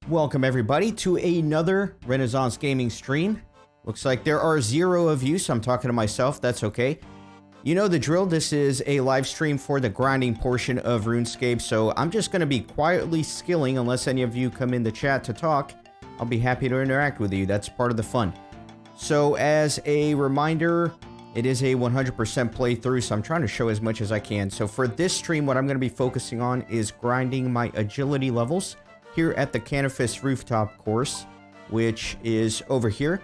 Welcome everybody to another Renaissance Gaming stream. Looks like there are 0 of you, so I'm talking to myself. That's okay. You know the drill. This is a live stream for the grinding portion of RuneScape, so I'm just going to be quietly skilling unless any of you come in the chat to talk. I'll be happy to interact with you. That's part of the fun. So as a reminder, it is a 100% playthrough, so I'm trying to show as much as I can. So for this stream, what I'm going to be focusing on is grinding my agility levels here at the Canifis rooftop course, which is over here.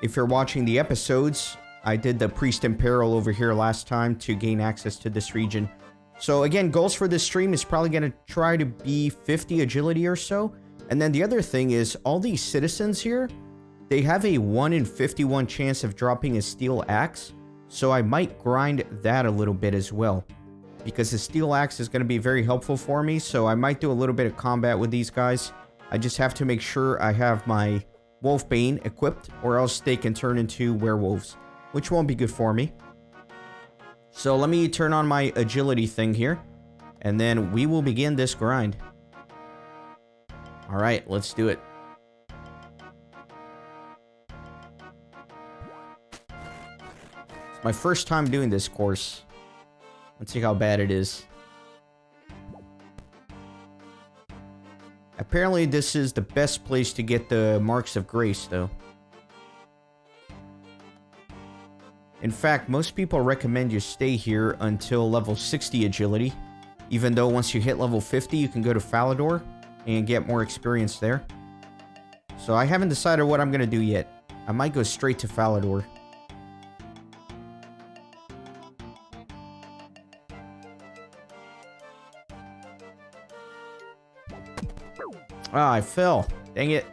If you're watching the episodes, I did the Priest in Peril over here last time to gain access to this region. So again, goals for this stream is probably going to try to be 50 agility or so. And then the other thing is all these citizens here, they have a 1 in 51 chance of dropping a steel axe. So I might grind that a little bit as well, because the steel axe is going to be very helpful for me. So I might do a little bit of combat with these guys. I just have to make sure I have my Wolfbane equipped, or else they can turn into werewolves, which won't be good for me. So let me turn on my agility thing here, and then we will begin this grind. All right, let's do it. It's my first time doing this course. Let's see how bad it is. Apparently, this is the best place to get the Marks of Grace, though. In fact, most people recommend you stay here until level 60 agility, even though once you hit level 50, you can go to Falador and get more experience there. So I haven't decided what I'm going to do yet. I might go straight to Falador. Ah, I fell. Dang it.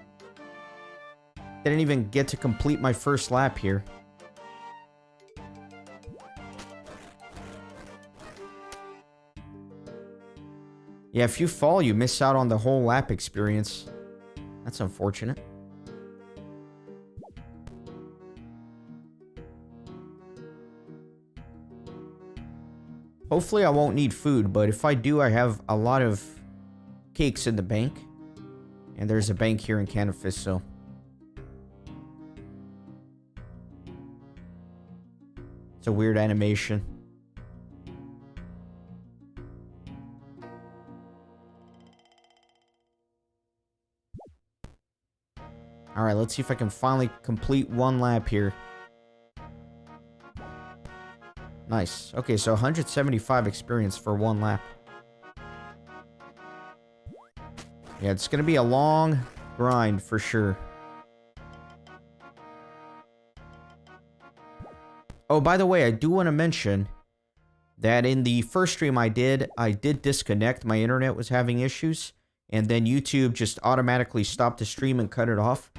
Didn't even get to complete my first lap here. Yeah, if you fall, you miss out on the whole lap experience. That's unfortunate. Hopefully I won't need food, but if I do, I have a lot of cakes in the bank. And there's a bank here in Canifis, so. It's a weird animation. Alright, let's see if I can finally complete one lap here. Nice. Okay, so 175 experience for one lap. Yeah, it's going to be a long grind for sure. Oh, by the way, I do want to mention that in the first stream I did disconnect. My internet was having issues, and then YouTube just automatically stopped the stream and cut it off.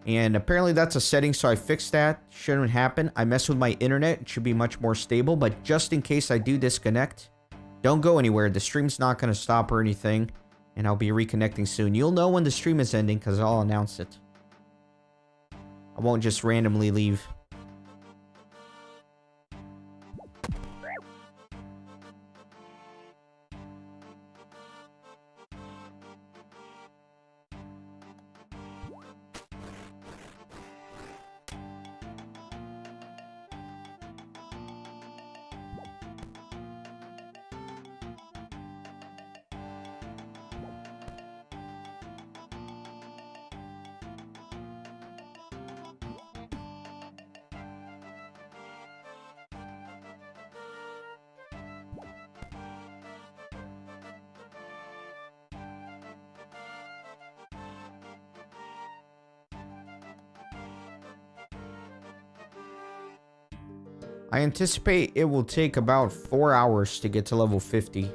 And apparently that's a setting, so I fixed that. Shouldn't happen. I messed with my internet. It should be much more stable, but just in case I do disconnect, don't go anywhere. The stream's not going to stop or anything. And I'll be reconnecting soon. You'll know when the stream is ending because I'll announce it. I won't just randomly leave. I anticipate it will take about 4 hours to get to level 50.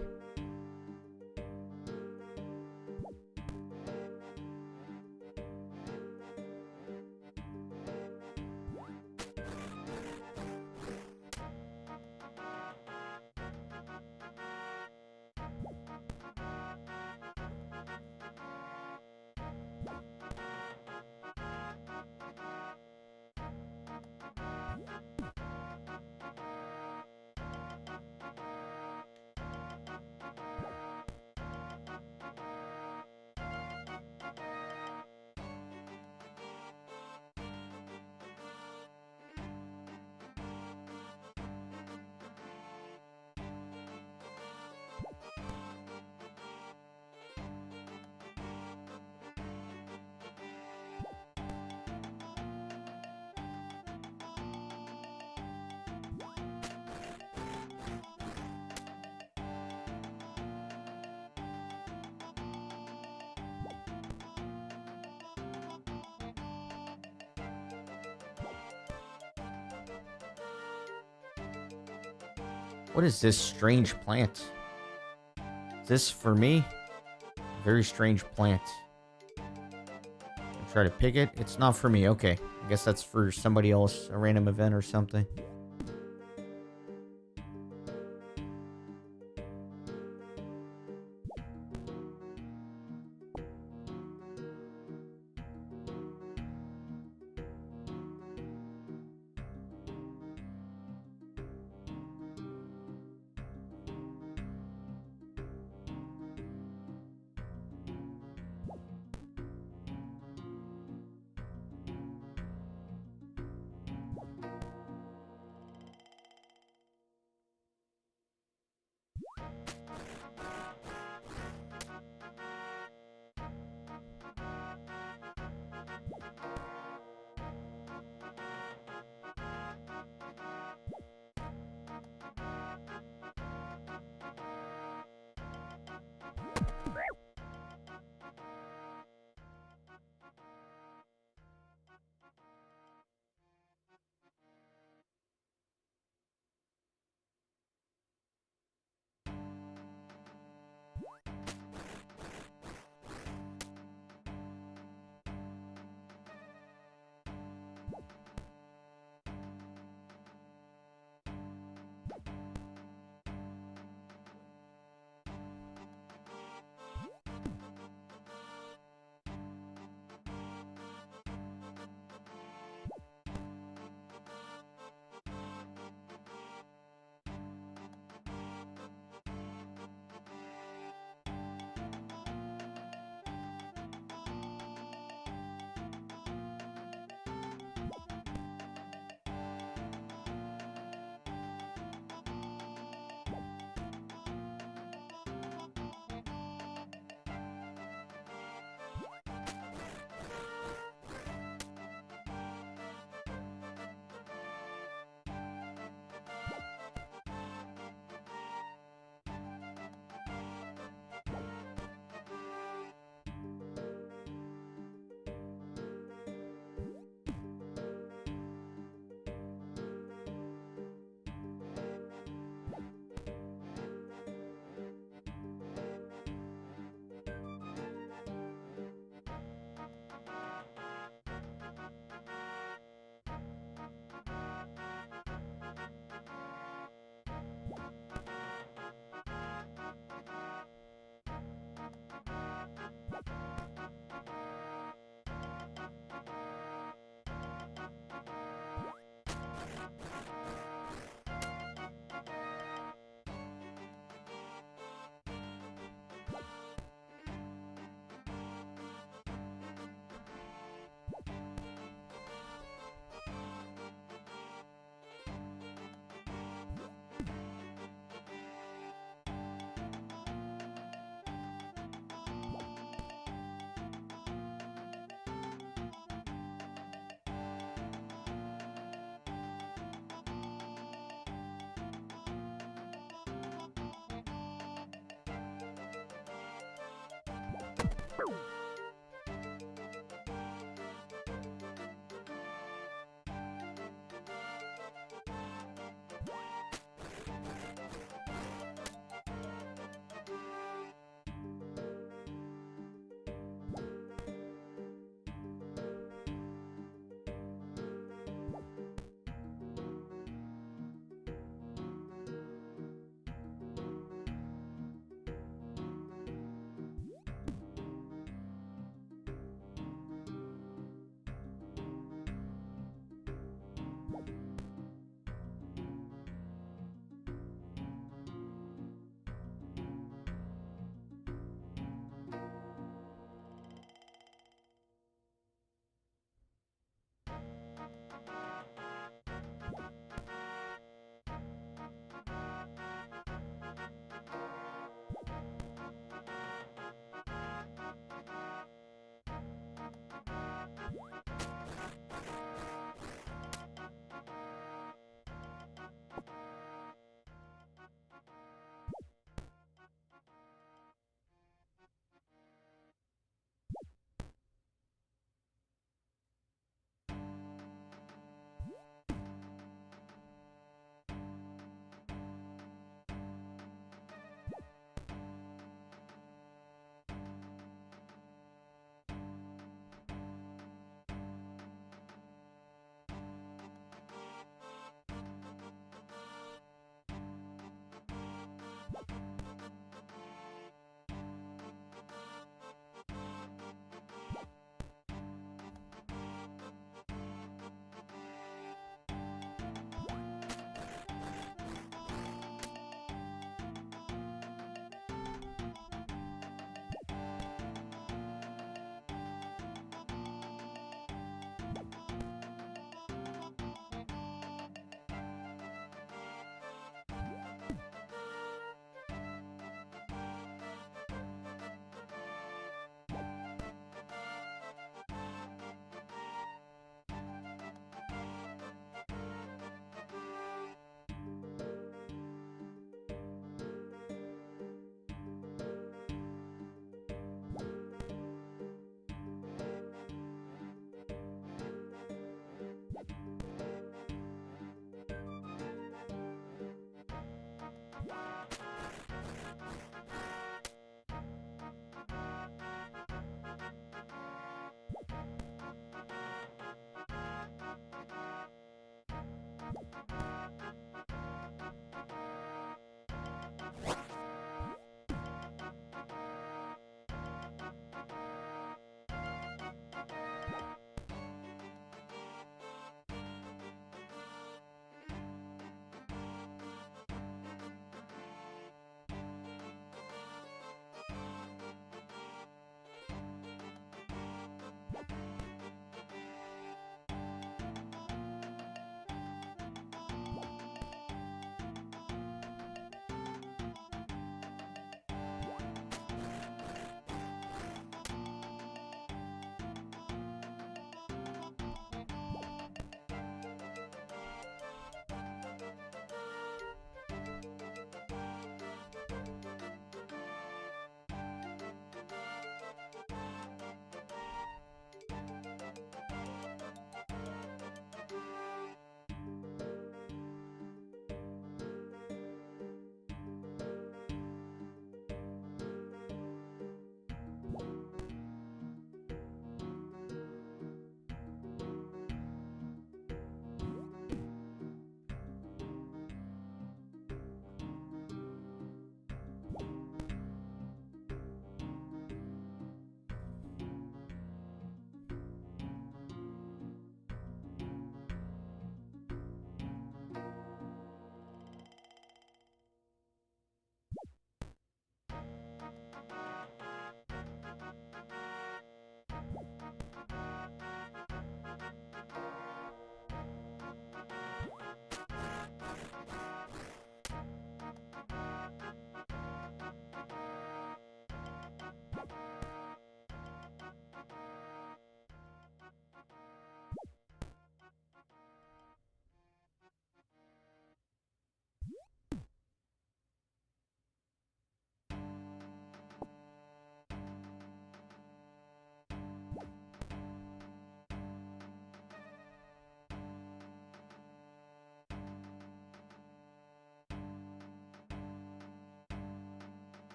What is this strange plant? Is this for me? Very strange plant. Try to pick it. It's not for me. Okay. I guess that's for somebody else. A random event or something.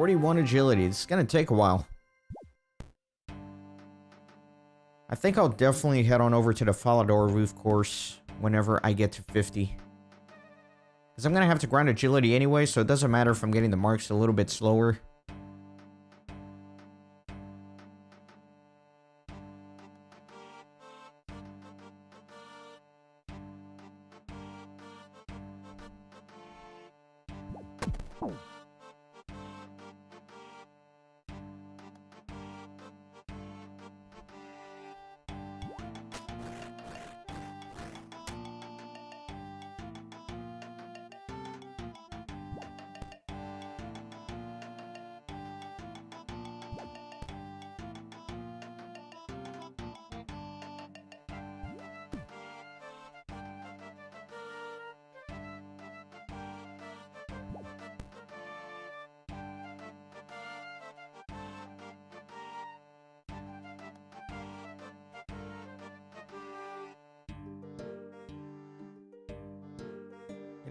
41 agility. This is going to take a while. I think I'll definitely head on over to the Falador roof course whenever I get to 50. Because I'm going to have to grind agility anyway, so it doesn't matter if I'm getting the marks a little bit slower.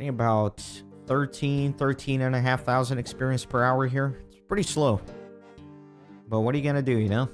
Getting about 13,500 experience per hour here. It's pretty slow. But what are you going to do, you know?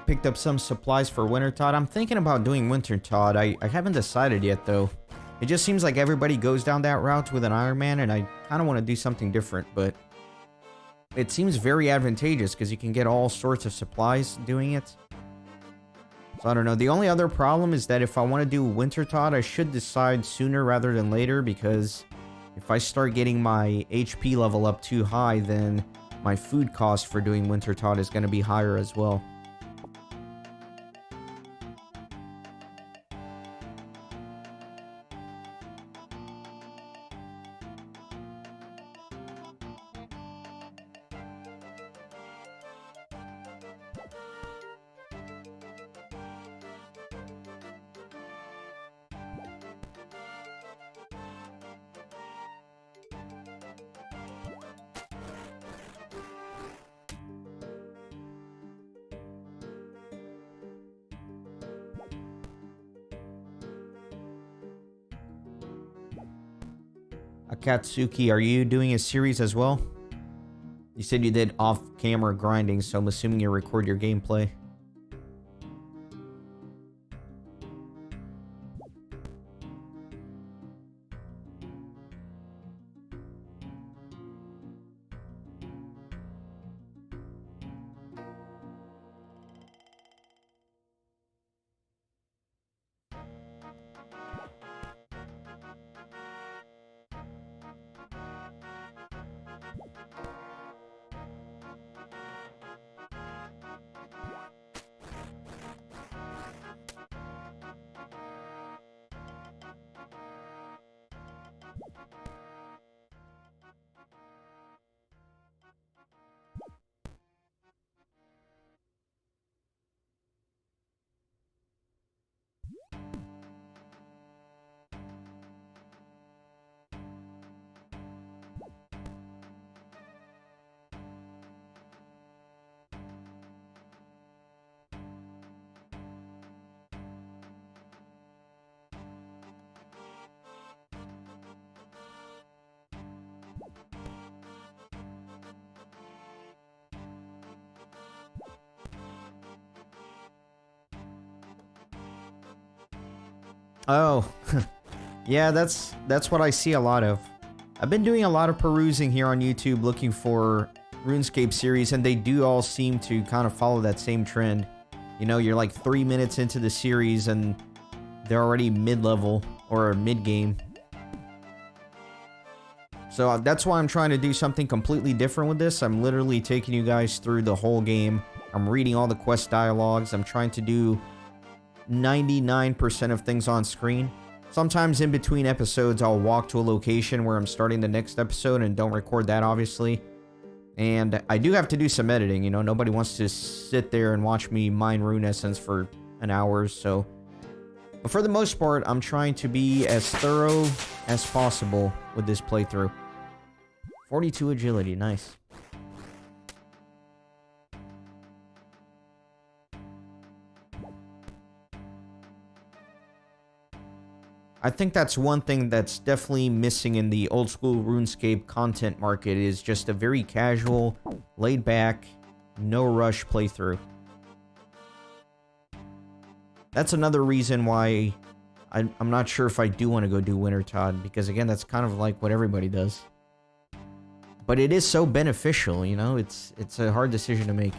picked up some supplies for Wintertod. I'm thinking about doing Wintertod. I haven't decided yet, though. It just seems like everybody goes down that route with an Ironman, and I kind of want to do something different, but it seems very advantageous because you can get all sorts of supplies doing it. So I don't know. The only other problem is that if I want to do Wintertod, I should decide sooner rather than later, because if I start getting my HP level up too high, then my food cost for doing Wintertod is going to be higher as well. Akatsuki, are you doing a series as well? You said you did off-camera grinding, so I'm assuming you record your gameplay. Oh, yeah, that's what I see a lot of. I've been doing a lot of perusing here on YouTube looking for RuneScape series, and they do all seem to kind of follow that same trend. You know, you're like 3 minutes into the series and they're already mid-level or mid-game. So that's why I'm trying to do something completely different with this. I'm literally taking you guys through the whole game. I'm reading all the quest dialogues. I'm trying to do 99% of things on screen. Sometimes in between episodes, I'll walk to a location where I'm starting the next episode and don't record that, obviously. And I do have to do some editing, you know. Nobody wants to sit there and watch me mine rune essence for an hour, so. But for the most part, I'm trying to be as thorough as possible with this playthrough. 42 agility, nice. I think that's one thing that's definitely missing in the old school RuneScape content market, is just a very casual, laid back, no rush playthrough. That's another reason why I'm not sure if I do want to go do Wintertod, because again, that's kind of like what everybody does. But it is so beneficial, you know, it's a hard decision to make.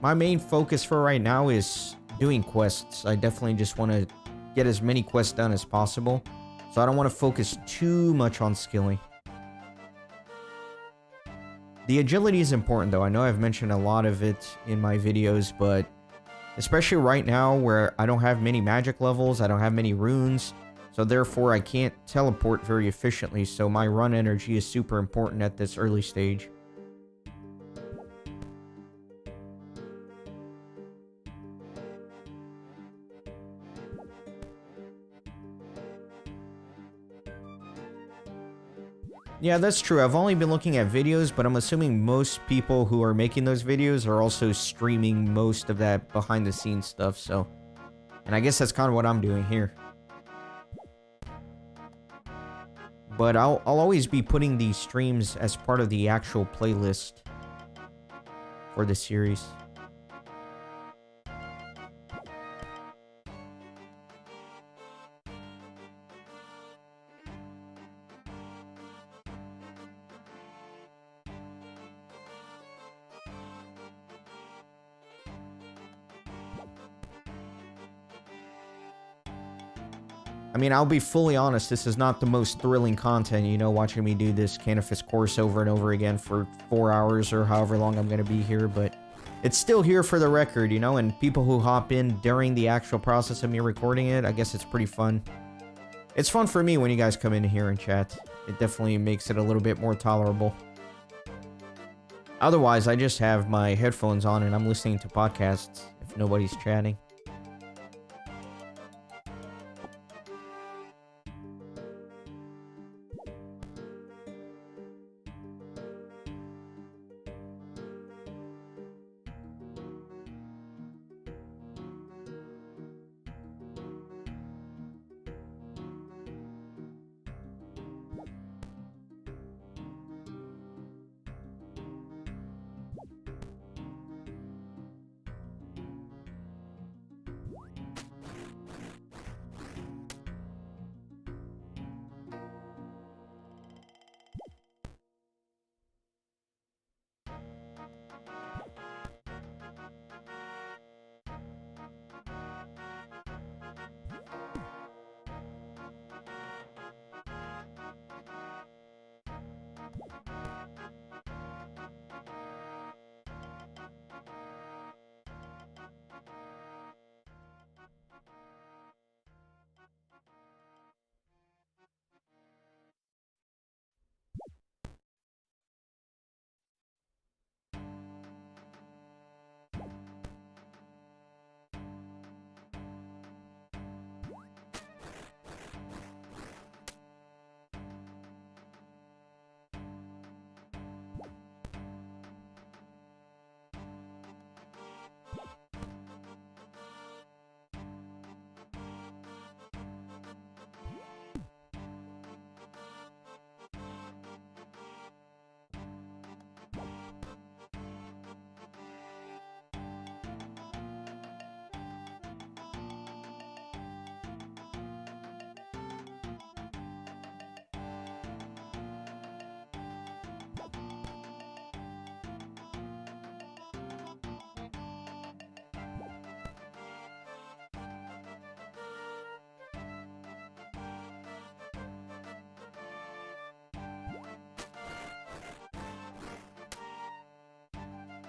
My main focus for right now is doing quests. I definitely just want to get as many quests done as possible. So I don't want to focus too much on skilling. The agility is important though. I know I've mentioned a lot of it in my videos, but especially right now where I don't have many magic levels, I don't have many runes, so therefore I can't teleport very efficiently, so my run energy is super important at this early stage. Yeah, that's true. I've only been looking at videos, but I'm assuming most people who are making those videos are also streaming most of that behind-the-scenes stuff, so. And I guess that's kind of what I'm doing here. But I'll always be putting these streams as part of the actual playlist for the series. I mean, I'll be fully honest, this is not the most thrilling content, you know, watching me do this Canifis course over and over again for 4 hours or however long I'm going to be here, but it's still here for the record, you know, and people who hop in during the actual process of me recording it, I guess it's pretty fun. It's fun for me when you guys come in here and chat. It definitely makes it a little bit more tolerable. Otherwise, I just have my headphones on and I'm listening to podcasts if nobody's chatting.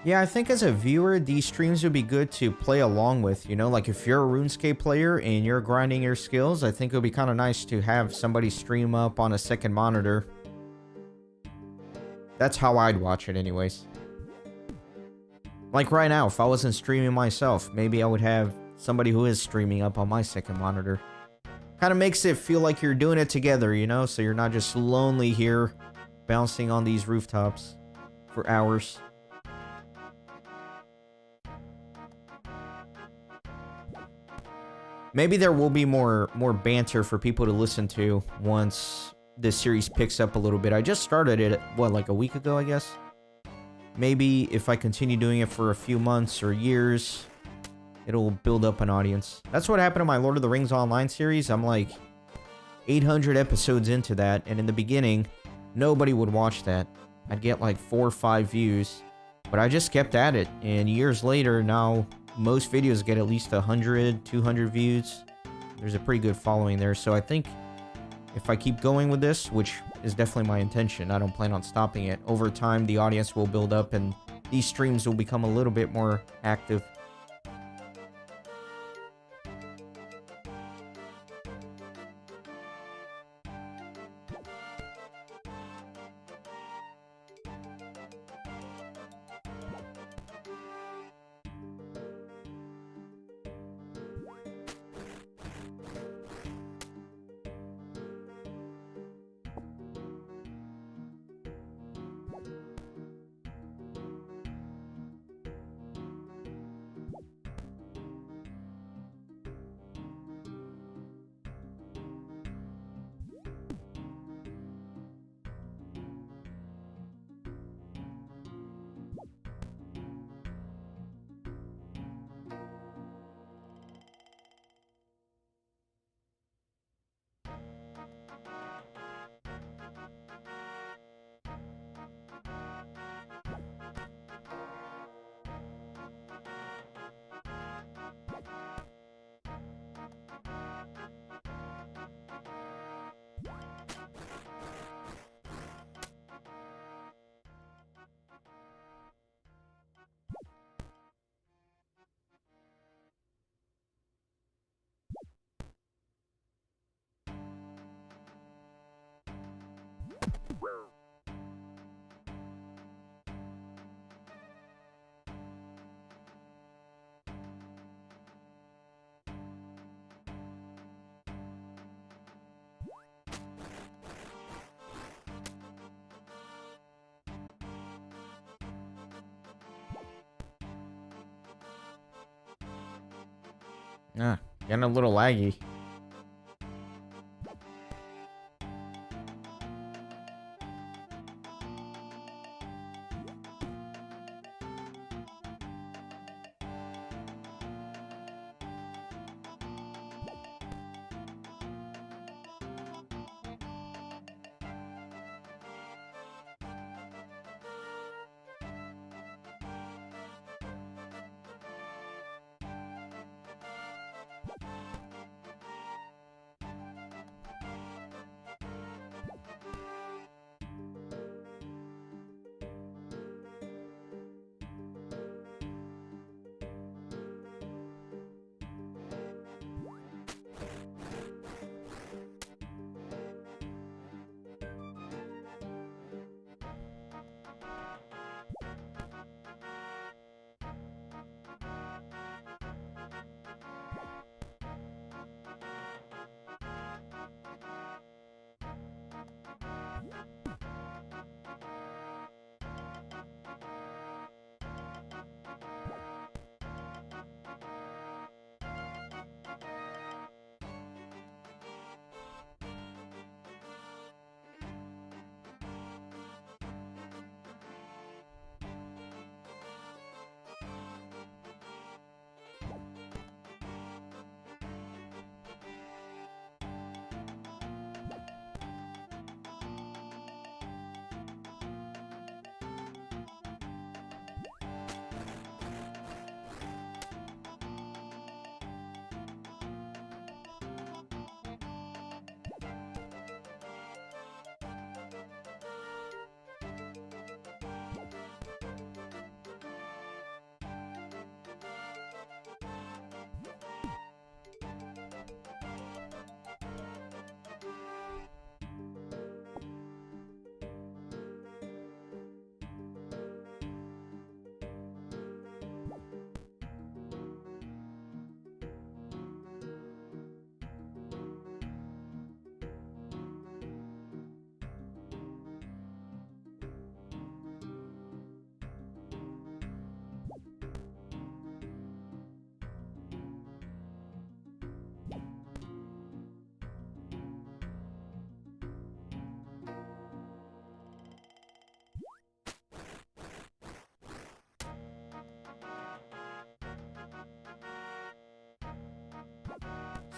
Yeah, I think as a viewer, these streams would be good to play along with, you know, like if you're a RuneScape player and you're grinding your skills, I think it would be kind of nice to have somebody stream up on a second monitor. That's how I'd watch it anyways. Like right now, if I wasn't streaming myself, maybe I would have somebody who is streaming up on my second monitor. Kind of makes it feel like you're doing it together, you know, so you're not just lonely here bouncing on these rooftops for hours. Maybe there will be more banter for people to listen to once this series picks up a little bit. I just started it, what, like a week ago, I guess? Maybe if I continue doing it for a few months or years, it'll build up an audience. That's what happened to my Lord of the Rings Online series. I'm like 800 episodes into that, and in the beginning, nobody would watch that. I'd get like 4 or 5 views, but I just kept at it, and years later, now most videos get at least 100, 200 views. There's a pretty good following there, so I think if I keep going with this, which is definitely my intention, I don't plan on stopping it, over time the audience will build up and these streams will become a little bit more active. Ah, getting a little laggy.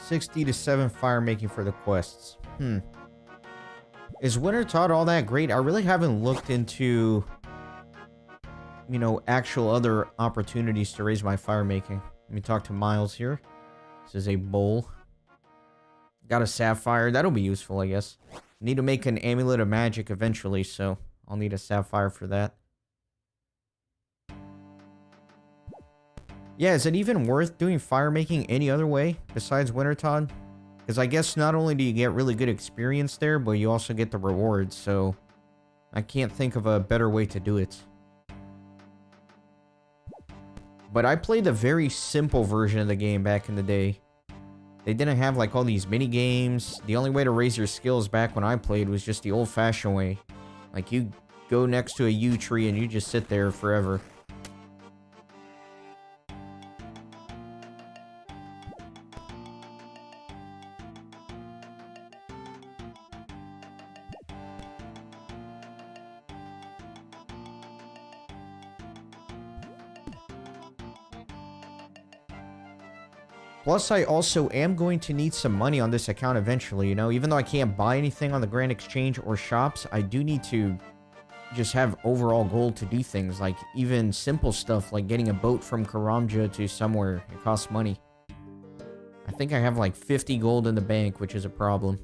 $60 to 7 fire making for the quests. Is Winter Todd all that great? I really haven't looked into, you know, actual other opportunities to raise my fire making. Let me talk to Miles here. This is a bowl. Got a sapphire. That'll be useful, I guess. Need to make an amulet of magic eventually, so I'll need a sapphire for that. Yeah, is it even worth doing fire making any other way besides Winter Todd? Because I guess not only do you get really good experience there, but you also get the rewards, so I can't think of a better way to do it. But I played the very simple version of the game back in the day. They didn't have like all these mini games. The only way to raise your skills back when I played was just the old-fashioned way. Like you go next to a yew tree and you just sit there forever. Plus, I also am going to need some money on this account eventually, you know? Even though I can't buy anything on the Grand Exchange or shops, I do need to just have overall gold to do things. Like, even simple stuff like getting a boat from Karamja to somewhere. It costs money. I think I have like 50 gold in the bank, which is a problem.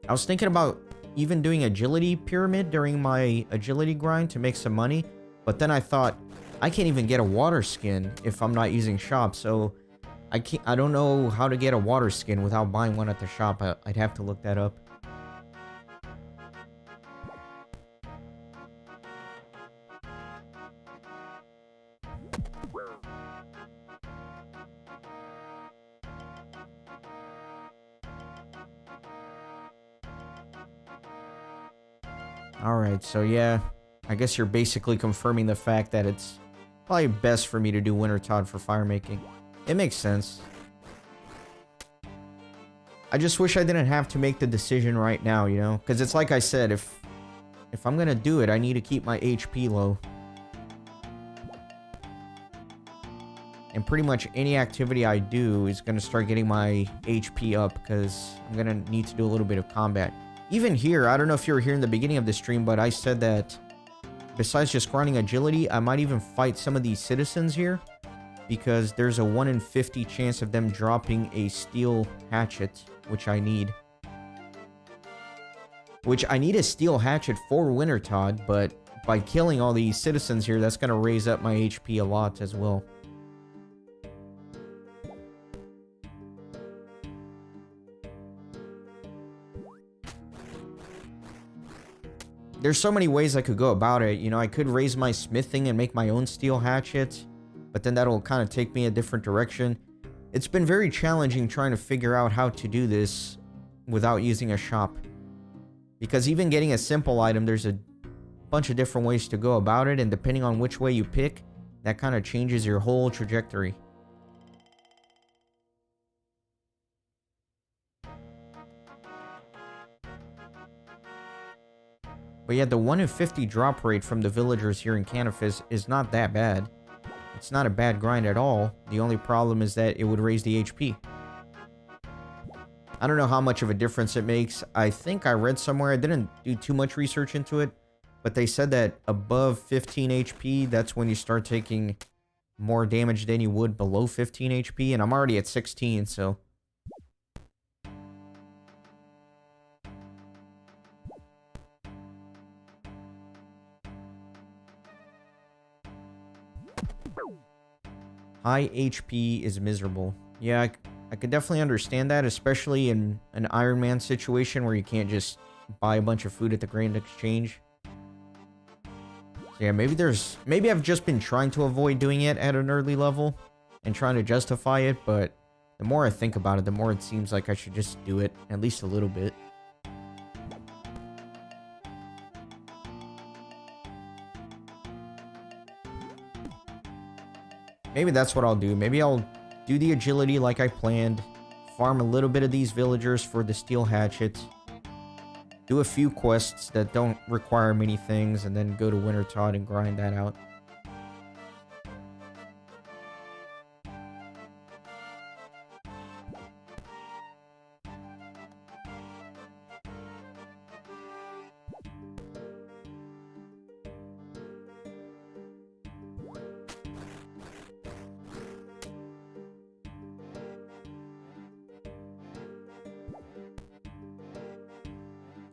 I was thinking about even doing agility pyramid during my agility grind to make some money. But then I thought, I can't even get a water skin if I'm not using shop, so I don't know how to get a water skin without buying one at the shop. I'd have to look that up. Alright, so yeah, I guess you're basically confirming the fact that it's probably best for me to do Winter Todd for fire making. It makes sense. I just wish I didn't have to make the decision right now, you know? Because it's like I said, if I'm gonna do it, I need to keep my HP low. And pretty much any activity I do is gonna start getting my HP up, because I'm gonna need to do a little bit of combat. Even here, I don't know if you were here in the beginning of the stream, but I said that besides just grinding agility, I might even fight some of these citizens here, because there's a 1 in 50 chance of them dropping a steel hatchet, which I need. Which I need a steel hatchet for Wintertodt, but by killing all these citizens here, that's going to raise up my HP a lot as well. There's so many ways I could go about it. You know, I could raise my smithing and make my own steel hatchet, but then that'll kind of take me a different direction. It's been very challenging trying to figure out how to do this without using a shop. Because even getting a simple item, there's a bunch of different ways to go about it, and depending on which way you pick, that kind of changes your whole trajectory. But yeah, the 1 in 50 drop rate from the villagers here in Canifis is not that bad. It's not a bad grind at all. The only problem is that it would raise the HP. I don't know how much of a difference it makes. I think I read somewhere, I didn't do too much research into it, but they said that above 15 HP, that's when you start taking more damage than you would below 15 HP, and I'm already at 16, so... High HP is miserable. Yeah, I could definitely understand that, especially in an Ironman situation where you can't just buy a bunch of food at the Grand Exchange. So yeah, maybe I've just been trying to avoid doing it at an early level and trying to justify it, but the more I think about it, the more it seems like I should just do it, at least a little bit. Maybe that's what I'll do. Maybe I'll do the agility like I planned, farm a little bit of these villagers for the steel hatchet, do a few quests that don't require many things, and then go to Wintertodt and grind that out.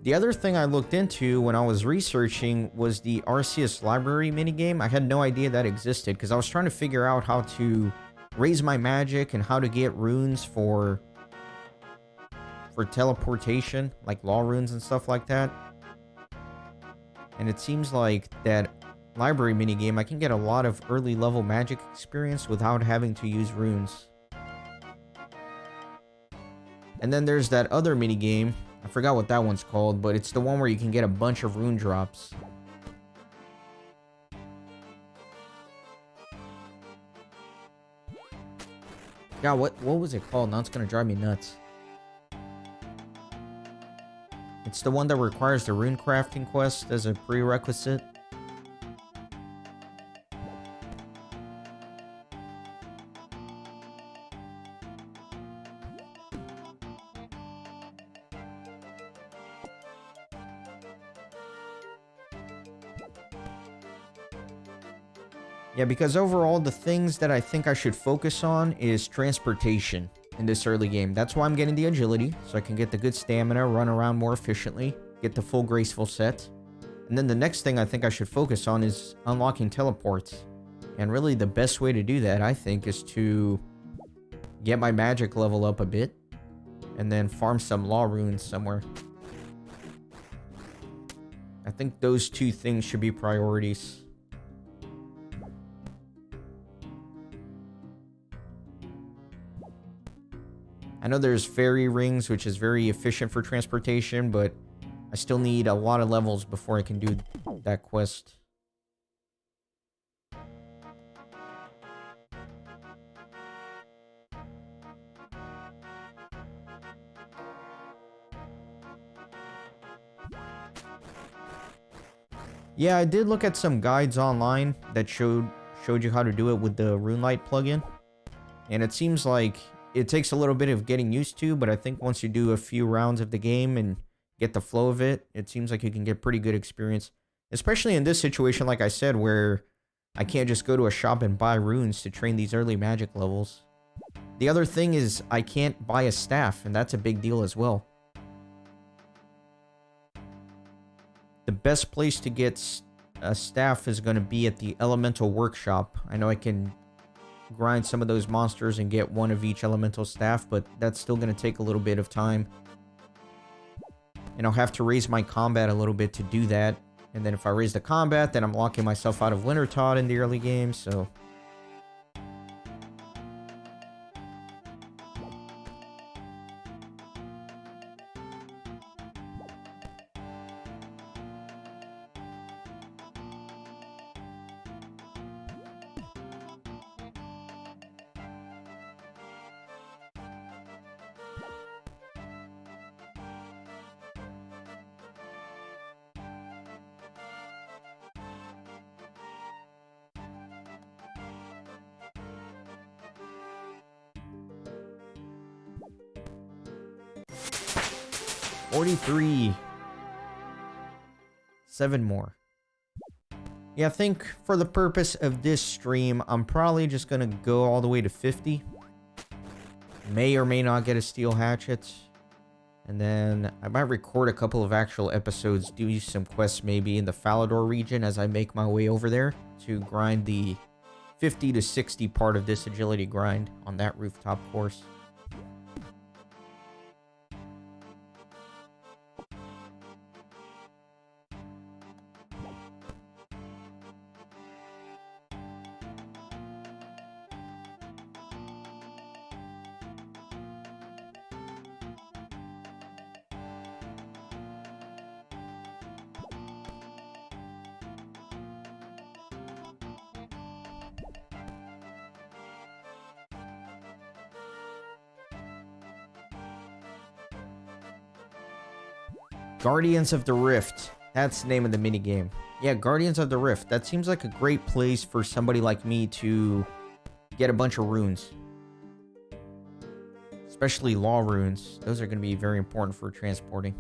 The other thing I looked into when I was researching was the Arceus library minigame. I had no idea that existed because I was trying to figure out how to raise my magic and how to get runes for teleportation, like law runes and stuff like that. And it seems like that library minigame, I can get a lot of early level magic experience without having to use runes. And then there's that other minigame. I forgot what that one's called, but it's the one where you can get a bunch of rune drops. God, what was it called? Now it's gonna drive me nuts. It's the one that requires the rune crafting quest as a prerequisite. Yeah, because overall, the things that I think I should focus on is transportation in this early game. That's why I'm getting the agility, so I can get the good stamina, run around more efficiently, get the full graceful set. And then the next thing I think I should focus on is unlocking teleports. And really the best way to do that, I think, is to get my magic level up a bit, and then farm some law runes somewhere. I think those two things should be priorities. I know there's fairy rings, which is very efficient for transportation, but I still need a lot of levels before I can do that quest. Yeah, I did look at some guides online that showed you how to do it with the RuneLite plugin. And it seems like it takes a little bit of getting used to, but I think once you do a few rounds of the game and get the flow of it, it seems like you can get pretty good experience. Especially in this situation, like I said, where I can't just go to a shop and buy runes to train these early magic levels. The other thing is I can't buy a staff, and that's a big deal as well. The best place to get a staff is going to be at the Elemental Workshop. I know I can grind some of those monsters and get one of each elemental staff, but that's still going to take a little bit of time. And I'll have to raise my combat a little bit to do that. And then if I raise the combat, then I'm locking myself out of Wintertodt in the early game, so... $43. 7 more. Yeah, I think for the purpose of this stream, I'm probably just gonna go all the way to 50. May or may not get a steel hatchet. And then I might record a couple of actual episodes, do some quests maybe in the Falador region as I make my way over there to grind the 50 to 60 part of this agility grind on that rooftop course. Guardians of the Rift. That's the name of the minigame. Yeah, Guardians of the Rift. That seems like a great place for somebody like me to get a bunch of runes. Especially law runes. Those are going to be very important for transporting.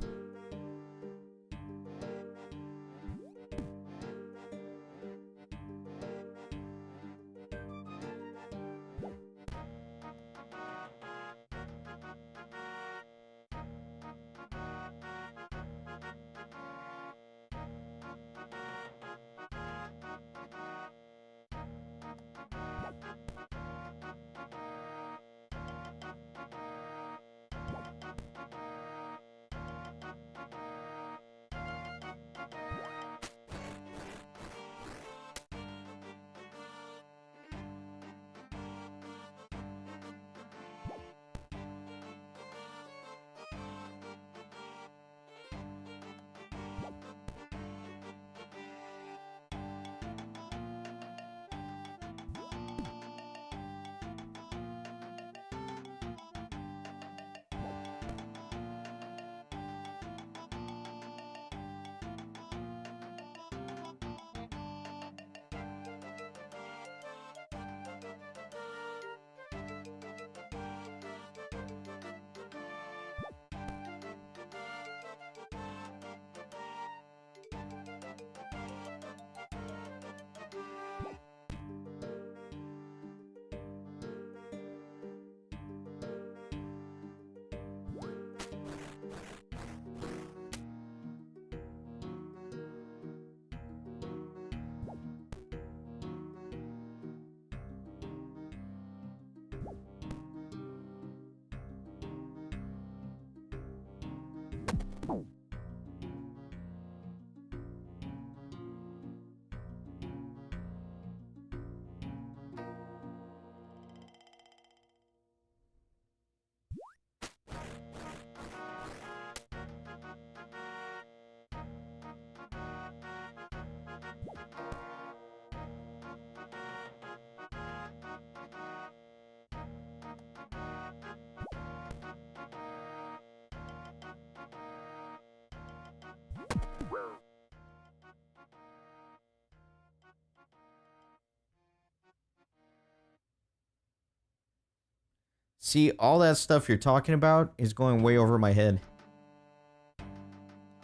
See, all that stuff you're talking about is going way over my head.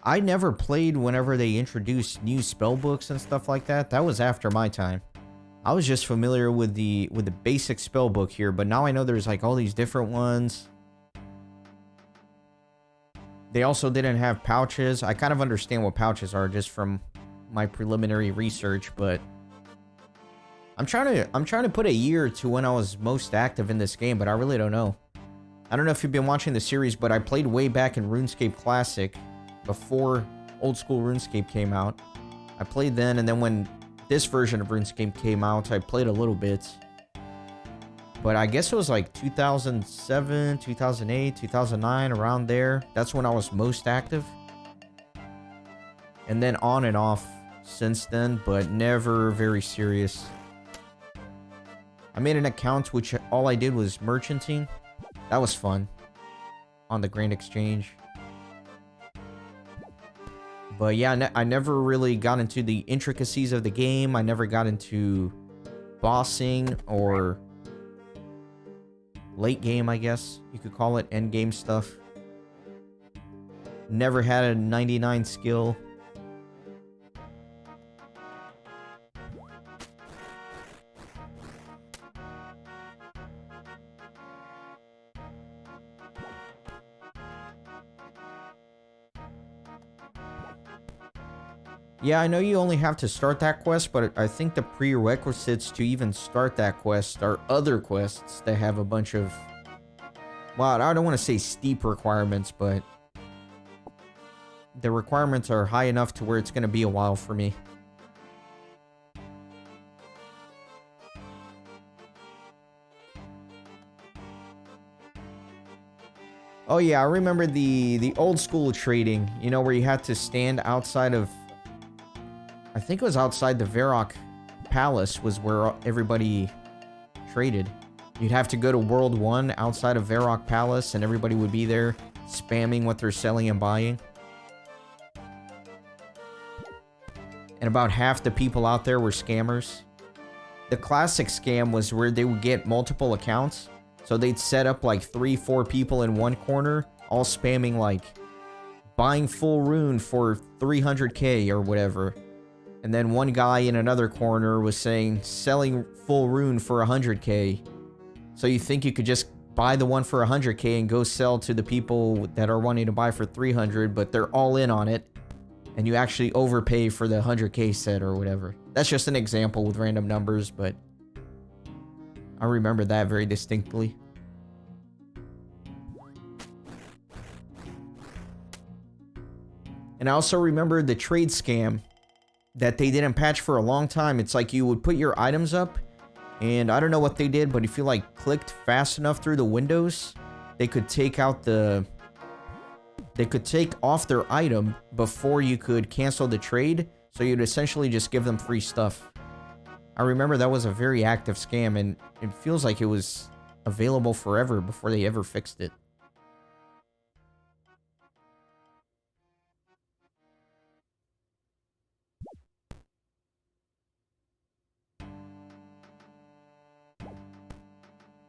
I never played whenever they introduced new spell books and stuff like that. That was after my time. I was just familiar with the basic spell book here, but now I know there's like all these different ones. They also didn't have pouches. I kind of understand what pouches are just from my preliminary research, but I'm trying to put a year to when I was most active in this game, but I really don't know. I don't know if you've been watching the series, but I played way back in RuneScape Classic before Old School RuneScape came out. I played then, and then when this version of RuneScape came out, I played a little bit. But I guess it was like 2007, 2008, 2009, around there. That's when I was most active. And then on and off since then, but never very serious. I made an account which all I did was merchanting. That was fun. On the Grand Exchange. But yeah, I never really got into the intricacies of the game. I never got into bossing or late game, I guess you could call it, end game stuff. Never had a 99 skill. Yeah, I know you only have to start that quest, but I think the prerequisites to even start that quest are other quests that have a bunch of... Well, I don't want to say steep requirements, but... the requirements are high enough to where it's going to be a while for me. Oh yeah, I remember the old school trading, you know, where you had to stand outside of... I think it was outside the Varrock Palace was where everybody traded. You'd have to go to World 1 outside of Varrock Palace, and everybody would be there spamming what they're selling and buying. And about half the people out there were scammers. The classic scam was where they would get multiple accounts. So they'd set up like 3-4 people in one corner, all spamming like buying full rune for 300k or whatever. And then one guy in another corner was saying selling full rune for 100k. So you think you could just buy the one for 100k and go sell to the people that are wanting to buy for 300, but they're all in on it. And you actually overpay for the 100k set or whatever. That's just an example with random numbers, but I remember that very distinctly. And I also remember the trade scam that they didn't patch for a long time. It's like you would put your items up, and I don't know what they did, but if you like clicked fast enough through the windows, they could take out the... they could take off their item before you could cancel the trade, so you'd essentially just give them free stuff. I remember that was a very active scam, and it feels like it was available forever before they ever fixed it.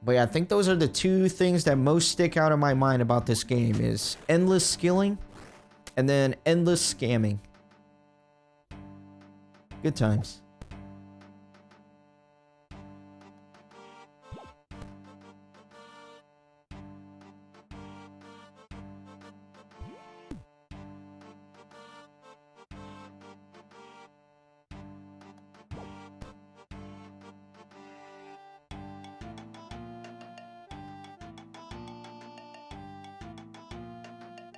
But yeah, I think those are the two things that most stick out in my mind about this game is endless skilling and then endless scamming. Good times.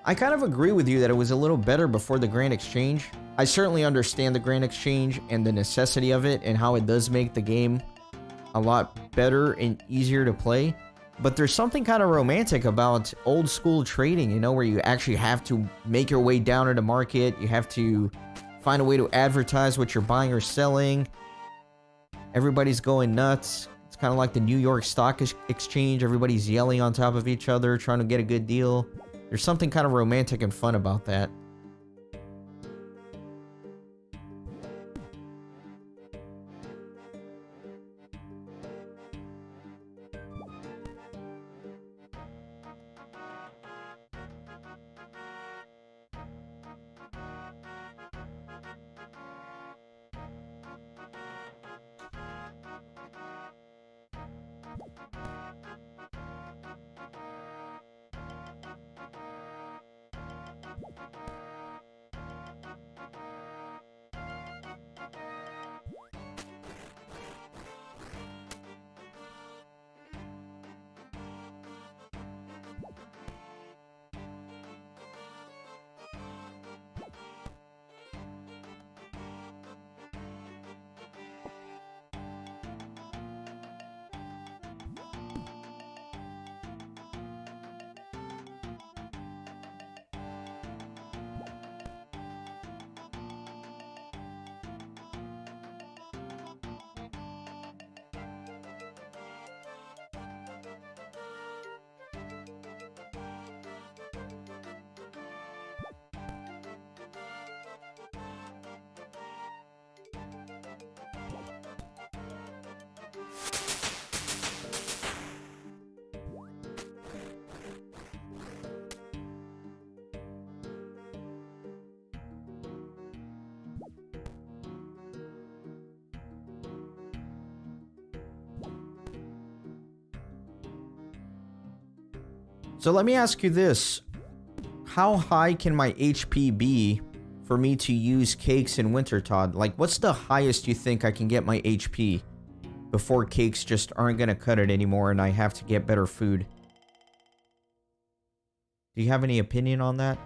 I kind of agree with you that it was a little better before the Grand Exchange. I certainly understand the Grand Exchange and the necessity of it and how it does make the game a lot better and easier to play. But there's something kind of romantic about old school trading, you know, where you actually have to make your way down to the market. You have to find a way to advertise what you're buying or selling. Everybody's going nuts. It's kind of like the New York Stock Exchange. Everybody's yelling on top of each other, trying to get a good deal. There's something kind of romantic and fun about that. So let me ask you this. How high can my HP be for me to use cakes in winter, Todd? Like, what's the highest you think I can get my HP before cakes just aren't going to cut it anymore and I have to get better food? Do you have any opinion on that?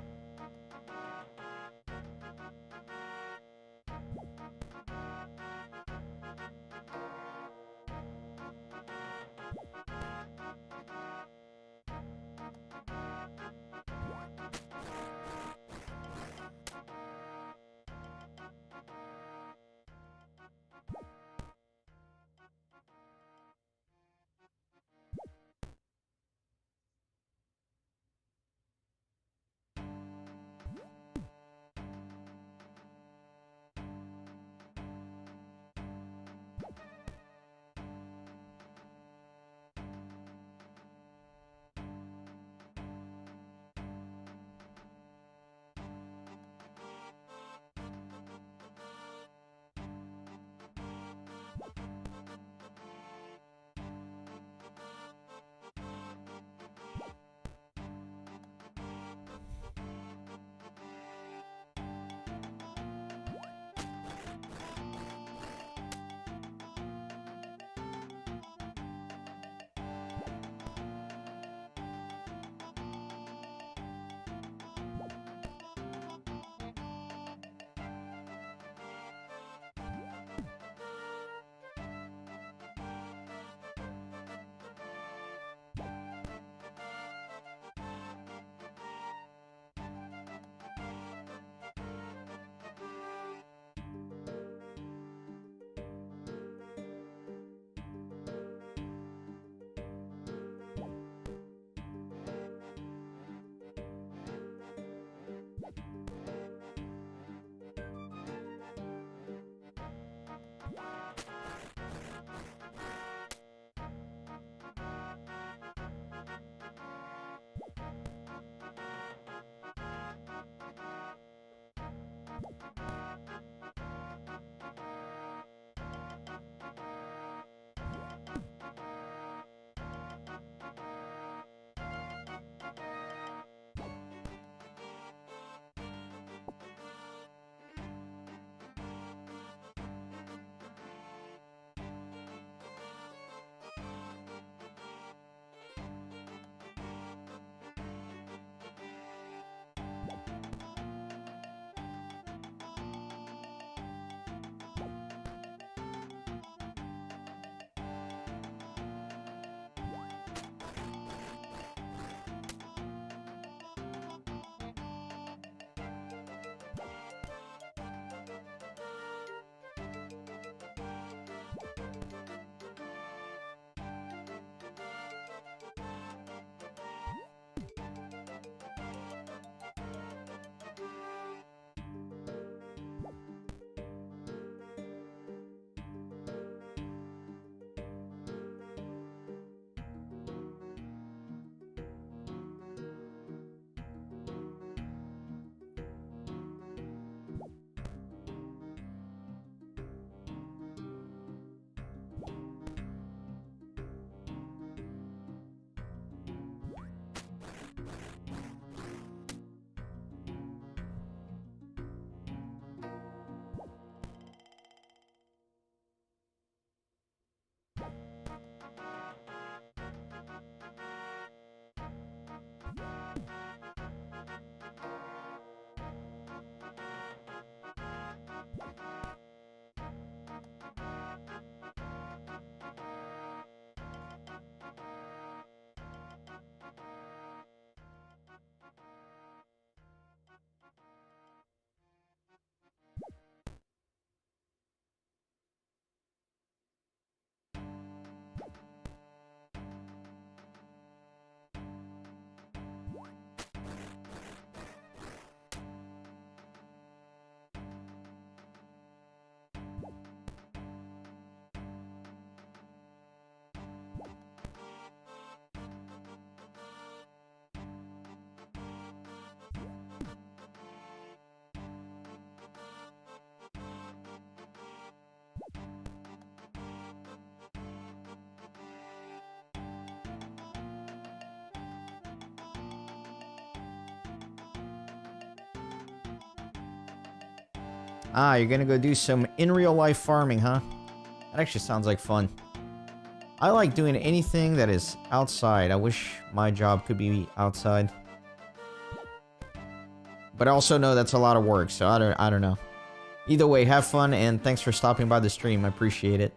Ah, you're gonna go do some in real life farming, huh? That actually sounds like fun. I like doing anything that is outside. I wish my job could be outside. But I also know that's a lot of work, so I don't know. Either way, have fun, and thanks for stopping by the stream. I appreciate it.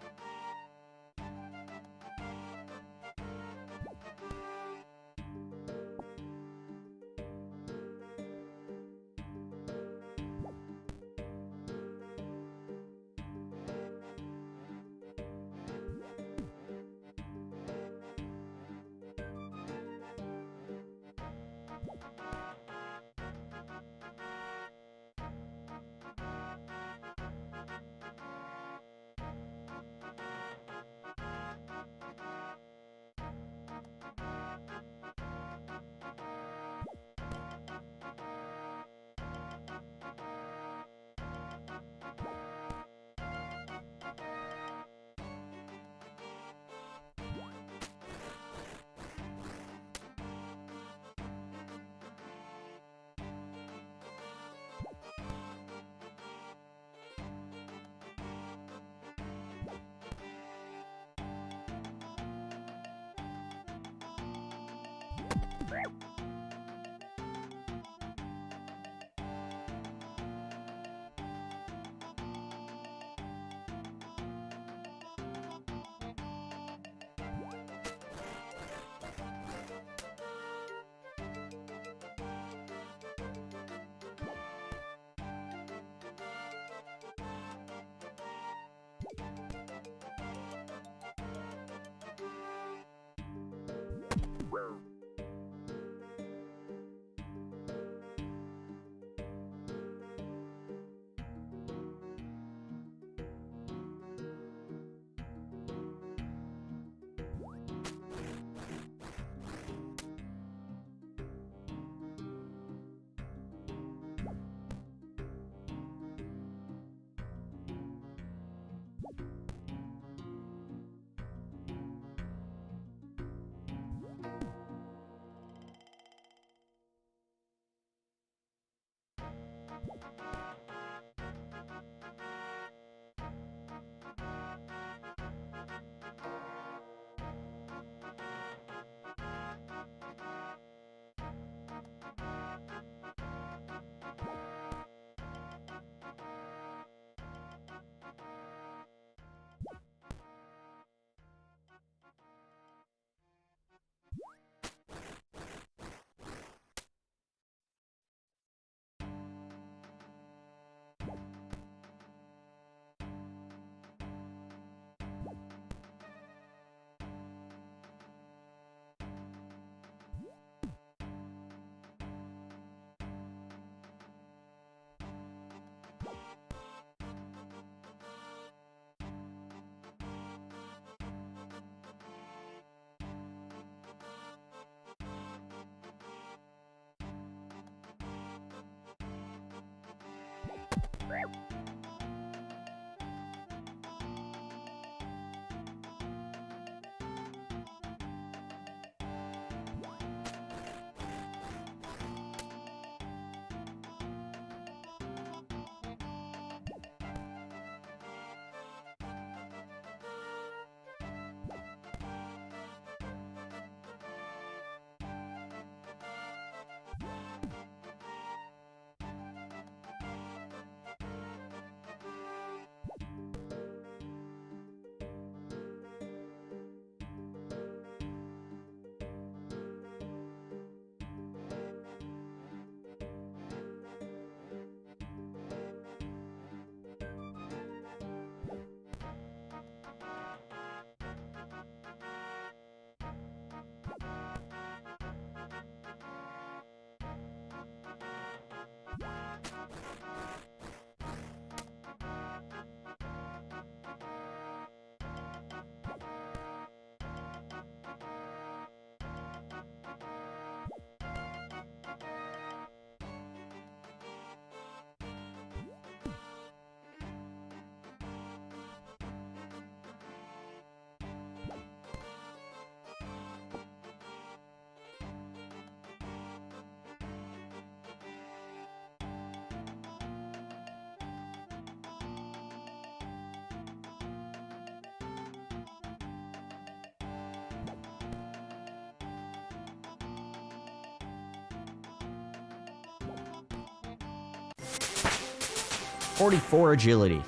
44 agility.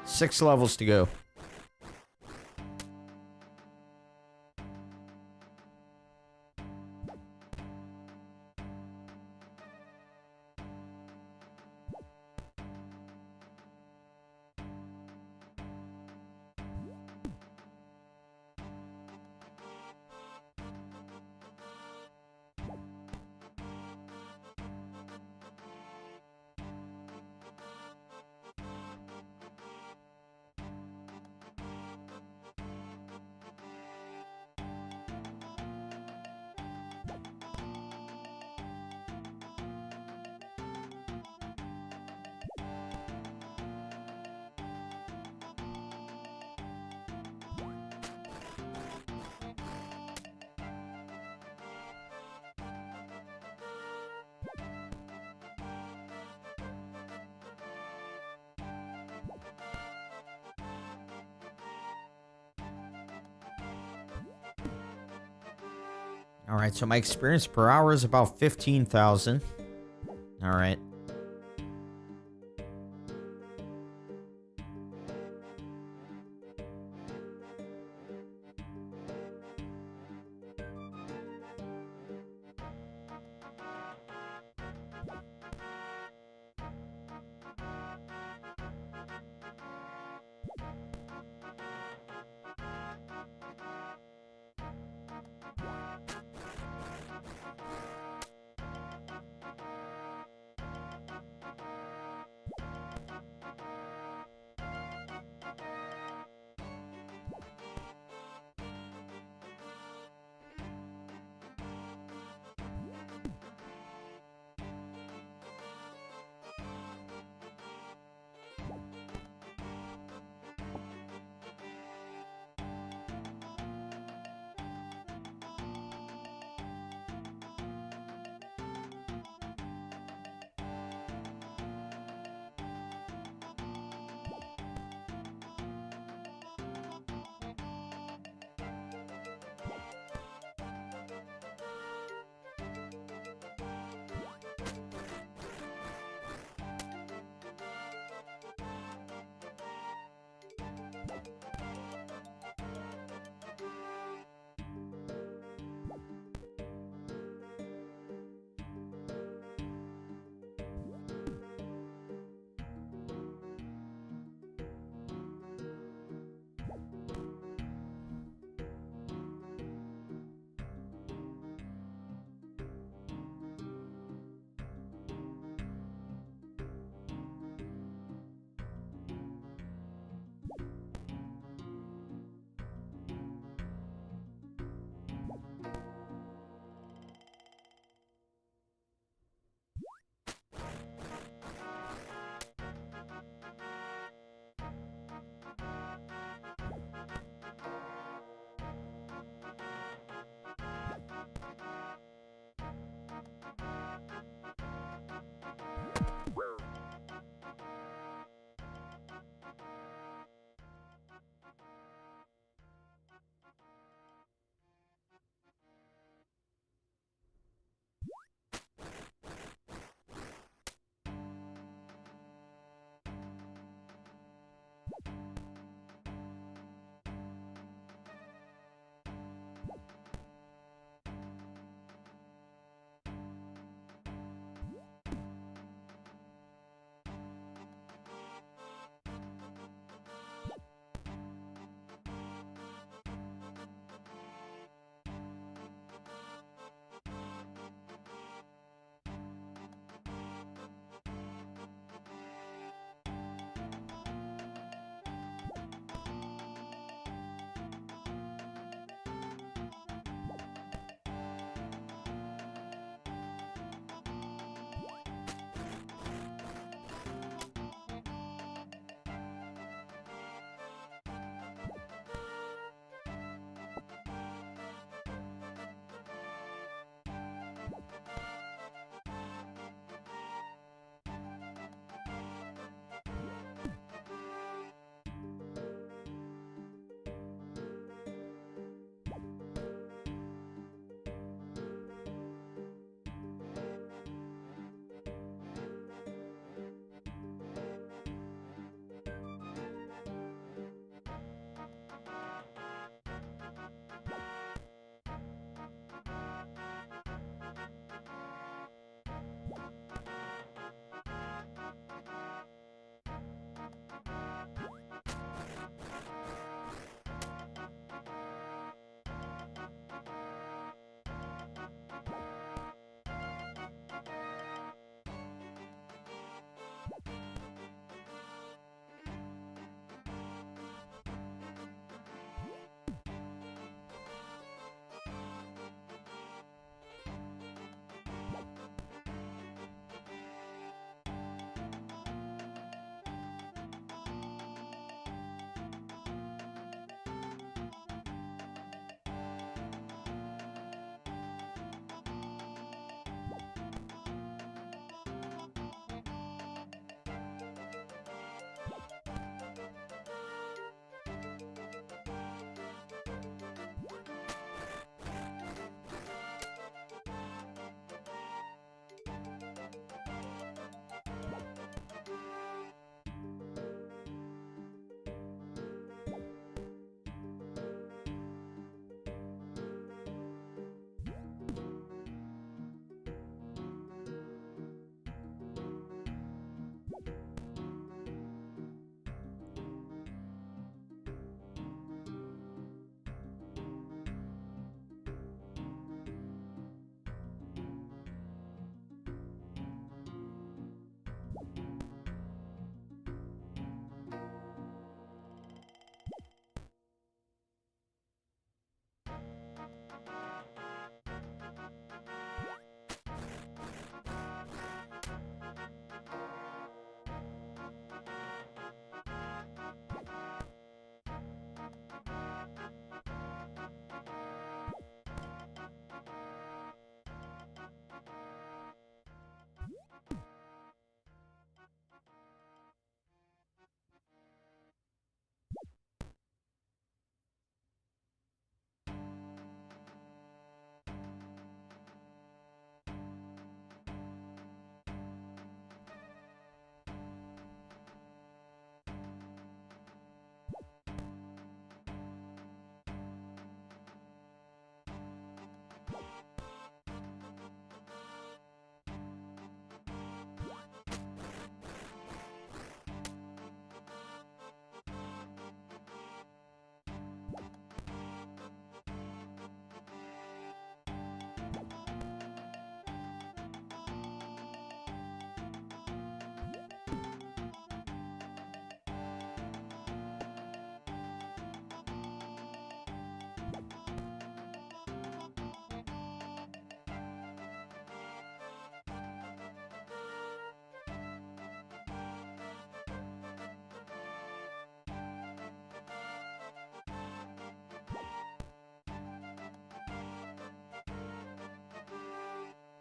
6 levels to go. All right, so my experience per hour is about 15,000. All right.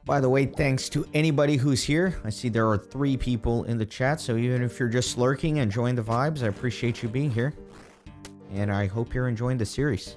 By the way, thanks to anybody who's here. I see there are 3 people in the chat, so even if you're just lurking and enjoying the vibes, I appreciate you being here. And I hope you're enjoying the series.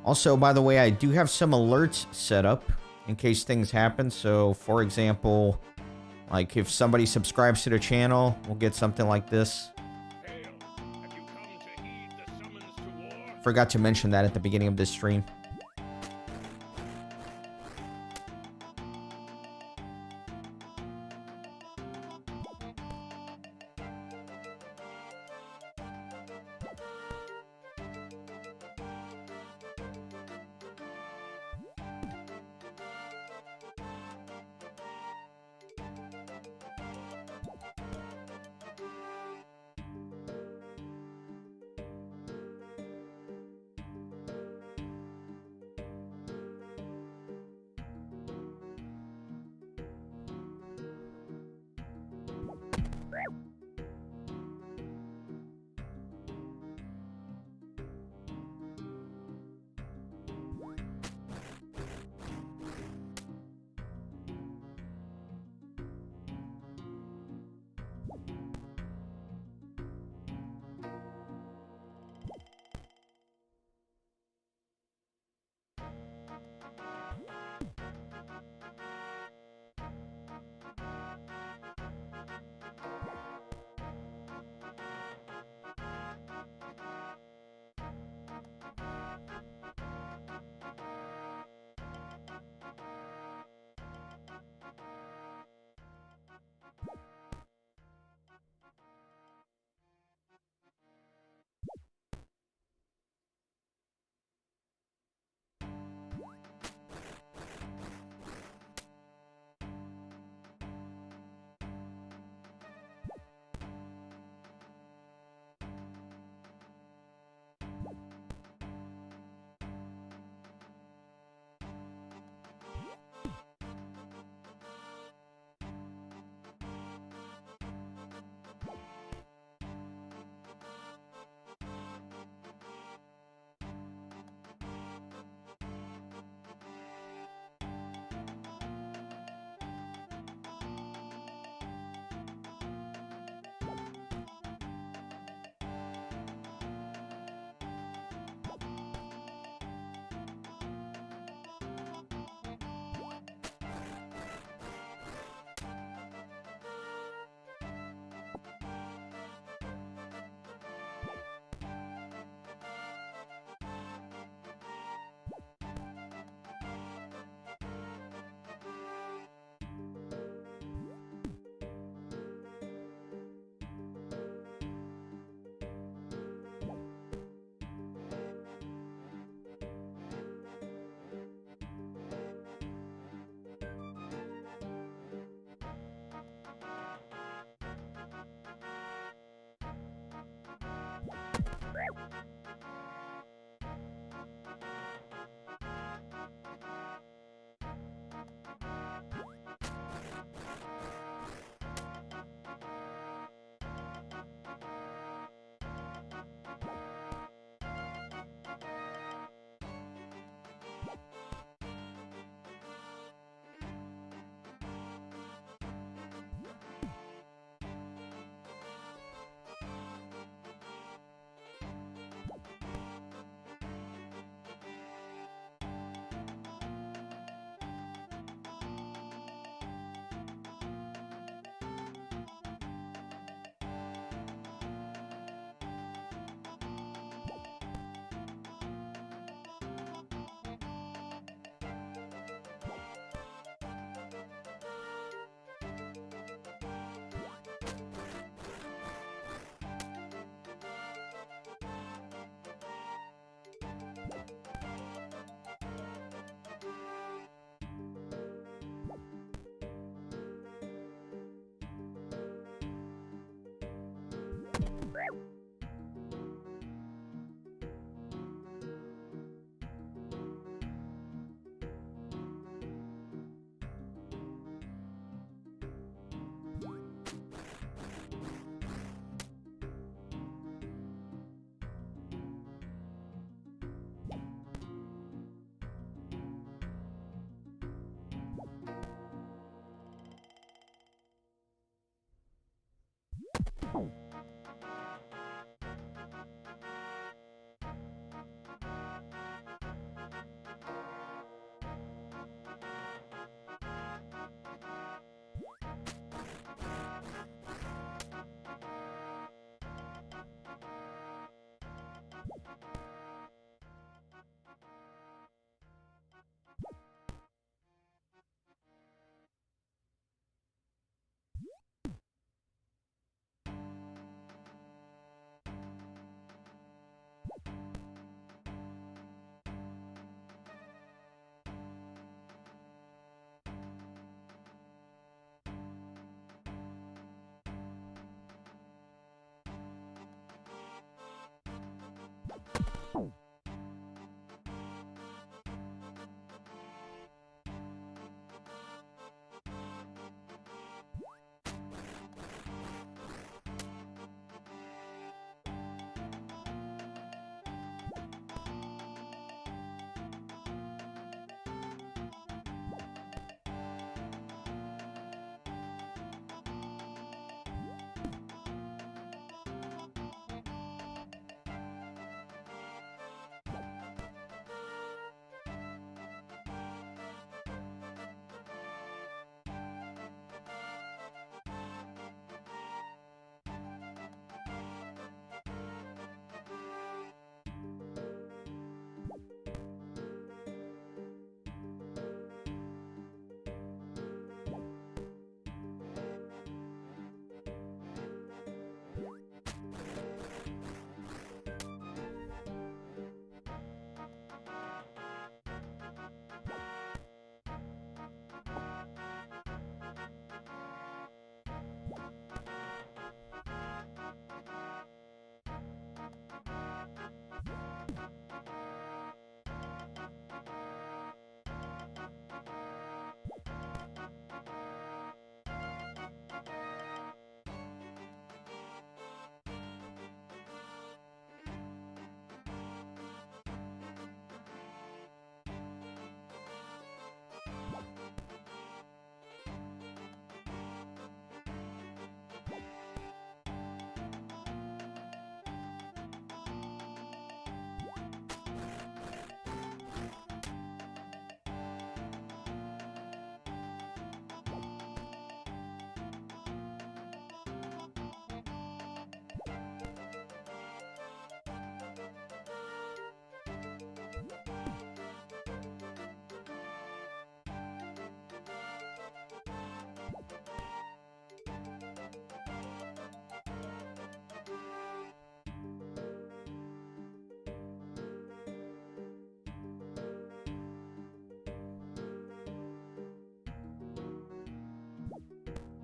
Also, by the way, I do have some alerts set up in case things happen. So, for example, like if somebody subscribes to the channel, we'll get something like this. Forgot to mention that at the beginning of this stream.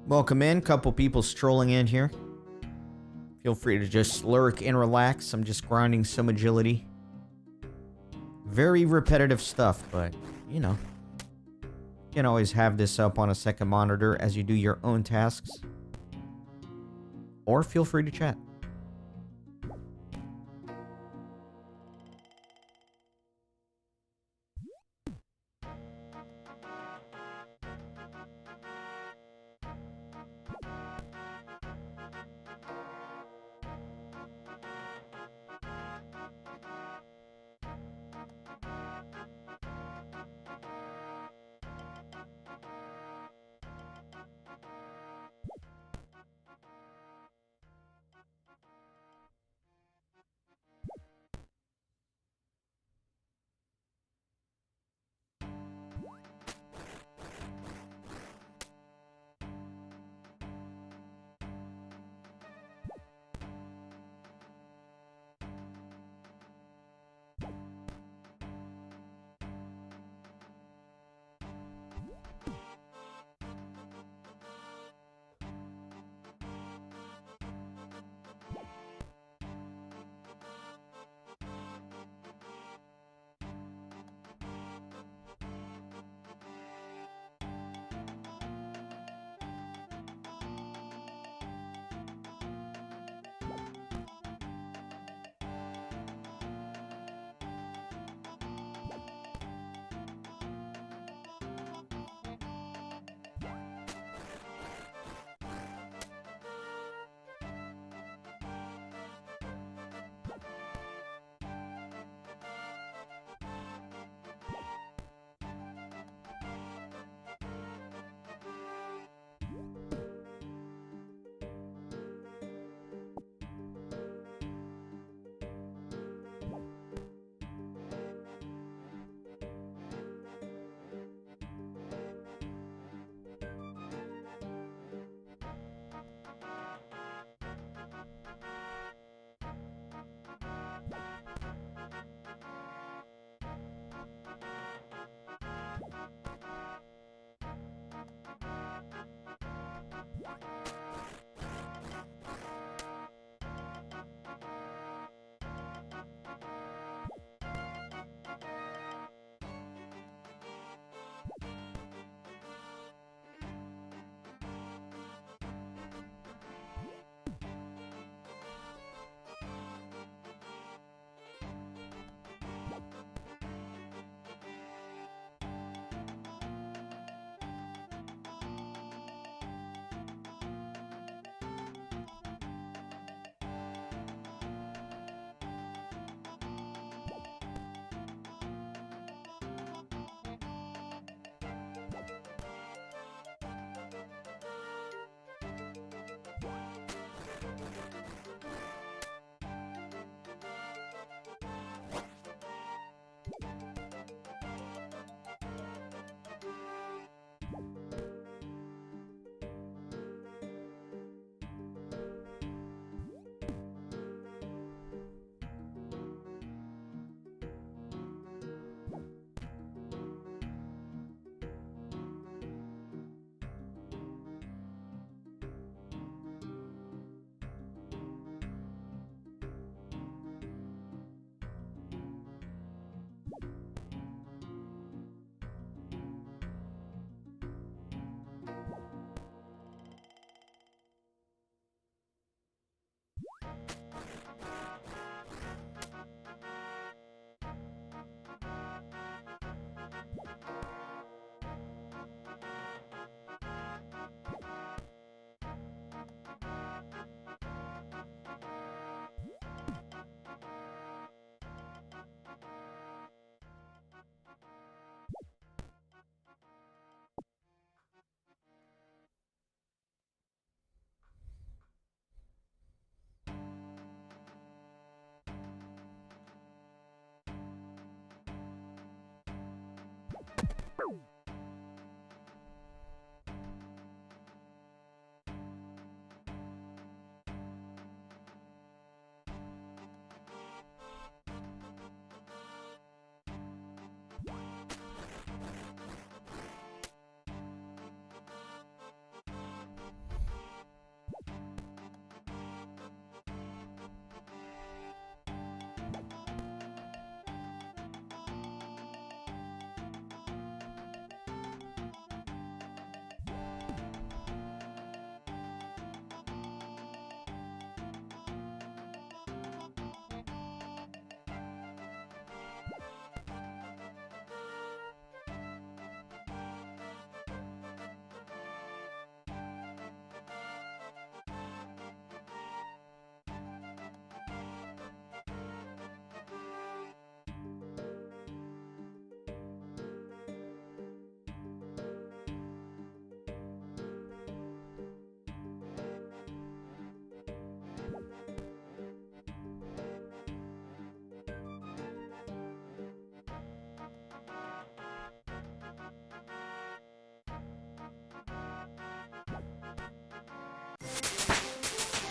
Welcome in, couple people strolling in here. Feel free to just lurk and relax. I'm just grinding some agility. Very repetitive stuff, but, you know. You can always have this up on a second monitor as you do your own tasks. Or feel free to chat.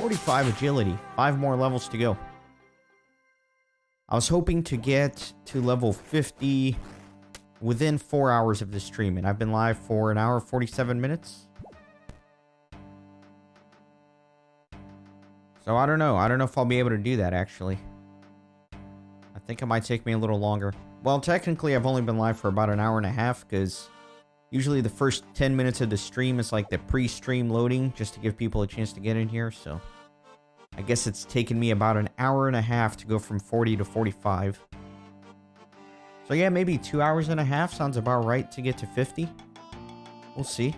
$45 agility. 5 more levels to go. I was hoping to get to level 50 within 4 hours of the stream, and I've been live for an hour 47 minutes. So I don't know. I don't know if I'll be able to do that, actually. I think it might take me a little longer. Well, technically, I've only been live for about an hour and a half, because usually the first 10 minutes of the stream is like the pre-stream loading, just to give people a chance to get in here, so I guess it's taken me about an hour and a half to go from 40 to 45. So yeah, maybe 2 hours and a half sounds about right to get to 50. We'll see.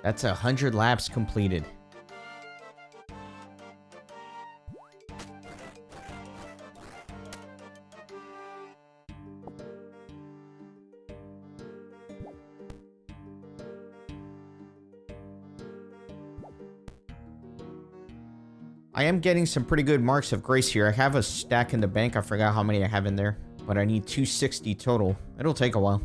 That's 100 laps completed. I am getting some pretty good marks of grace here. I have a stack in the bank. I forgot how many I have in there, but I need 260 total. It'll take a while.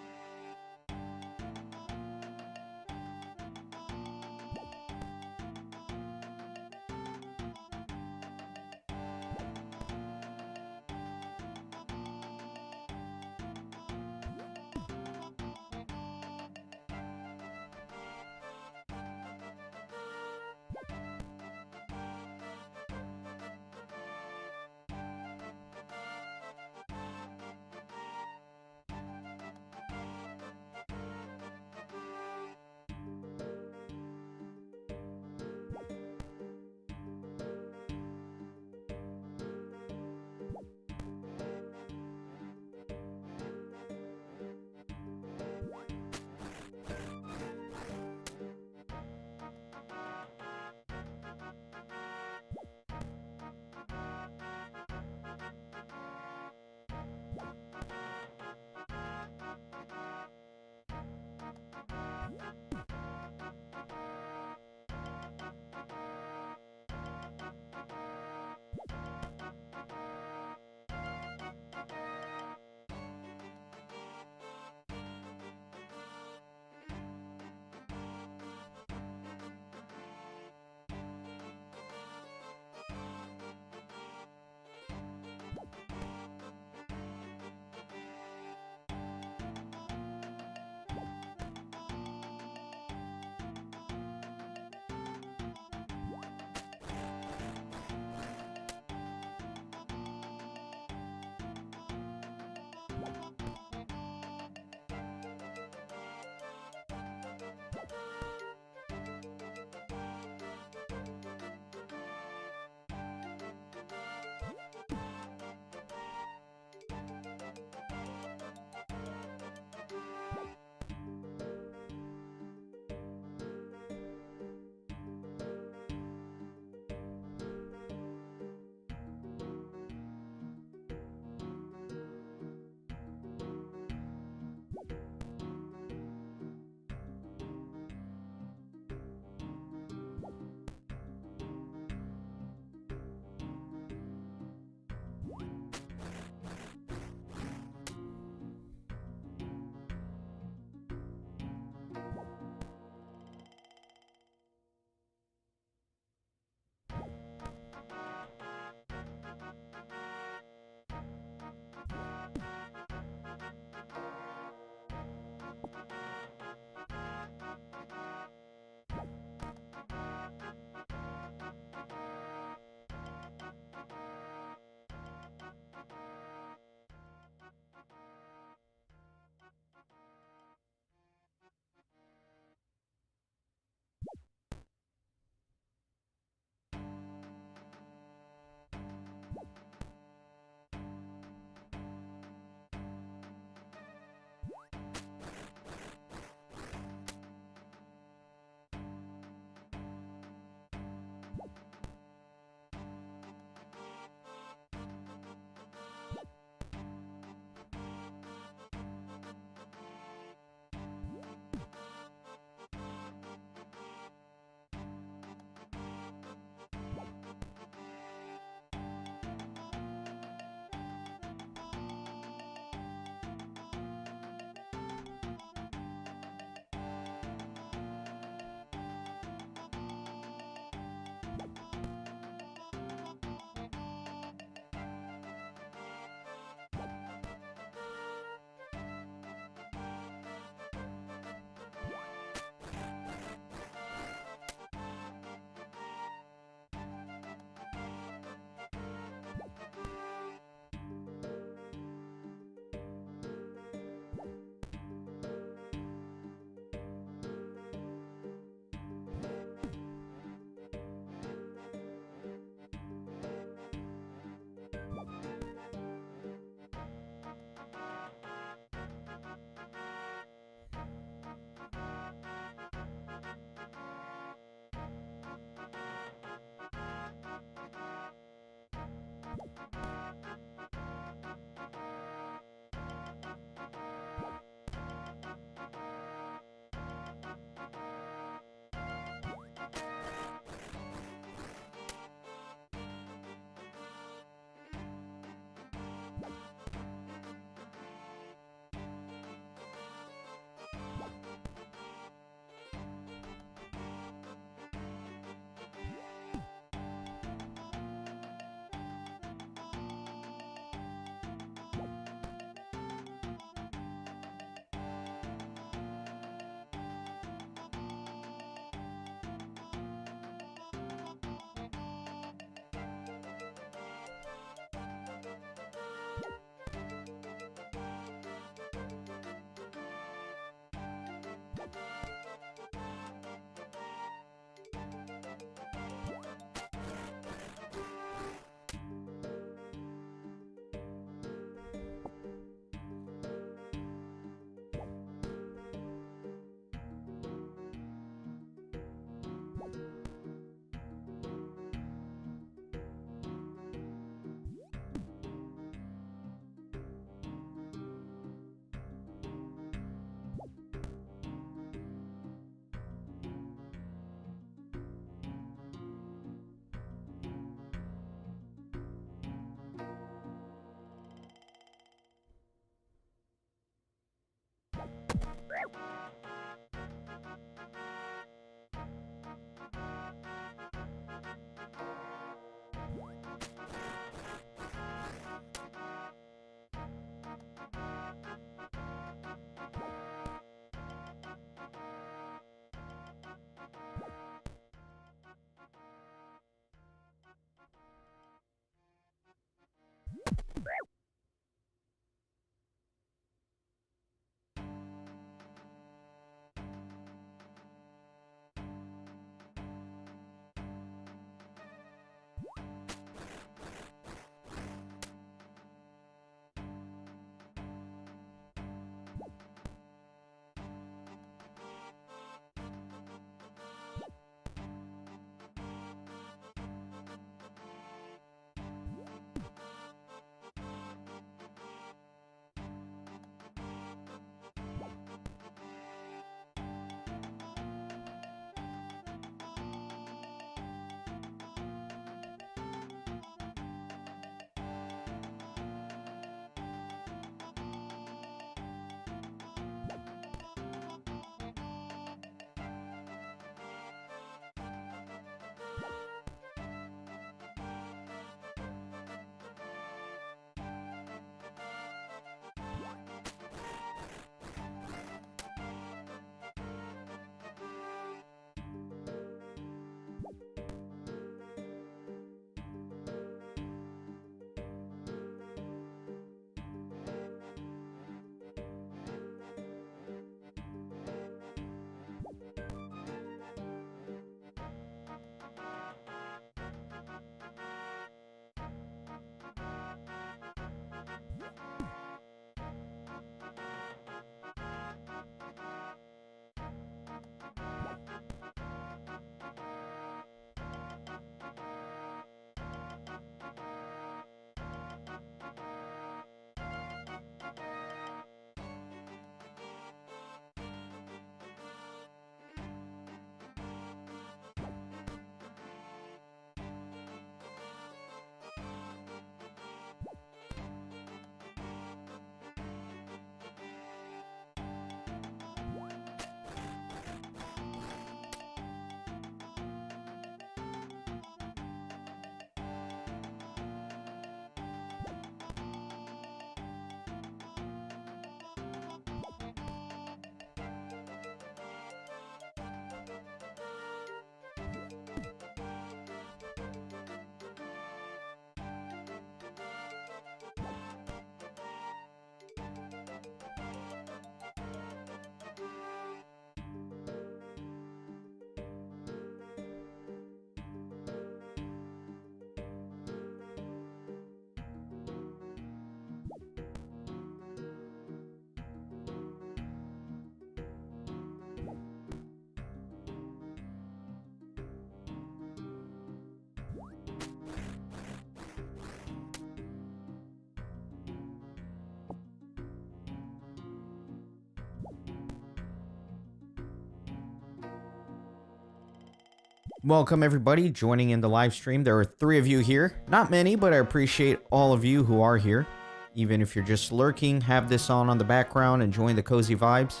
Welcome everybody joining in the live stream. There are 3 of you here. Not many, but I appreciate all of you who are here. Even if you're just lurking, have this on the background, enjoying the cozy vibes.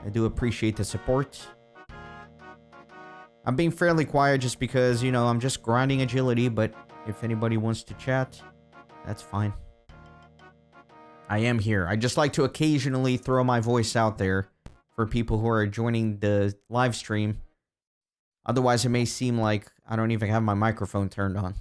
I do appreciate the support. I'm being fairly quiet just because, you know, I'm just grinding agility, but if anybody wants to chat, that's fine. I am here. I just like to occasionally throw my voice out there for people who are joining the live stream. Otherwise, it may seem like I don't even have my microphone turned on.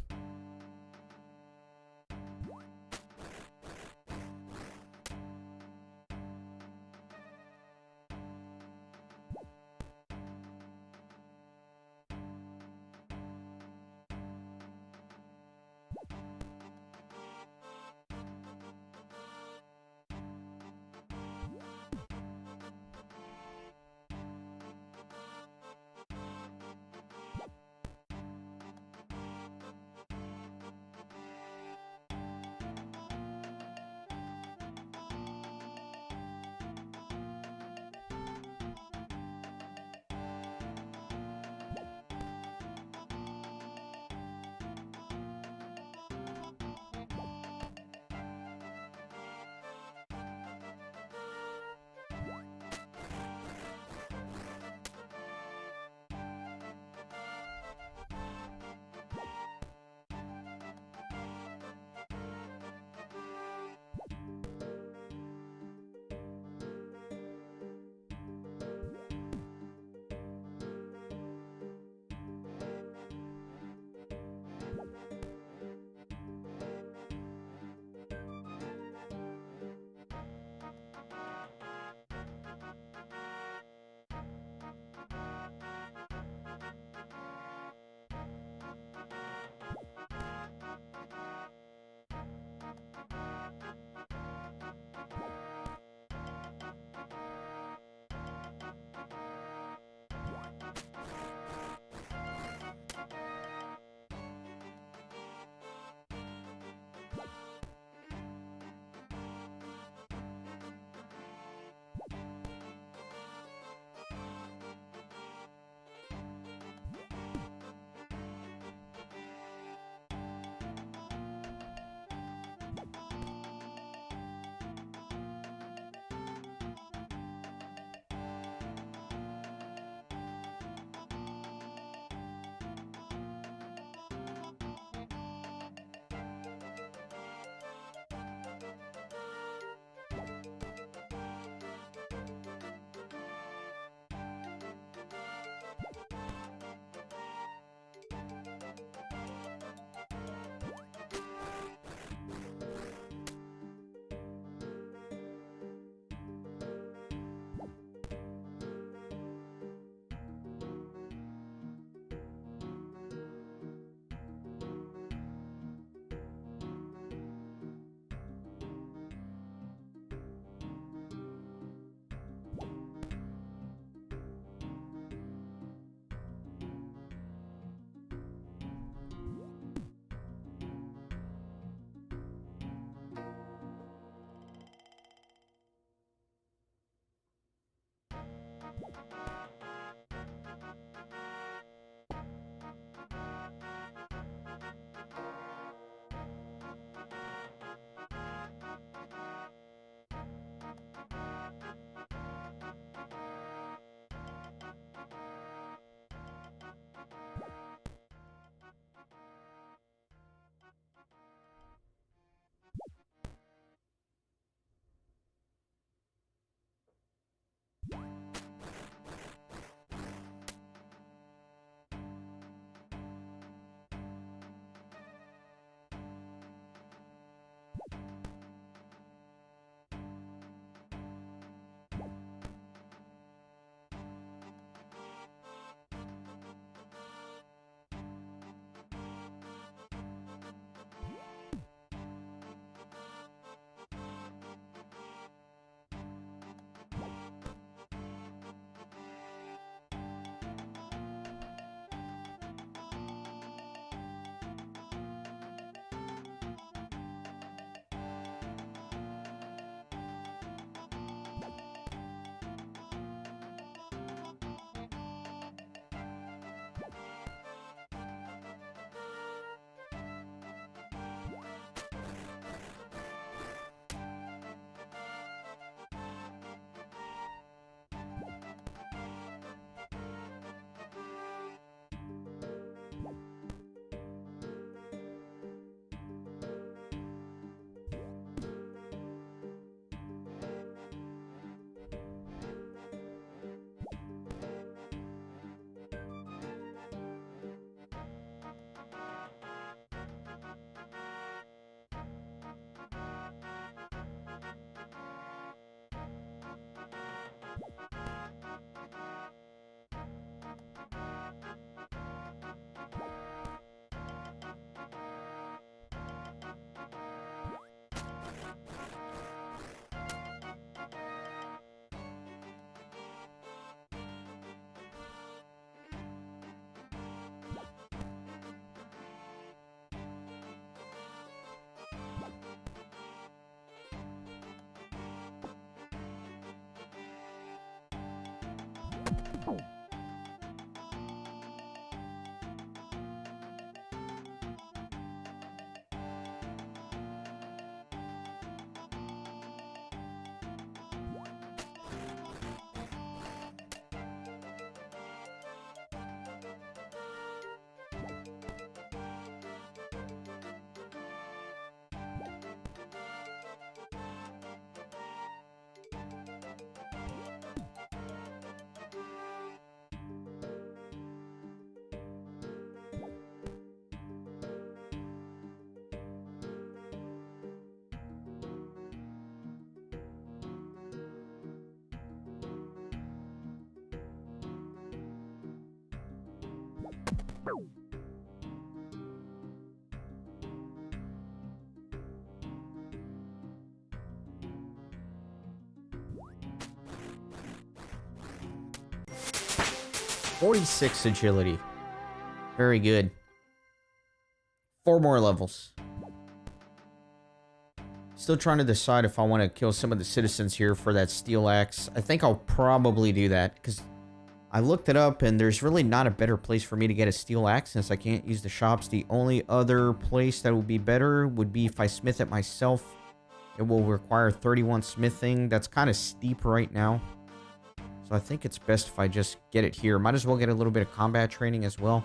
$46 agility. Very good. 4 more levels. Still trying to decide if I want to kill some of the citizens here for that steel axe. I think I'll probably do that because I looked it up and there's really not a better place for me to get a steel axe since I can't use the shops. The only other place that would be better would be if I smith it myself. It will require 31 smithing. That's kind of steep right now. So I think it's best if I just get it here. Might as well get a little bit of combat training as well.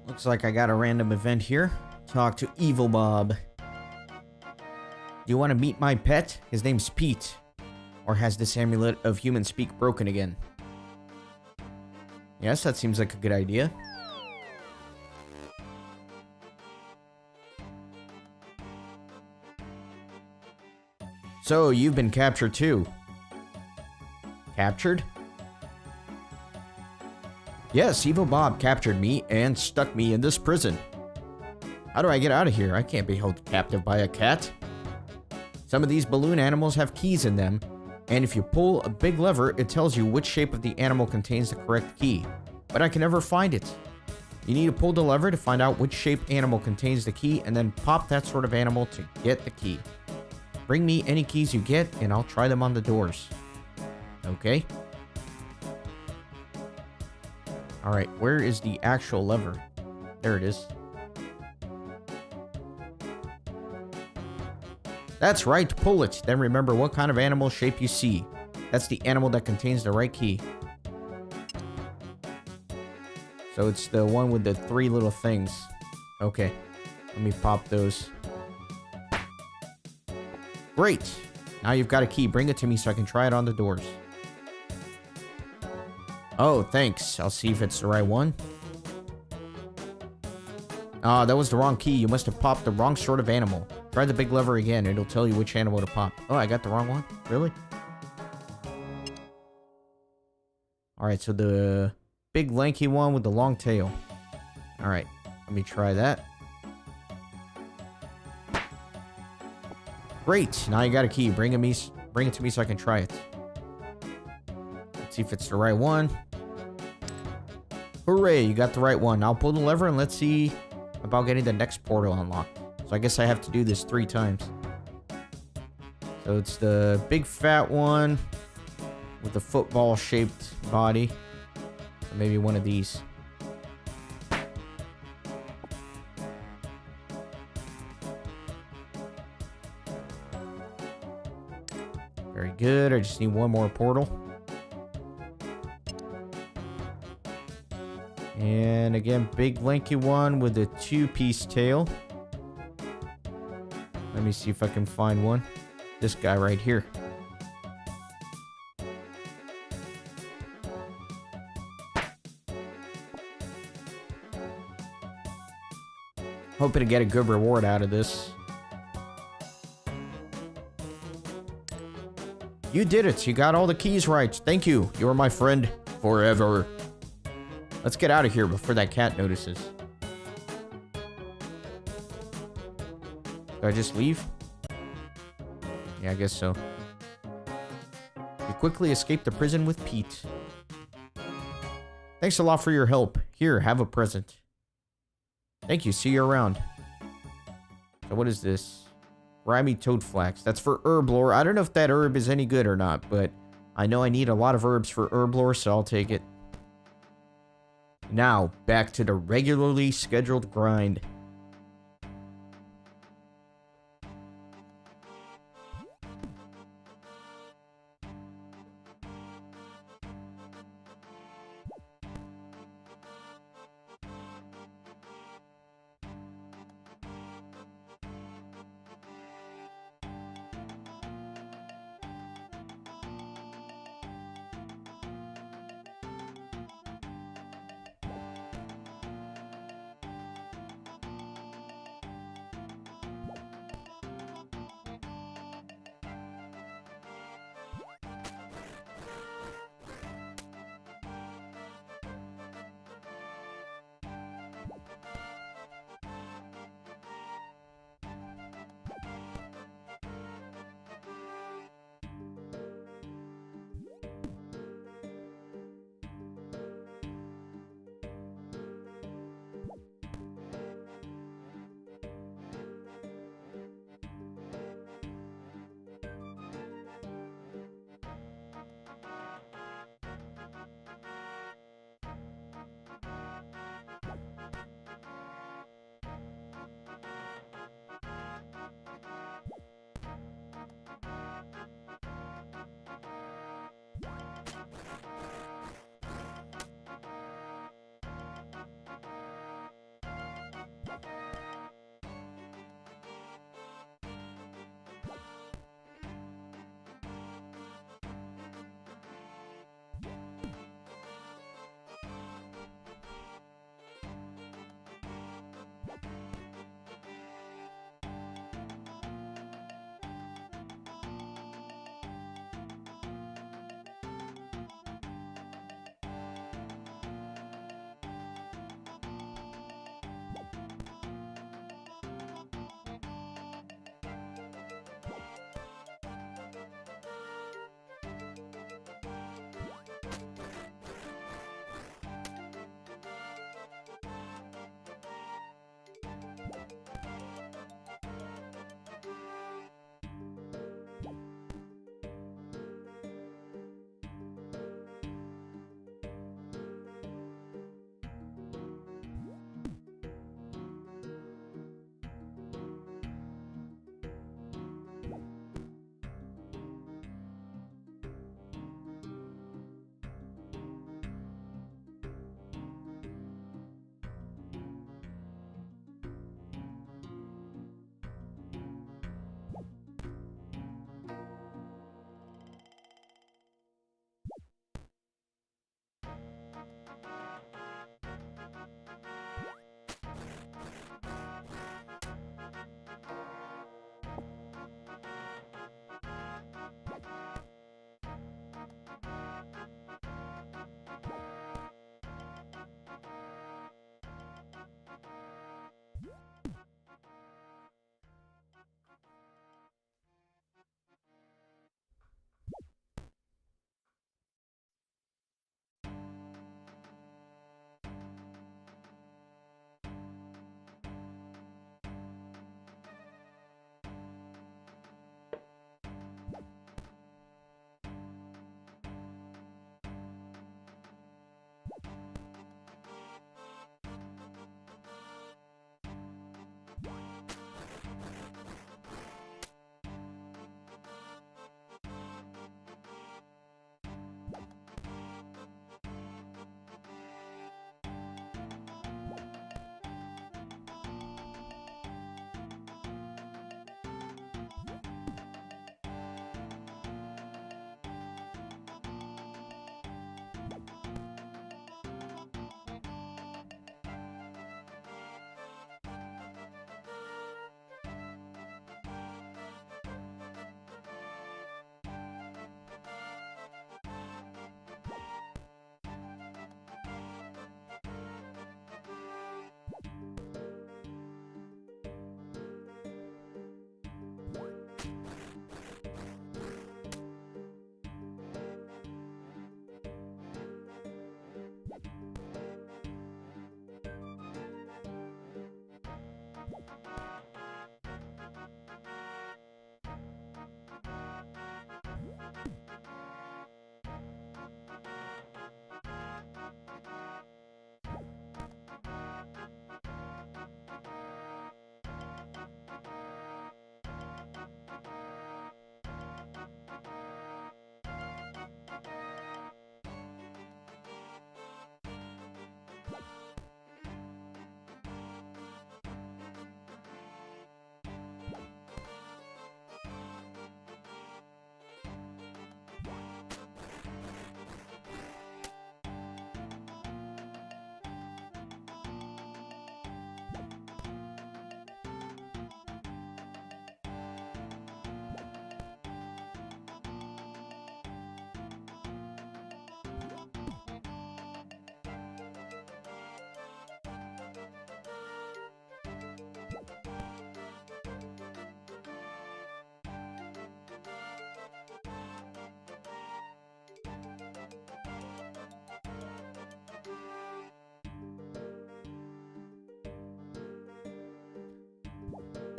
Looks like I got a random event here. Talk to Evil Bob. Do you want to meet my pet? His name's Pete. Or has this amulet of human speak broken again? Yes, that seems like a good idea. So, you've been captured too. Captured? Yes, Evil Bob captured me and stuck me in this prison. How do I get out of here? I can't be held captive by a cat. Some of these balloon animals have keys in them, and if you pull a big lever, it tells you which shape of the animal contains the correct key. But I can never find it. You need to pull the lever to find out which shape animal contains the key, and then pop that sort of animal to get the key. Bring me any keys you get, and I'll try them on the doors. Okay? Alright, where is the actual lever? There it is. That's right, pull it. Then remember what kind of animal shape you see. That's the animal that contains the right key. So it's the one with the 3 little things. Okay, let me pop those. Great! Now you've got a key. Bring it to me so I can try it on the doors. Oh, thanks. I'll see if it's the right one. Ah, that was the wrong key. You must have popped the wrong sort of animal. Try the big lever again. It'll tell you which animal to pop. Oh, I got the wrong one? Really? Alright, so the big lanky one with the long tail. Alright, let me try that. Great! Now you got a key. Bring it to me so I can try it. Let's see if it's the right one. Hooray, you got the right one. I'll pull the lever and let's see about getting the next portal unlocked. So I guess I have to do this 3 times. So it's the big fat one with the football-shaped body. So maybe one of these. Very good. I just need one more portal. And again, big lanky one with a 2-piece tail. Let me see if I can find one. This guy right here. Hoping to get a good reward out of this. You did it. You got all the keys right. Thank you. You're my friend forever. Let's get out of here before that cat notices. Do I just leave? Yeah, I guess so. You quickly escaped the prison with Pete. Thanks a lot for your help. Here, have a present. Thank you. See you around. So what is this? Grimy toad flax. That's for herb lore. I don't know if that herb is any good or not, but I know I need a lot of herbs for herb lore, so I'll take it. Now, back to the regularly scheduled grind.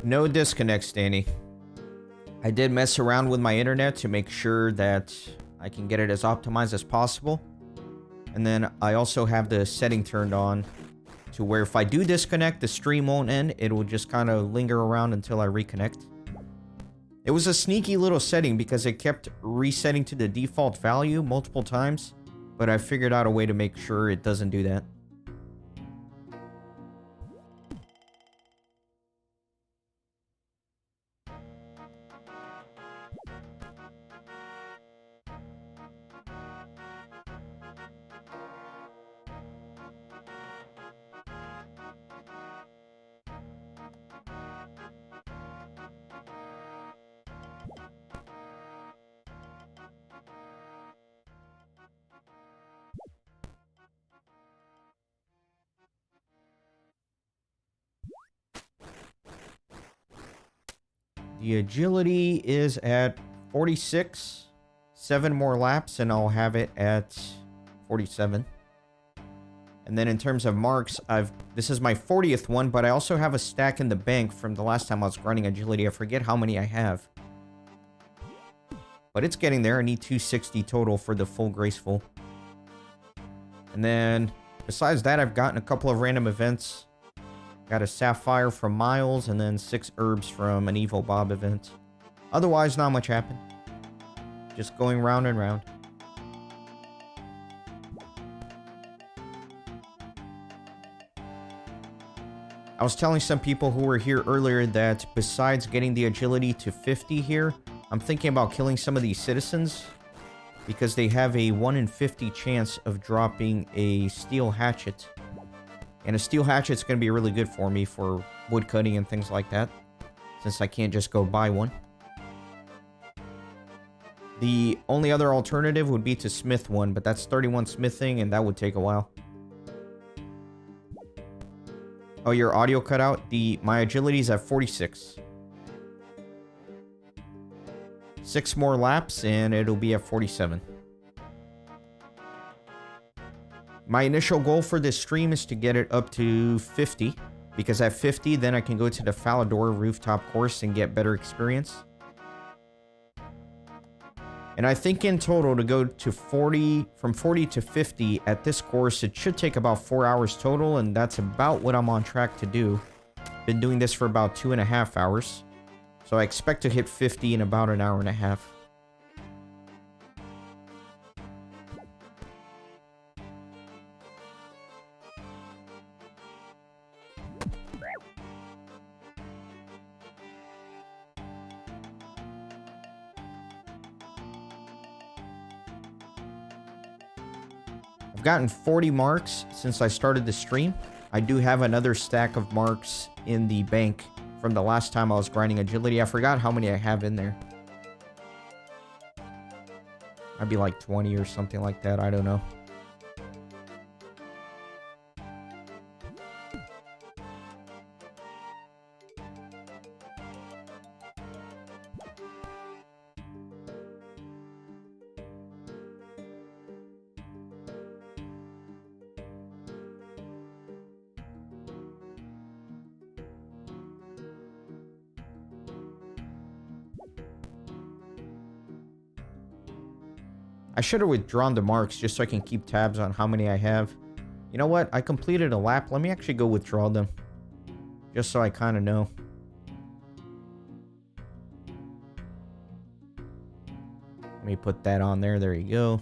No disconnects, Danny. I did mess around with my internet to make sure that I can get it as optimized as possible. And then I also have the setting turned on to where if I do disconnect, the stream won't end. It will just kind of linger around until I reconnect. It was a sneaky little setting because it kept resetting to the default value multiple times. But I figured out a way to make sure it doesn't do that. The agility is at 46. 7 more laps and I'll have it at 47. And then in terms of marks, this is my 40th one, but I also have a stack in the bank from the last time I was grinding agility. I forget how many I have. But it's getting there. I need 260 total for the full graceful. And then besides that, I've gotten a couple of random events. Got a sapphire from Miles and then 6 herbs from an Evil Bob event. Otherwise, not much happened. Just going round and round. I was telling some people who were here earlier that besides getting the agility to 50 here, I'm thinking about killing some of these citizens because they have a 1 in 50 chance of dropping a steel hatchet. And a steel hatchet's going to be really good for me for wood cutting and things like that, since I can't just go buy one. The only other alternative would be to smith one, but that's 31 smithing and that would take a while. Oh, your audio cut out? My agility is at 46. 6 more laps and it'll be at 47. My initial goal for this stream is to get it up to 50. Because at 50, then I can go to the Falador rooftop course and get better experience. And I think in total to go to 40, from 40 to 50 at this course, it should take about 4 hours total, and that's about what I'm on track to do. Been doing this for about 2.5 hours. So I expect to hit 50 in about an hour and a half. I've gotten 40 marks since I started the stream. I do have another stack of marks in the bank from the last time I was grinding agility. I forgot how many I have in there. Might be like 20 or something like that. I don't know. I should have withdrawn the marks just so I can keep tabs on how many I have. You know what? I completed a lap. Let me actually go withdraw them. Just so I kind of know. Let me put that on there. There you go.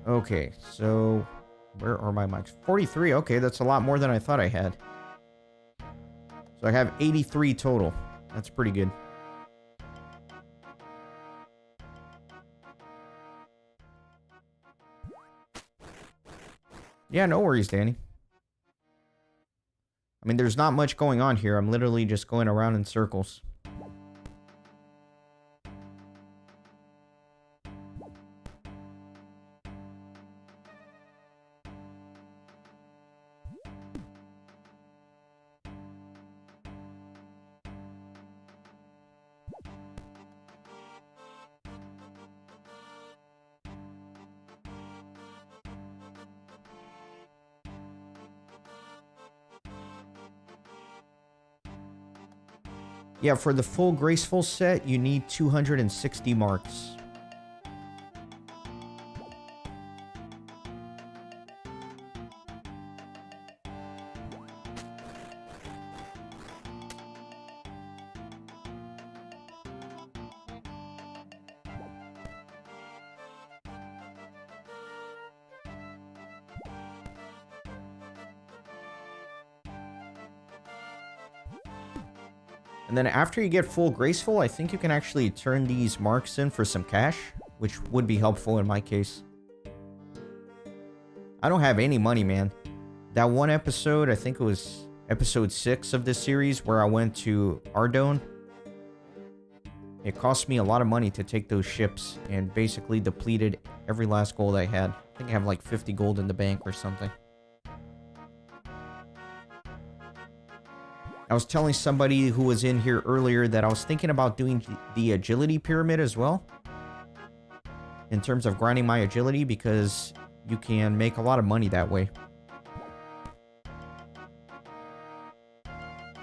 Okay, so where are my mics? 43. Okay, that's a lot more than I thought I had. So I have 83 total. That's pretty good. Yeah, no worries, Danny. I mean, there's not much going on here. I'm literally just going around in circles. Yeah, for the full graceful set, you need 260 marks. And then after you get full graceful, I think you can actually turn these marks in for some cash, which would be helpful in my case. I don't have any money, man. That one episode, I think it was episode 6 of this series, where I went to Ardone. It cost me a lot of money to take those ships and basically depleted every last gold I had. I think I have like 50 gold in the bank or something. I was telling somebody who was in here earlier that I was thinking about doing the agility pyramid as well. In terms of grinding my agility, because you can make a lot of money that way.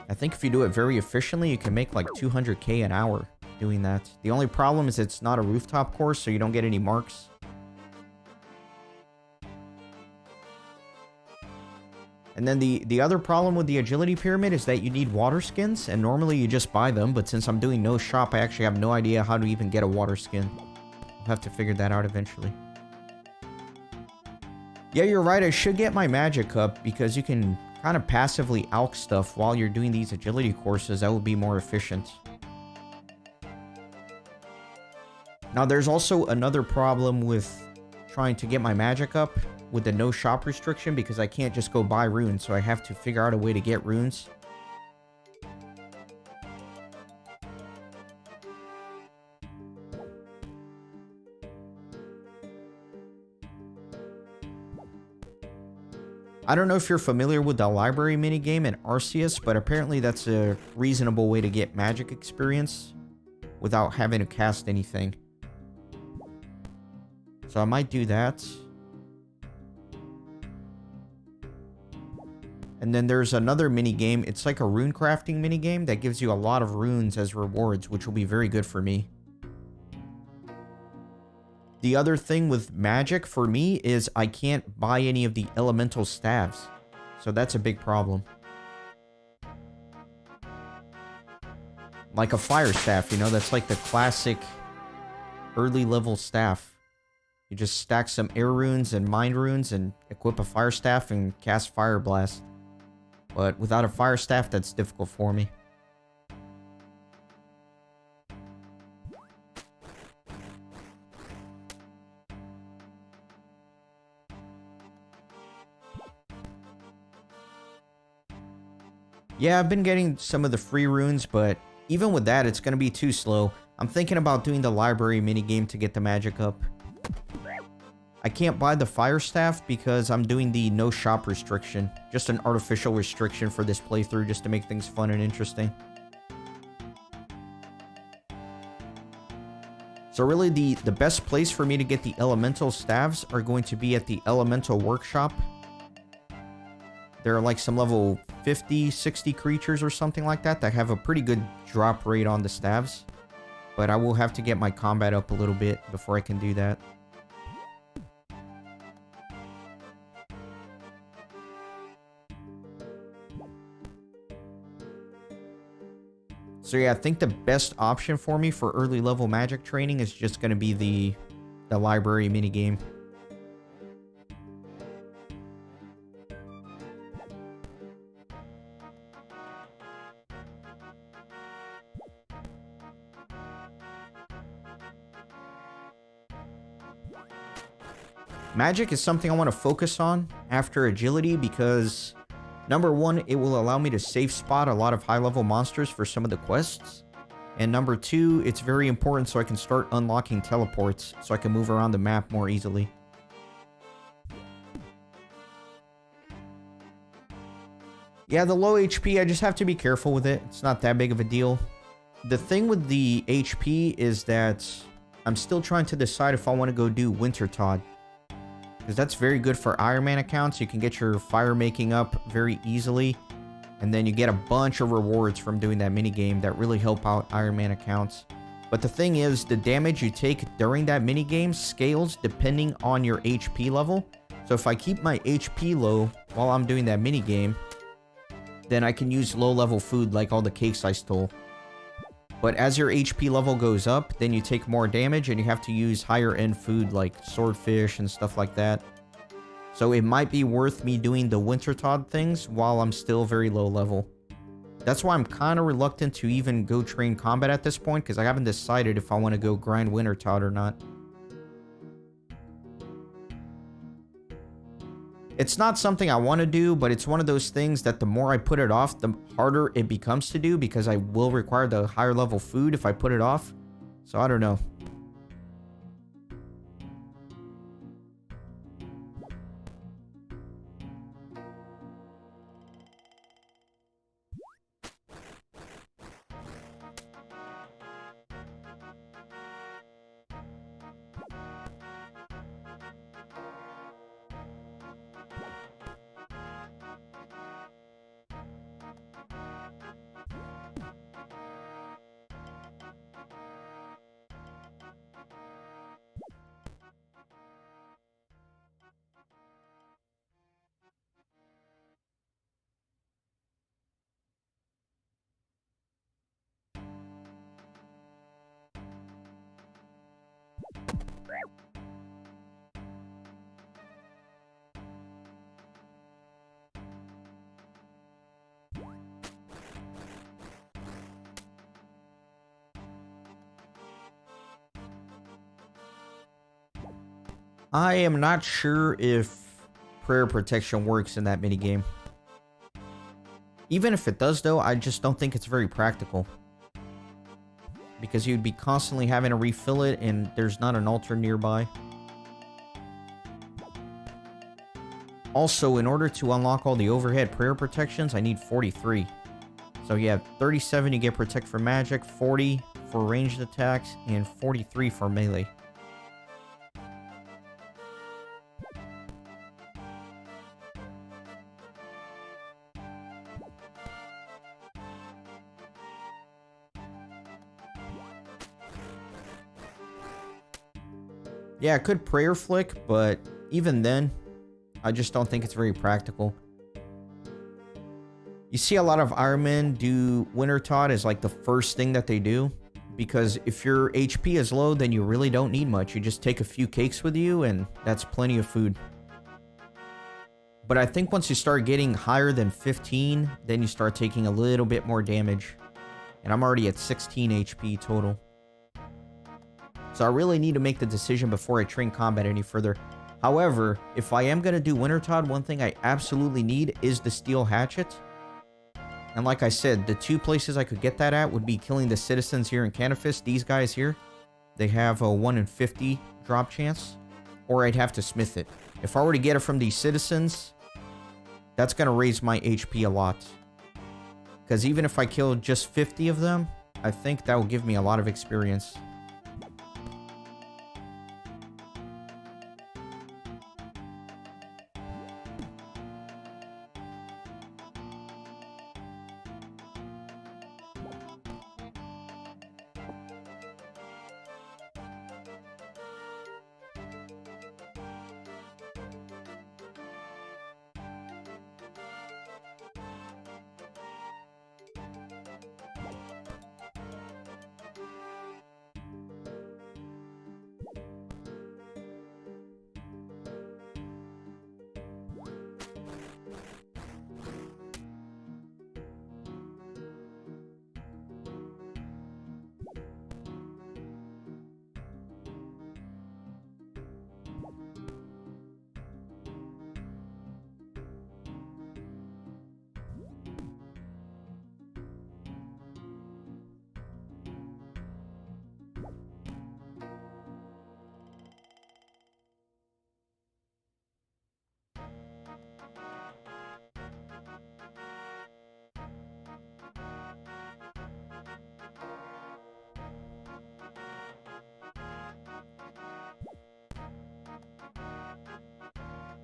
I think if you do it very efficiently, you can make like 200k an hour doing that. The only problem is it's not a rooftop course, so you don't get any marks. And then the other problem with the agility pyramid is that you need water skins, and normally you just buy them, but since I'm doing no shop, I actually have no idea how to even get a water skin. I'll have to figure that out eventually. Yeah, you're right, I should get my magic up, because you can kind of passively alch stuff while you're doing these agility courses. That would be more efficient. Now, there's also another problem with trying to get my magic up with the no shop restriction, because I can't just go buy runes, so I have to figure out a way to get runes. I don't know if you're familiar with the library minigame in Arceus, but apparently that's a reasonable way to get magic experience without having to cast anything. So I might do that. And then there's another minigame. It's like a rune crafting minigame that gives you a lot of runes as rewards, which will be very good for me. The other thing with magic for me is I can't buy any of the elemental staves. So that's a big problem. Like a fire staff, you know, that's like the classic early level staff. You just stack some air runes and mind runes and equip a fire staff and cast fire blast. But without a fire staff, that's difficult for me. Yeah, I've been getting some of the free runes, but even with that, it's going to be too slow. I'm thinking about doing the library minigame to get the magic up. I can't buy the fire staff because I'm doing the no shop restriction. Just an artificial restriction for this playthrough, just to make things fun and interesting. So really, the best place for me to get the elemental staves are going to be at the elemental workshop. There are like some level 50, 60 creatures or something like that that have a pretty good drop rate on the staves. But I will have to get my combat up a little bit before I can do that. So yeah, I think the best option for me for early level magic training is just going to be the library minigame. Magic is something I want to focus on after agility because, number one, it will allow me to safe spot a lot of high-level monsters for some of the quests. And number two, it's very important so I can start unlocking teleports so I can move around the map more easily. Yeah, the low HP, I just have to be careful with it. It's not that big of a deal. The thing with the HP is that I'm still trying to decide if I want to go do Wintertod. Because that's very good for Ironman accounts. You can get your fire making up very easily. And then you get a bunch of rewards from doing that minigame that really help out Ironman accounts. But the thing is, the damage you take during that minigame scales depending on your HP level. So if I keep my HP low while I'm doing that minigame, then I can use low-level food like all the cakes I stole. But as your HP level goes up, then you take more damage and you have to use higher-end food like swordfish and stuff like that. So it might be worth me doing the Wintertod things while I'm still very low level. That's why I'm kind of reluctant to even go train combat at this point, because I haven't decided if I want to go grind Wintertod or not. It's not something I want to do, but it's one of those things that the more I put it off, the harder it becomes to do, because I will require the higher level food if I put it off. So I don't know. I am not sure if prayer protection works in that minigame. Even if it does, though, I just don't think it's very practical. Because you'd be constantly having to refill it, and there's not an altar nearby. Also, in order to unlock all the overhead prayer protections, I need 43. So you have 37 you get protect from magic, 40 for ranged attacks, and 43 for melee. Yeah, I could prayer flick, but even then, I just don't think it's very practical. You see a lot of Ironmen do Winter Todd as like the first thing that they do, because if your HP is low, then you really don't need much. You just take a few cakes with you, and that's plenty of food. But I think once you start getting higher than 15, then you start taking a little bit more damage. And I'm already at 16 HP total. So I really need to make the decision before I train combat any further. However, if I am going to do Winter Todd, one thing I absolutely need is the steel hatchet. And like I said, the two places I could get that at would be killing the citizens here in Canifis. These guys here, they have a 1 in 50 drop chance. Or I'd have to smith it. If I were to get it from these citizens, that's going to raise my HP a lot. Because even if I kill just 50 of them, I think that will give me a lot of experience.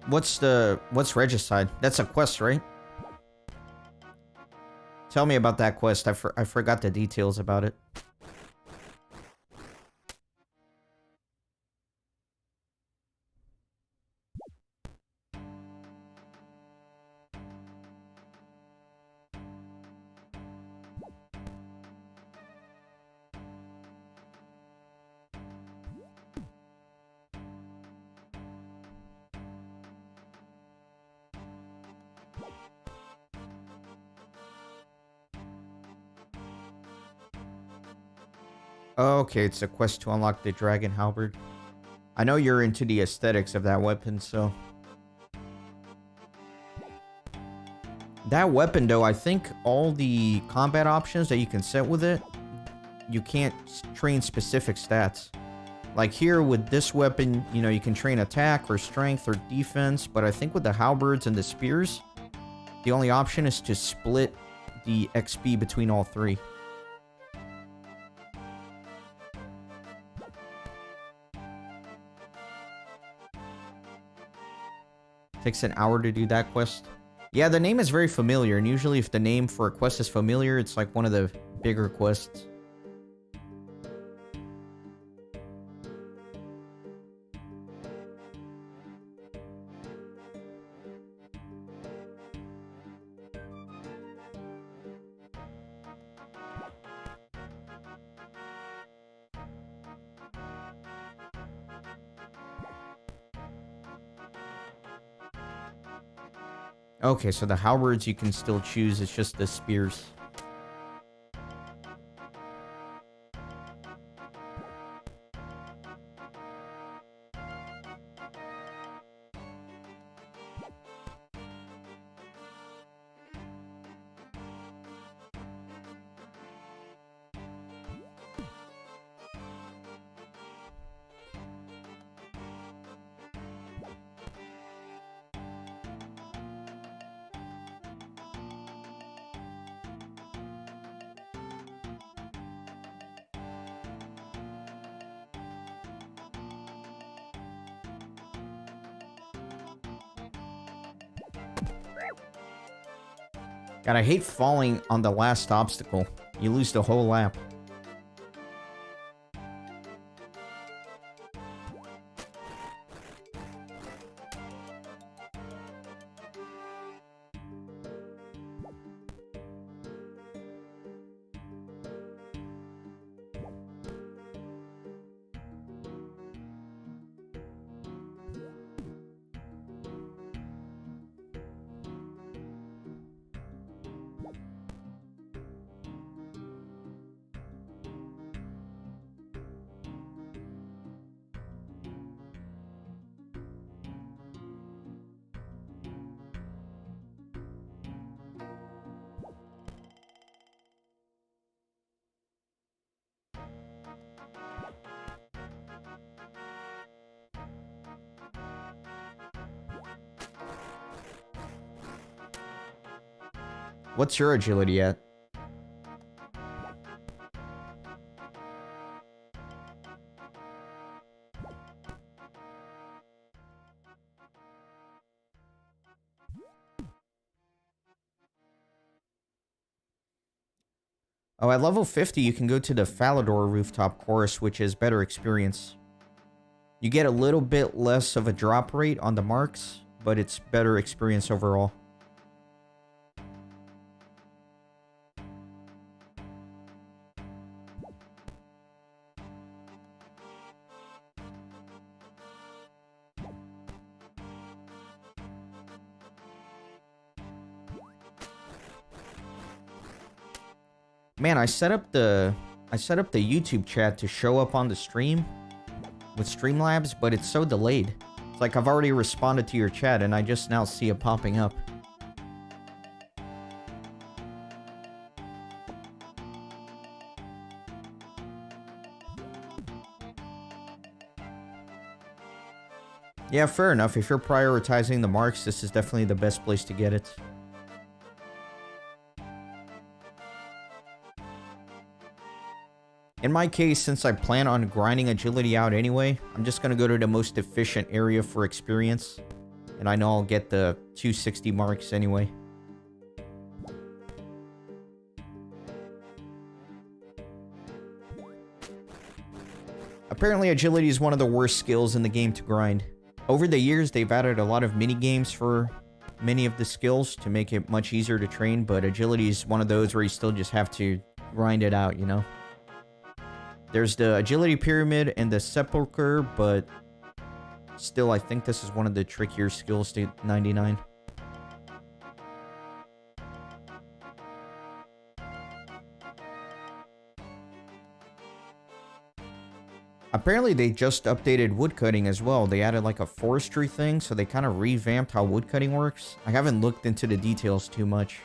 What's Regicide? That's a quest, right? Tell me about that quest. I forgot the details about it. Okay, it's a quest to unlock the Dragon Halberd. I know you're into the aesthetics of that weapon, so... That weapon, though, I think all the combat options that you can set with it, you can't train specific stats. Like here with this weapon, you know, you can train attack or strength or defense, but I think with the halberds and the spears, the only option is to split the XP between all three. Takes an hour to do that quest. Yeah, the name is very familiar, and usually if the name for a quest is familiar, it's like one of the bigger quests. Okay, so the halberds you can still choose, it's just the spears. God, I hate falling on the last obstacle. You lose the whole lap. What's your agility at? Oh, at level 50, you can go to the Falador rooftop course, which is better experience. You get a little bit less of a drop rate on the marks, but it's better experience overall. Man, I set up the YouTube chat to show up on the stream with Streamlabs, but it's so delayed. It's like I've already responded to your chat and I just now see it popping up. Yeah, fair enough. If you're prioritizing the marks, this is definitely the best place to get it. In my case, since I plan on grinding agility out anyway, I'm just going to go to the most efficient area for experience. And I know I'll get the 260 marks anyway. Apparently agility is one of the worst skills in the game to grind. Over the years, they've added a lot of mini games for many of the skills to make it much easier to train, but agility is one of those where you still just have to grind it out, you know? There's the agility pyramid and the sepulcher, but still I think this is one of the trickier skills to 99. Apparently they just updated woodcutting as well. They added like a forestry thing, so they kind of revamped how woodcutting works. I haven't looked into the details too much.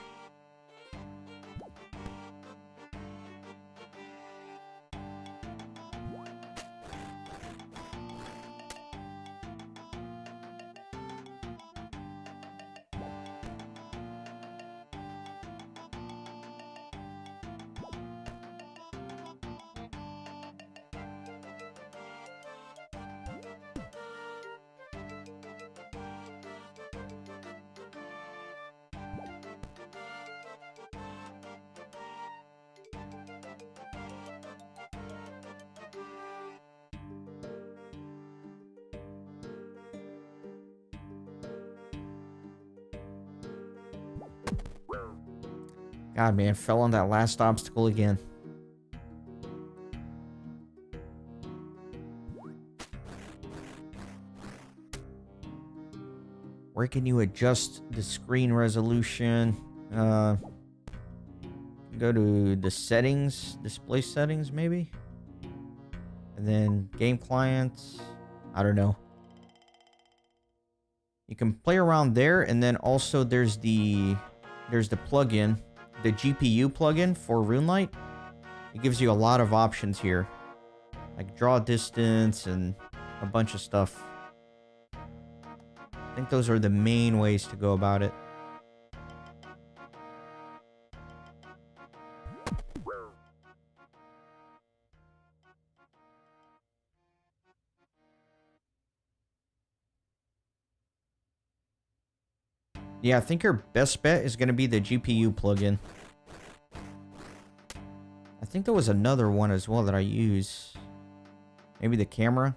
God, man, fell on that last obstacle again. Where can you adjust the screen resolution? Go to the settings, display settings maybe? And then game clients. I don't know. You can play around there, and then also there's the plugin, the GPU plugin for RuneLite. It gives you a lot of options here, like draw distance and a bunch of stuff. I think those are the main ways to go about it. Yeah, I think your best bet is going to be the GPU plugin. I think there was another one as well that I use. Maybe the camera.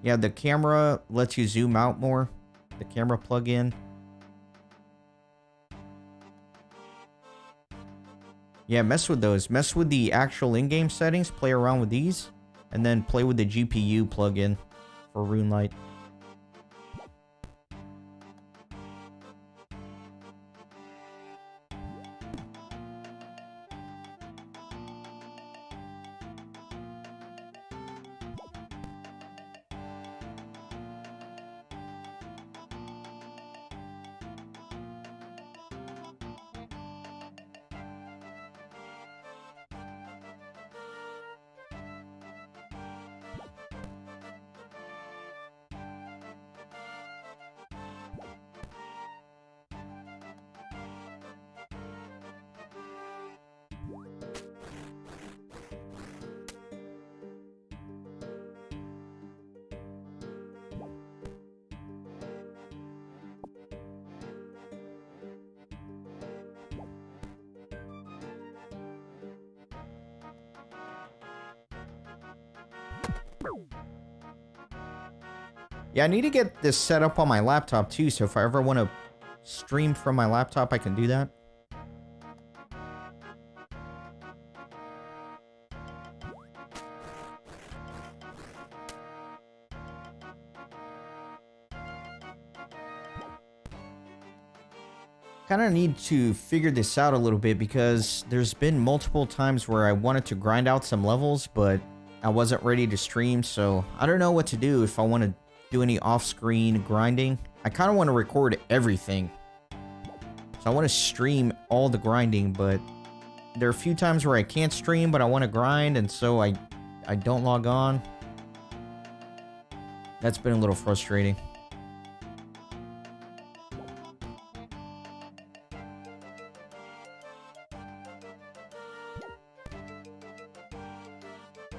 Yeah, the camera lets you zoom out more. The camera plugin. Yeah, mess with those. Mess with the actual in-game settings. Play around with these. And then play with the GPU plugin for RuneLite. Yeah, I need to get this set up on my laptop too, so if I ever want to stream from my laptop, I can do that. Kind of need to figure this out a little bit because there's been multiple times where I wanted to grind out some levels, but I wasn't ready to stream, so I don't know what to do if I want to do any off-screen grinding. I kind of want to record everything. So I want to stream all the grinding, but there are a few times where I can't stream, but I want to grind, and so I don't log on. That's been a little frustrating.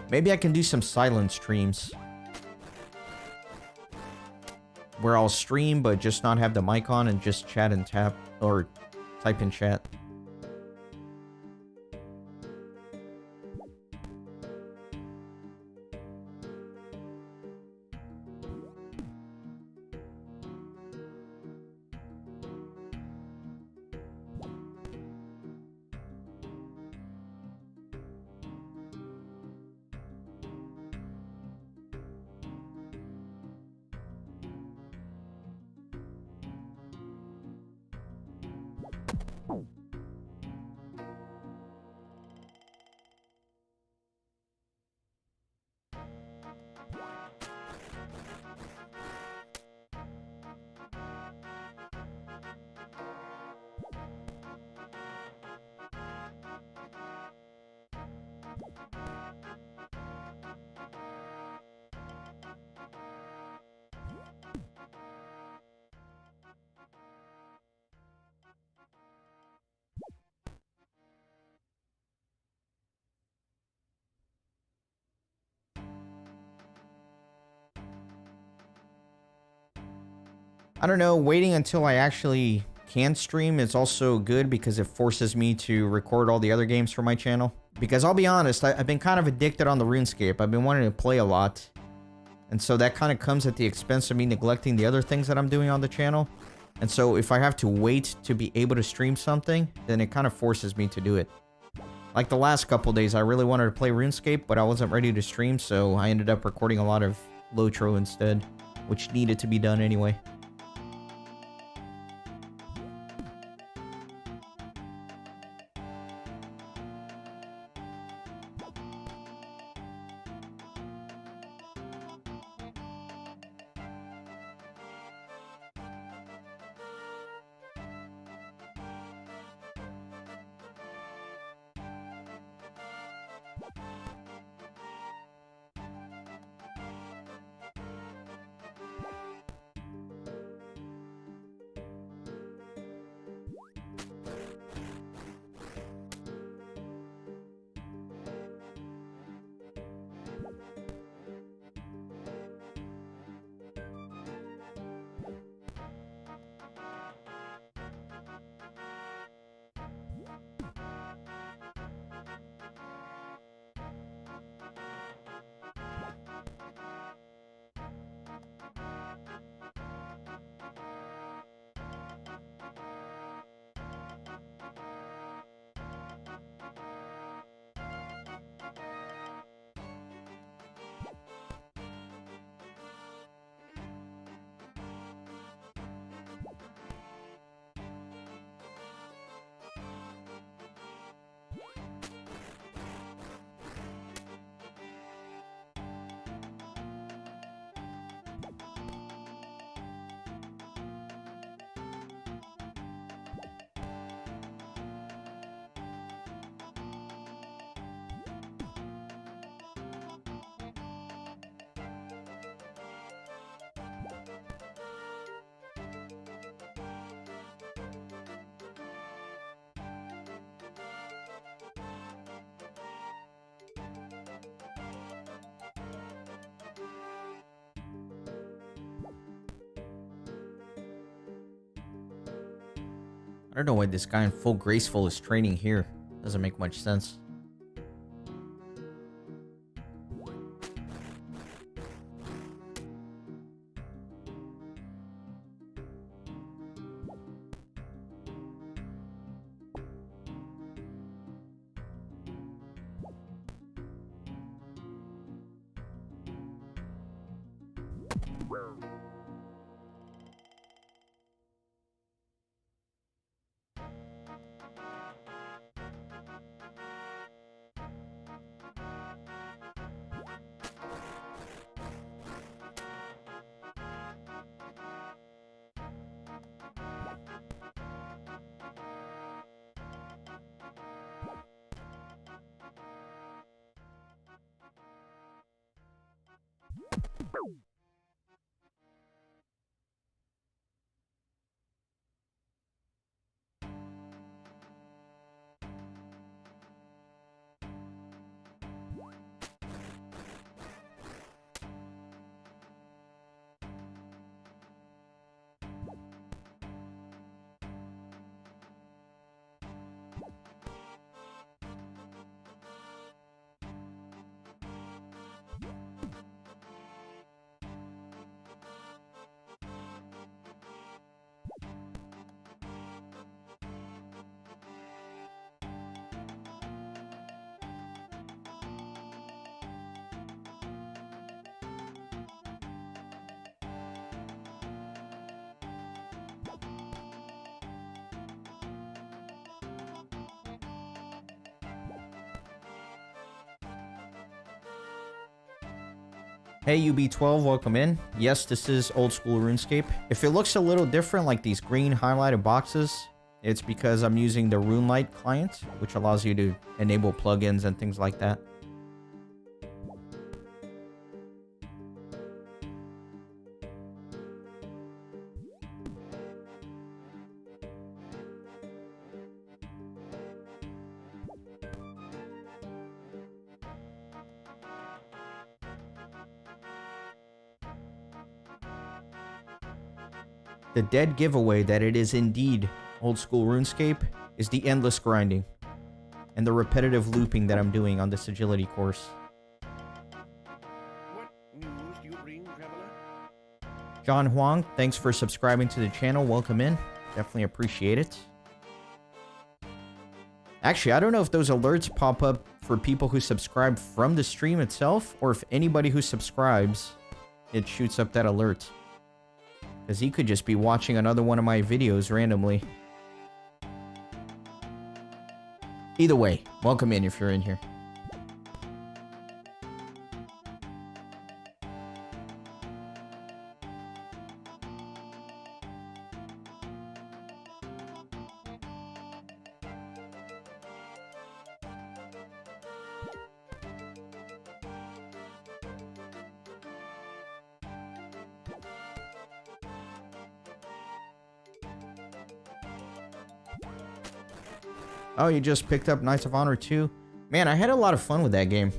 Maybe I can do some silent streams where I'll stream but just not have the mic on and just chat and tap or type in chat. I don't know, waiting until I actually can stream is also good because it forces me to record all the other games for my channel. Because I'll be honest, I've been kind of addicted on the RuneScape. I've been wanting to play a lot. And so that kind of comes at the expense of me neglecting the other things that I'm doing on the channel. And so if I have to wait to be able to stream something, then it kind of forces me to do it. Like the last couple days, I really wanted to play RuneScape, but I wasn't ready to stream, so I ended up recording a lot of Lotro instead, which needed to be done anyway. I don't know why this guy in full graceful is training here. Doesn't make much sense. Hey UB12, welcome in. Yes, this is Old School RuneScape. If it looks a little different, like these green highlighted boxes, it's because I'm using the RuneLite client, which allows you to enable plugins and things like that. The dead giveaway that it is indeed Old School RuneScape is the endless grinding and the repetitive looping that I'm doing on this agility course. What news do you bring, traveler? John Huang, thanks for subscribing to the channel. Welcome in. Definitely appreciate it. Actually, I don't know if those alerts pop up for people who subscribe from the stream itself, or if anybody who subscribes, it shoots up that alert. Because he could just be watching another one of my videos randomly. Either way, welcome in if you're in here. Oh, you just picked up Knights of Honor 2? Man, I had a lot of fun with that game.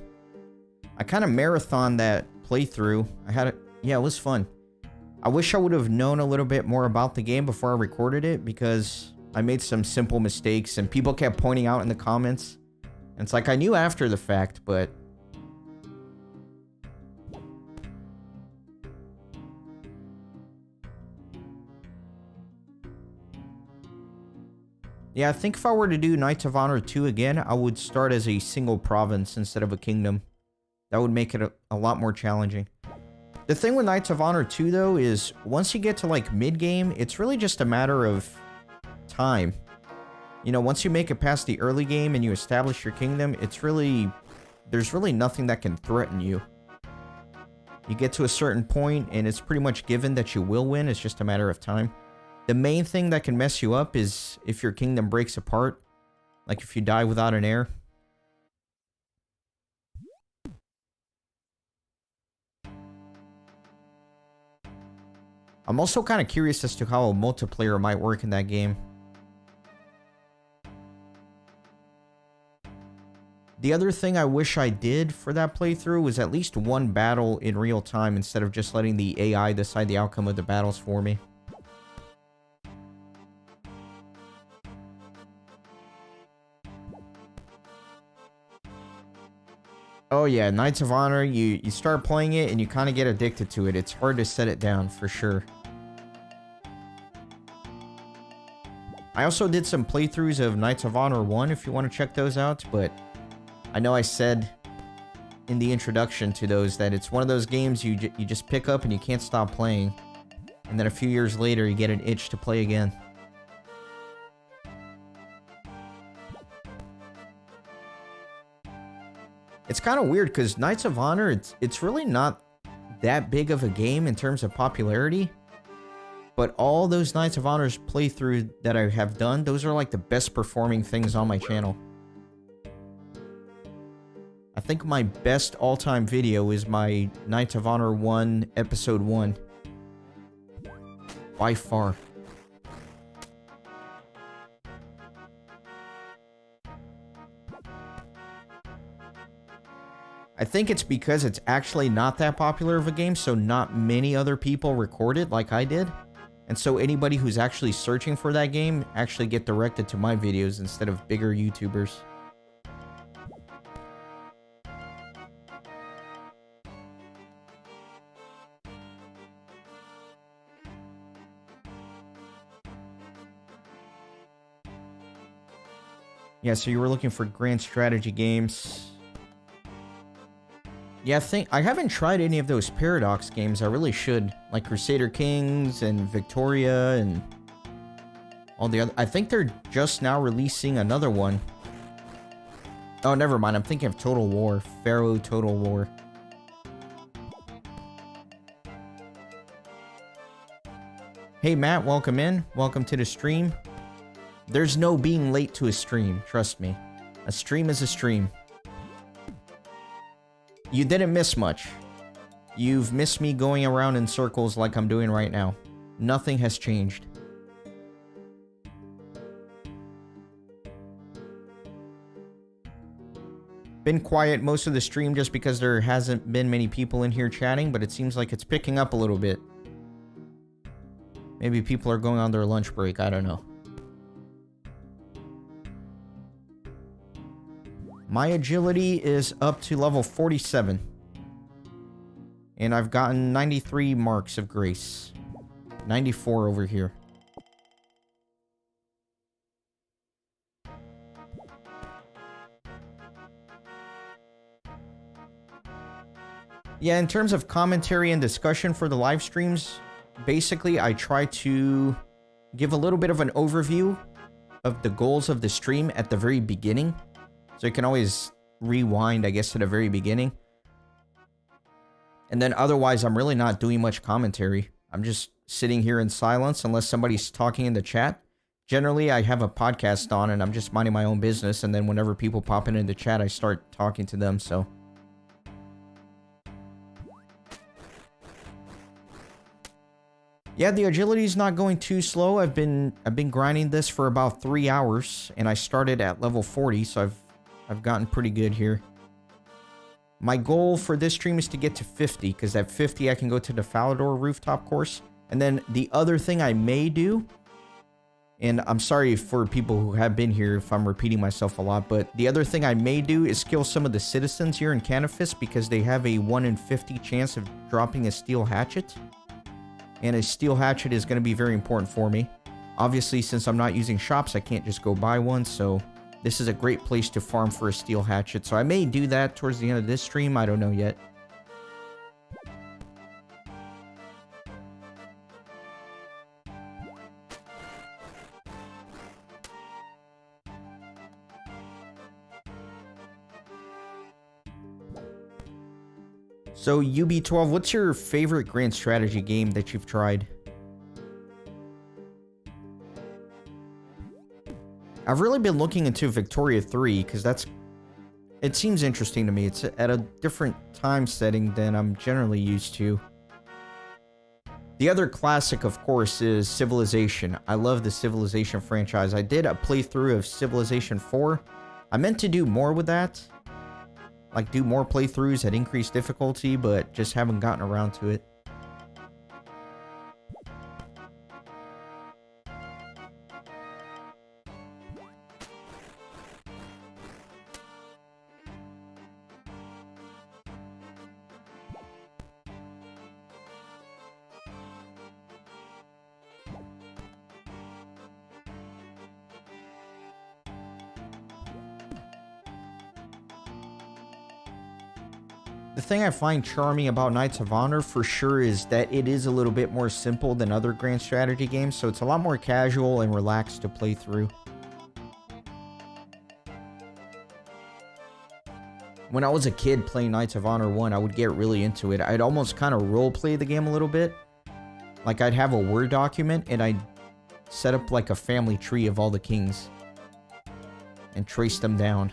I kind of marathoned that playthrough. Yeah, it was fun. I wish I would have known a little bit more about the game before I recorded it, because I made some simple mistakes and people kept pointing out in the comments. And it's like I knew after the fact, but... yeah, I think if I were to do Knights of Honor 2 again, I would start as a single province instead of a kingdom. That would make it a lot more challenging. The thing with Knights of Honor 2, though, is once you get to, like, mid-game, it's really just a matter of time. You know, once you make it past the early game and you establish your kingdom, it's really... there's really nothing that can threaten you. You get to a certain point, and it's pretty much given that you will win. It's just a matter of time. The main thing that can mess you up is if your kingdom breaks apart. Like if you die without an heir. I'm also kind of curious as to how a multiplayer might work in that game. The other thing I wish I did for that playthrough was at least one battle in real time instead of just letting the AI decide the outcome of the battles for me. Oh yeah, Knights of Honor, you start playing it and you kind of get addicted to it. It's hard to set it down, for sure. I also did some playthroughs of Knights of Honor 1 if you want to check those out, but I know I said in the introduction to those that it's one of those games you just pick up and you can't stop playing. And then a few years later, you get an itch to play again. It's kind of weird because Knights of Honor, it's really not that big of a game in terms of popularity. But all those Knights of Honor's playthrough that I have done, those are like the best performing things on my channel. I think my best all-time video is my Knights of Honor 1 Episode 1. By far. I think it's because it's actually not that popular of a game, so not many other people record it like I did. And so anybody who's actually searching for that game actually get directed to my videos instead of bigger YouTubers. Yeah, so you were looking for grand strategy games. Yeah, I haven't tried any of those Paradox games. I really should. Like Crusader Kings and Victoria and all the other... I think they're just now releasing another one. Oh, never mind. I'm thinking of Total War. Pharaoh Total War. Hey, Matt. Welcome in. Welcome to the stream. There's no being late to a stream. Trust me. A stream is a stream. You didn't miss much. You've missed me going around in circles like I'm doing right now. Nothing has changed. Been quiet most of the stream just because there hasn't been many people in here chatting, but it seems like it's picking up a little bit. Maybe people are going on their lunch break, I don't know. My agility is up to level 47. And I've gotten 93 marks of grace. 94 over here. Yeah, in terms of commentary and discussion for the live streams, basically I try to give a little bit of an overview of the goals of the stream at the very beginning. So you can always rewind, I guess, to the very beginning. And then otherwise, I'm really not doing much commentary. I'm just sitting here in silence unless somebody's talking in the chat. Generally, I have a podcast on and I'm just minding my own business. And then whenever people pop in the chat, I start talking to them, so... Yeah, the agility's not going too slow. I've been grinding this for about 3 hours, and I started at level 40, so I've gotten pretty good here. My goal for this stream is to get to 50, because at 50 I can go to the Falador rooftop course. And then the other thing I may do, and I'm sorry for people who have been here if I'm repeating myself a lot, but the other thing I may do is kill some of the citizens here in Canifis, because they have a 1 in 50 chance of dropping a steel hatchet. And a steel hatchet is going to be very important for me. Obviously, since I'm not using shops, I can't just go buy one, so this is a great place to farm for a steel hatchet. So I may do that towards the end of this stream, I don't know yet. So, UB12, what's your favorite grand strategy game that you've tried? I've really been looking into Victoria 3, because it seems interesting to me. It's at a different time setting than I'm generally used to. The other classic, of course, is Civilization. I love the Civilization franchise. I did a playthrough of Civilization 4. I meant to do more with that. Like, do more playthroughs at increased difficulty, but just haven't gotten around to it. The thing I find charming about Knights of Honor for sure is that it is a little bit more simple than other grand strategy games, so it's a lot more casual and relaxed to play through. When I was a kid playing Knights of Honor 1, I would get really into it. I'd almost kind of roleplay the game a little bit. Like, I'd have a Word document and I'd set up like a family tree of all the kings and trace them down.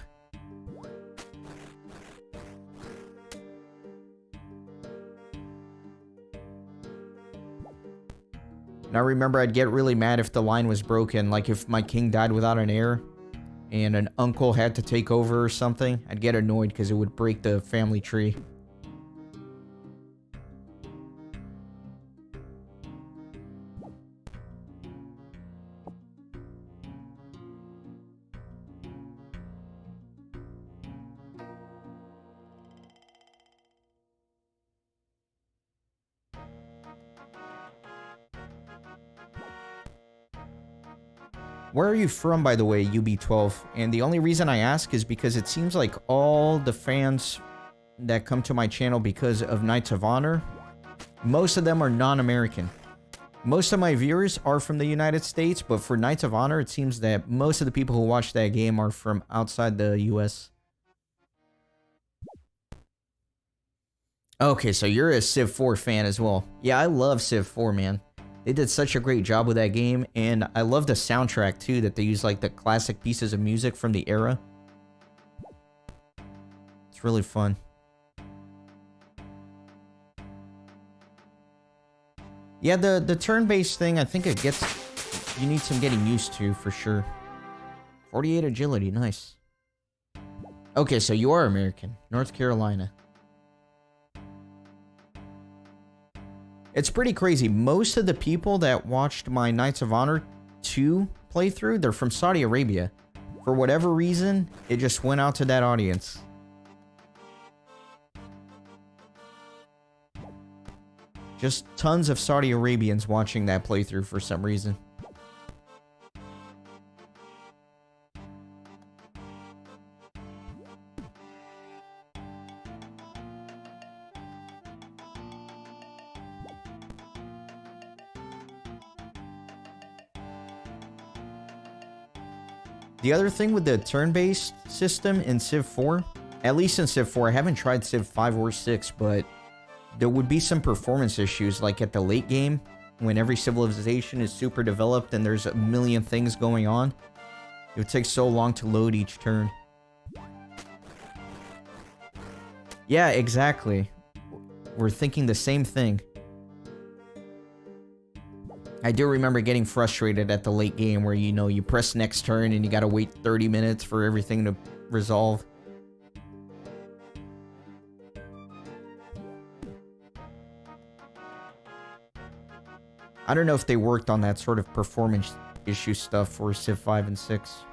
And I remember I'd get really mad if the line was broken, like if my king died without an heir and an uncle had to take over or something. I'd get annoyed because it would break the family tree. Where are you from, by the way, UB12? And the only reason I ask is because it seems like all the fans that come to my channel because of Knights of Honor, most of them are non-American. Most of my viewers are from the United States, but for Knights of Honor, it seems that most of the people who watch that game are from outside the US. Okay, so you're a Civ 4 fan as well. Yeah, I love Civ 4, man. They did such a great job with that game, and I love the soundtrack too, that they use like the classic pieces of music from the era. It's really fun. Yeah, the turn-based thing, I think you need some getting used to for sure. 48 agility, nice. Okay, so you are American, North Carolina. It's pretty crazy. Most of the people that watched my Knights of Honor 2 playthrough, they're from Saudi Arabia. For whatever reason, it just went out to that audience. Just tons of Saudi Arabians watching that playthrough for some reason. The other thing with the turn-based system in Civ 4, at least in Civ 4, I haven't tried Civ 5 or 6, but there would be some performance issues, like at the late game, when every civilization is super developed and there's a million things going on. It would take so long to load each turn. Yeah, exactly. We're thinking the same thing. I do remember getting frustrated at the late game where, you know, you press next turn and you gotta wait 30 minutes for everything to resolve. I don't know if they worked on that sort of performance issue stuff for Civ 5 and 6.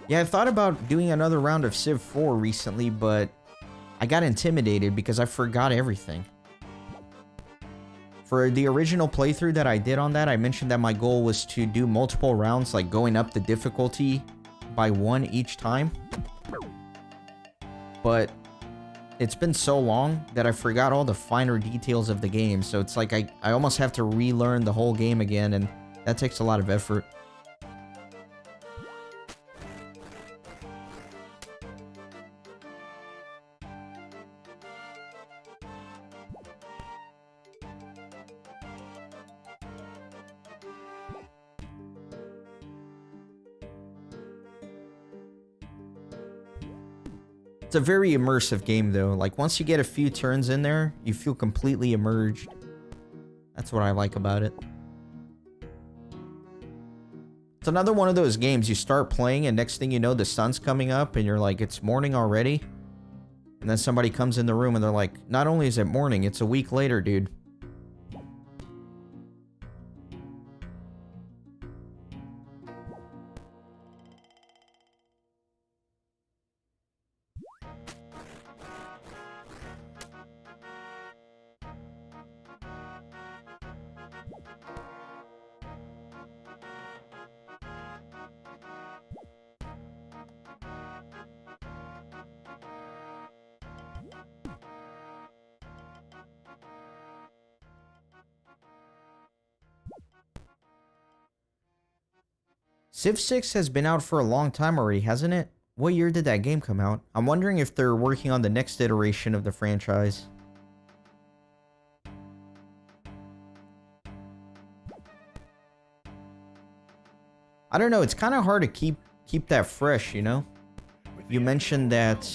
Yeah, I thought about doing another round of Civ 4 recently, but I got intimidated because I forgot everything. For the original playthrough that I did on that, I mentioned that my goal was to do multiple rounds, like going up the difficulty by 1 each time. But it's been so long that I forgot all the finer details of the game, so it's like I almost have to relearn the whole game again, and that takes a lot of effort. It's a very immersive game, though. Like, once you get a few turns in there, you feel completely immersed. That's what I like about it. It's another one of those games you start playing, and next thing you know, the sun's coming up, and you're like, it's morning already? And then somebody comes in the room, and they're like, not only is it morning, it's a week later, dude. Civ 6 has been out for a long time already, hasn't it? What year did that game come out? I'm wondering if they're working on the next iteration of the franchise. I don't know, it's kind of hard to keep that fresh, you know? You mentioned that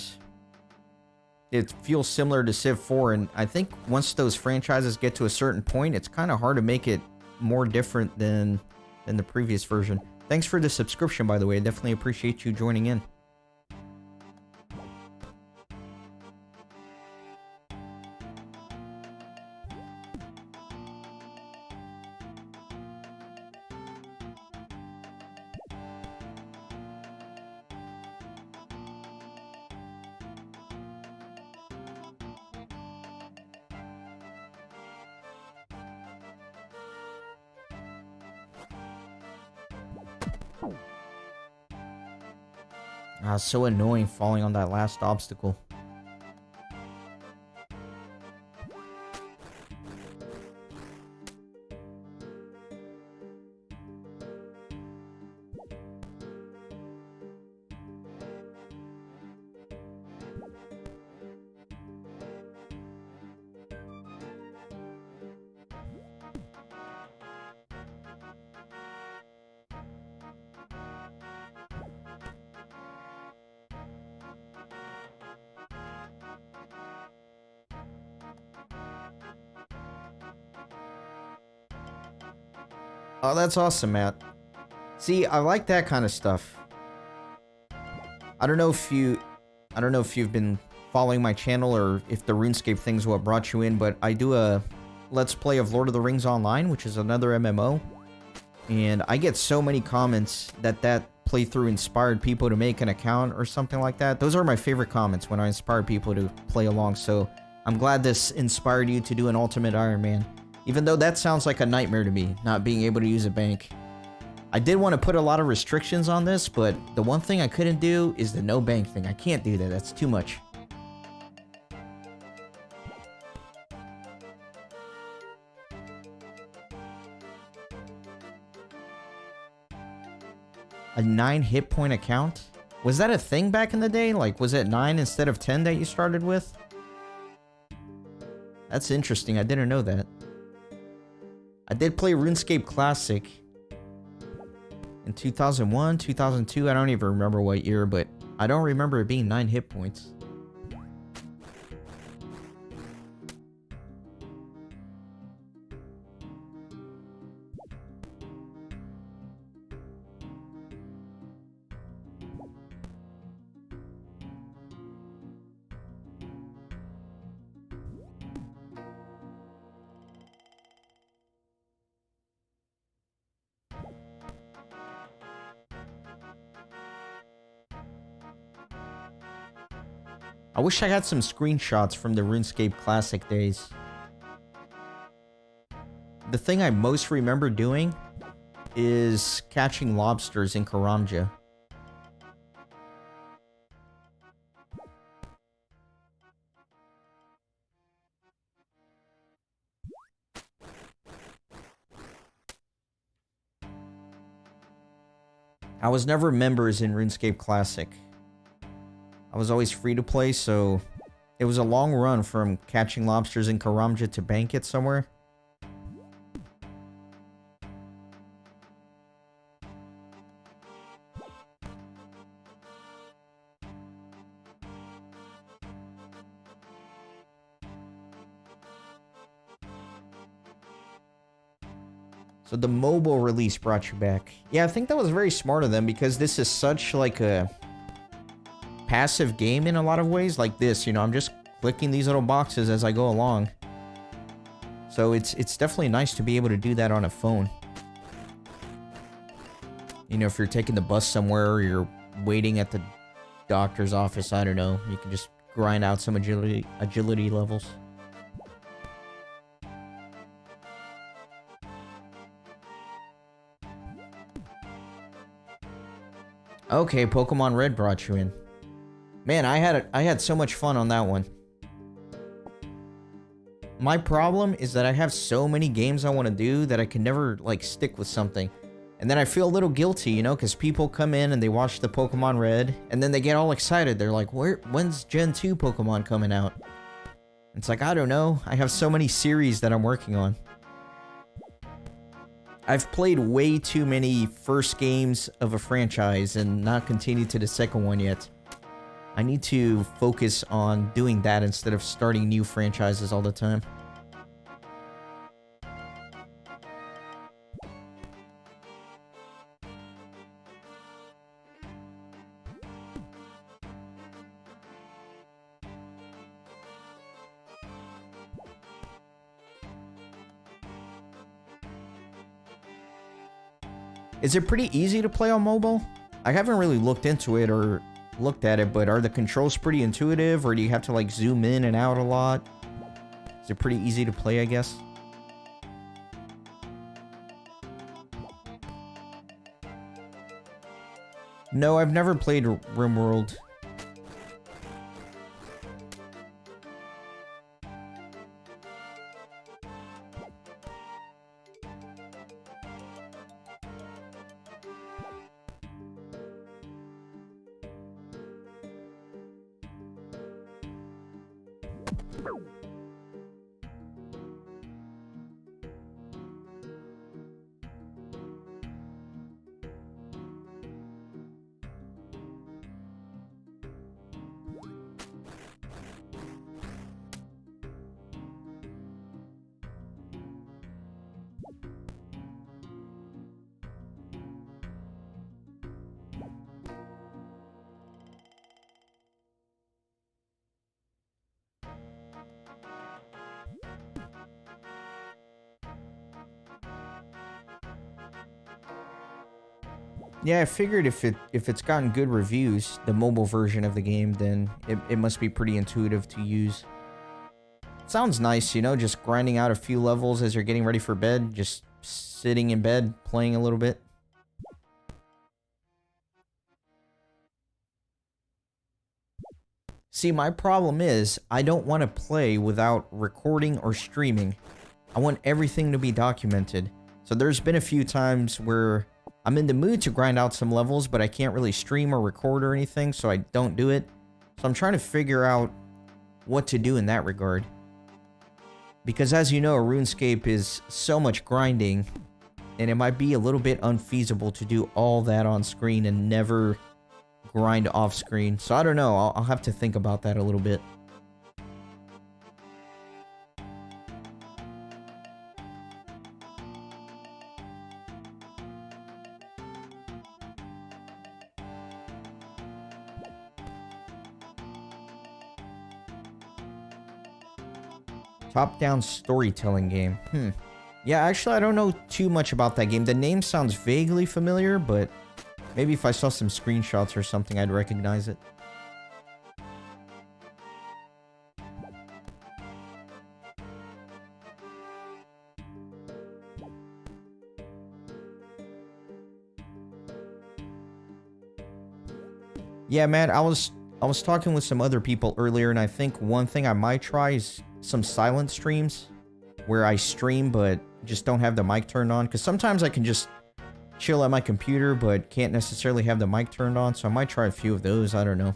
it feels similar to Civ 4, and I think once those franchises get to a certain point, it's kind of hard to make it more different than the previous version. Thanks for the subscription, by the way. I definitely appreciate you joining in. Ah, so annoying falling on that last obstacle. Oh, that's awesome, Matt. See, I like that kind of stuff. I don't know if you've been following my channel or if the RuneScape thing's what brought you in, but I do a Let's Play of Lord of the Rings Online, which is another MMO. And I get so many comments that playthrough inspired people to make an account or something like that. Those are my favorite comments when I inspire people to play along. So I'm glad this inspired you to do an Ultimate Ironman. Even though that sounds like a nightmare to me, not being able to use a bank. I did want to put a lot of restrictions on this, but the one thing I couldn't do is the no bank thing. I can't do that. That's too much. A 9 hit point account? Was that a thing back in the day? Like, was it 9 instead of 10 that you started with? That's interesting. I didn't know that. I did play RuneScape Classic in 2001, 2002. I don't even remember what year, but I don't remember it being 9 hit points. I wish I had some screenshots from the RuneScape Classic days. The thing I most remember doing is catching lobsters in Karamja. I was never members in RuneScape Classic. I was always free to play, so it was a long run from catching lobsters in Karamja to bank it somewhere. So the mobile release brought you back. Yeah, I think that was very smart of them because this is such like a passive game in a lot of ways. Like this, you know, I'm just clicking these little boxes as I go along. So it's definitely nice to be able to do that on a phone. You know, if you're taking the bus somewhere or you're waiting at the doctor's office, I don't know, you can just grind out some agility levels. Okay, Pokemon Red brought you in. Man, I had so much fun on that one. My problem is that I have so many games I want to do that I can never, like, stick with something. And then I feel a little guilty, you know, because people come in and they watch the Pokemon Red, and then they get all excited. They're like, when's Gen 2 Pokemon coming out? It's like, I don't know. I have so many series that I'm working on. I've played way too many first games of a franchise and not continued to the second one yet. I need to focus on doing that instead of starting new franchises all the time. Is it pretty easy to play on mobile? I haven't really looked into it or looked at it, but are the controls pretty intuitive, or do you have to like zoom in and out a lot? Is it pretty easy to play, I guess? No, I've never played RimWorld. Yeah, I figured if it's gotten good reviews, the mobile version of the game, then it must be pretty intuitive to use. Sounds nice, you know, just grinding out a few levels as you're getting ready for bed, just sitting in bed, playing a little bit. See, my problem is, I don't want to play without recording or streaming. I want everything to be documented. So there's been a few times where I'm in the mood to grind out some levels, but I can't really stream or record or anything, so I don't do it. So I'm trying to figure out what to do in that regard. Because as you know, RuneScape is so much grinding, and it might be a little bit unfeasible to do all that on screen and never grind off screen. So I don't know, I'll have to think about that a little bit. Top-down storytelling game. Yeah, actually, I don't know too much about that game. The name sounds vaguely familiar, but maybe if I saw some screenshots or something, I'd recognize it. Yeah, man, I was talking with some other people earlier, and I think one thing I might try is some silent streams where I stream but just don't have the mic turned on, because sometimes I can just chill at my computer but can't necessarily have the mic turned on, so I might try a few of those. I don't know.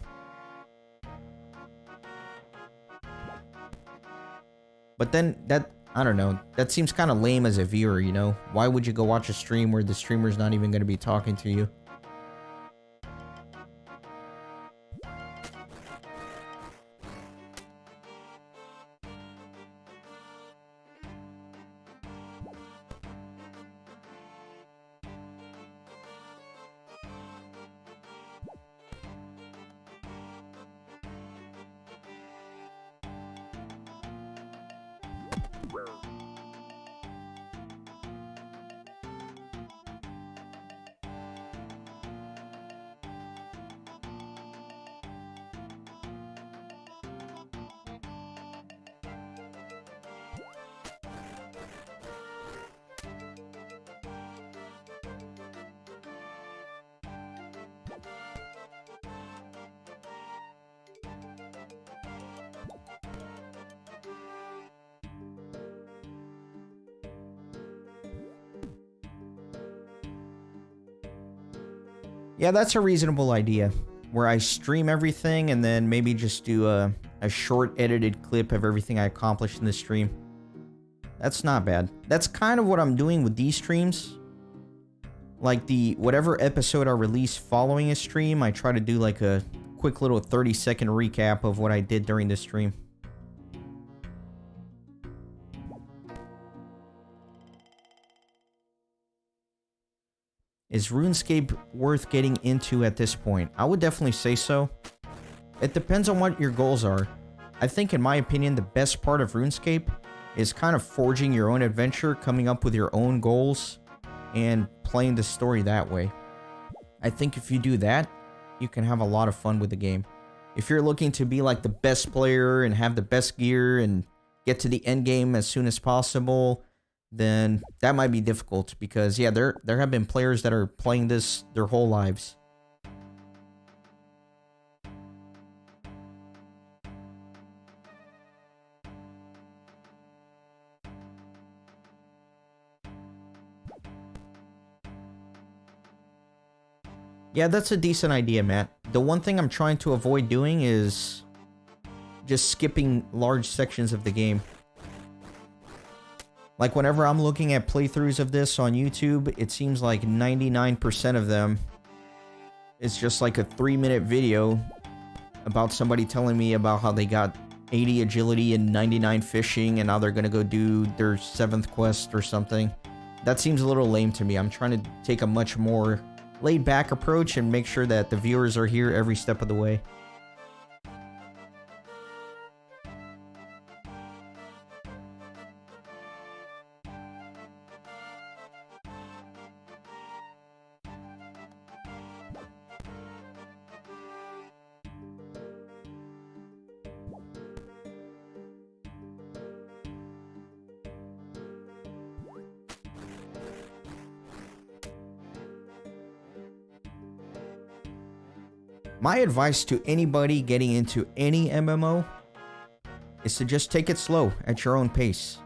But then I don't know, that seems kind of lame as a viewer, you know? Why would you go watch a stream where the streamer's not even going to be talking to you? Yeah, that's a reasonable idea, where I stream everything and then maybe just do a short edited clip of everything I accomplished in the stream. That's not bad. That's kind of what I'm doing with these streams. Like whatever episode I release following a stream, I try to do like a quick little 30-second recap of what I did during the stream. Is RuneScape worth getting into at this point? I would definitely say so. It depends on what your goals are. I think, in my opinion, the best part of RuneScape is kind of forging your own adventure, coming up with your own goals, and playing the story that way. I think if you do that, you can have a lot of fun with the game. If you're looking to be like the best player and have the best gear and get to the end game as soon as possible, then that might be difficult, because yeah, there have been players that are playing this their whole lives. Yeah, that's a decent idea, Matt. The one thing I'm trying to avoid doing is just skipping large sections of the game. Like, whenever I'm looking at playthroughs of this on YouTube, it seems like 99% of them is just like a 3-minute video about somebody telling me about how they got 80 agility and 99 fishing, and now they're gonna go do their 7th quest or something. That seems a little lame to me. I'm trying to take a much more laid-back approach and make sure that the viewers are here every step of the way. My advice to anybody getting into any MMO is to just take it slow at your own pace.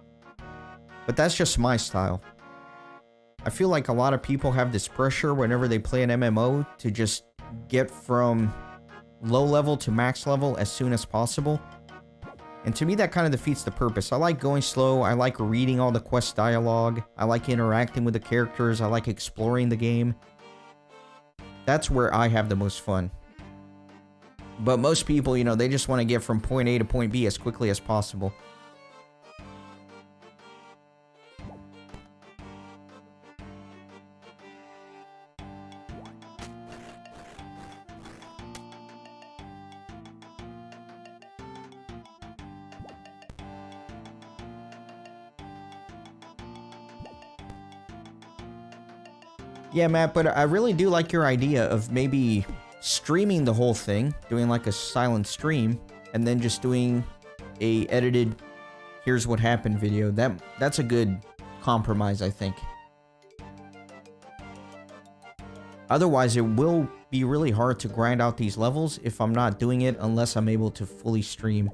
But that's just my style. I feel like a lot of people have this pressure whenever they play an MMO to just get from low level to max level as soon as possible. And to me, that kind of defeats the purpose. I like going slow. I like reading all the quest dialogue. I like interacting with the characters. I like exploring the game. That's where I have the most fun. But most people, you know, they just want to get from point A to point B as quickly as possible. Yeah, Matt, but I really do like your idea of maybe streaming the whole thing, doing like a silent stream, and then just doing a edited here's what happened video. That's a good compromise, I think. Otherwise, it will be really hard to grind out these levels if I'm not doing it unless I'm able to fully stream.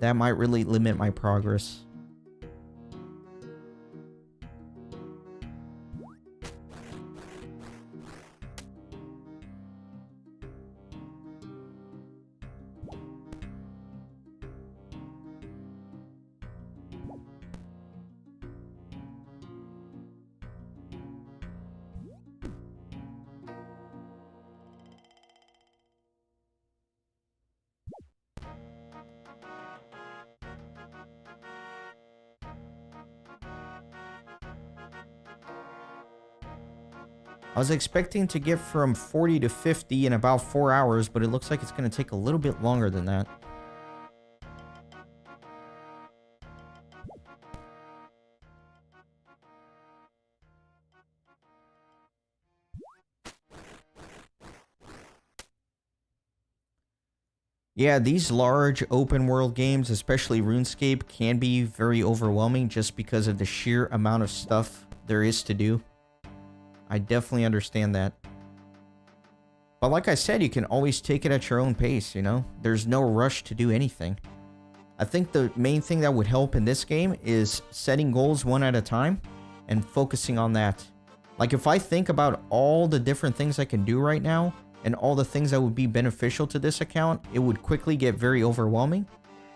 That might really limit my progress. I was expecting to get from 40 to 50 in about 4 hours, but it looks like it's going to take a little bit longer than that. Yeah, these large open world games, especially RuneScape, can be very overwhelming just because of the sheer amount of stuff there is to do. I definitely understand that. But like I said, you can always take it at your own pace, you know? There's no rush to do anything. I think the main thing that would help in this game is setting goals one at a time and focusing on that. Like if I think about all the different things I can do right now and all the things that would be beneficial to this account, it would quickly get very overwhelming.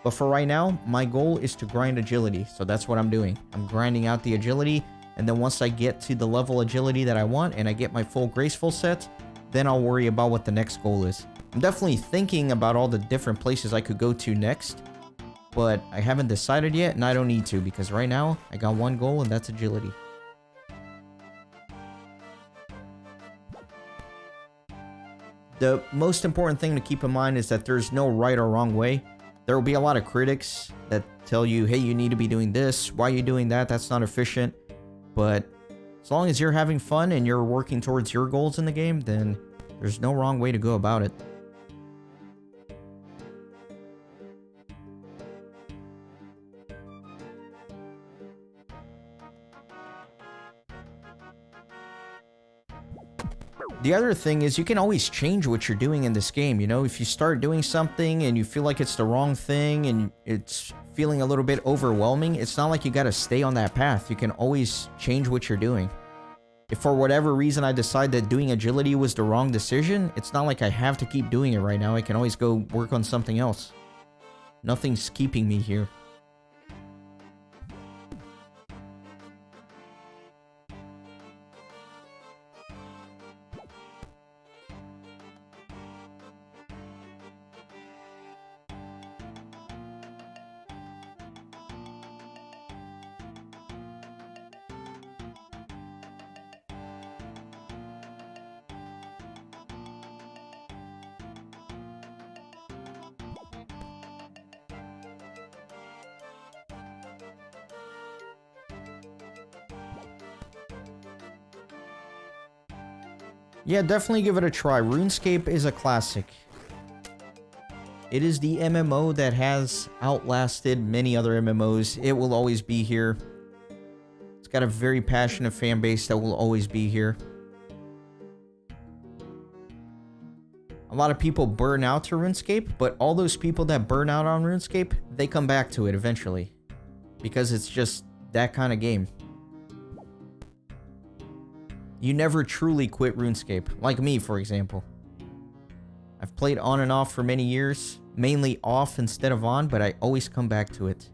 But for right now, my goal is to grind agility. So that's what I'm doing. I'm grinding out the agility. And then once I get to the level agility that I want and I get my full graceful set, then I'll worry about what the next goal is. I'm definitely thinking about all the different places I could go to next, but I haven't decided yet and I don't need to because right now I got one goal and that's agility. The most important thing to keep in mind is that there's no right or wrong way. There will be a lot of critics that tell you, hey, you need to be doing this. Why are you doing that? That's not efficient. But as long as you're having fun and you're working towards your goals in the game, then there's no wrong way to go about it. The other thing is you can always change what you're doing in this game, you know? If you start doing something and you feel like it's the wrong thing and it's feeling a little bit overwhelming, it's not like you gotta stay on that path. You can always change what you're doing. If for whatever reason I decide that doing agility was the wrong decision, it's not like I have to keep doing it right now. I can always go work on something else. Nothing's keeping me here. Yeah, definitely give it a try. RuneScape is a classic. It is the MMO that has outlasted many other MMOs. It will always be here. It's got a very passionate fan base that will always be here. A lot of people burn out to RuneScape, but all those people that burn out on RuneScape, they come back to it eventually. Because it's just that kind of game. You never truly quit RuneScape, like me, for example. I've played on and off for many years, mainly off instead of on, but I always come back to it.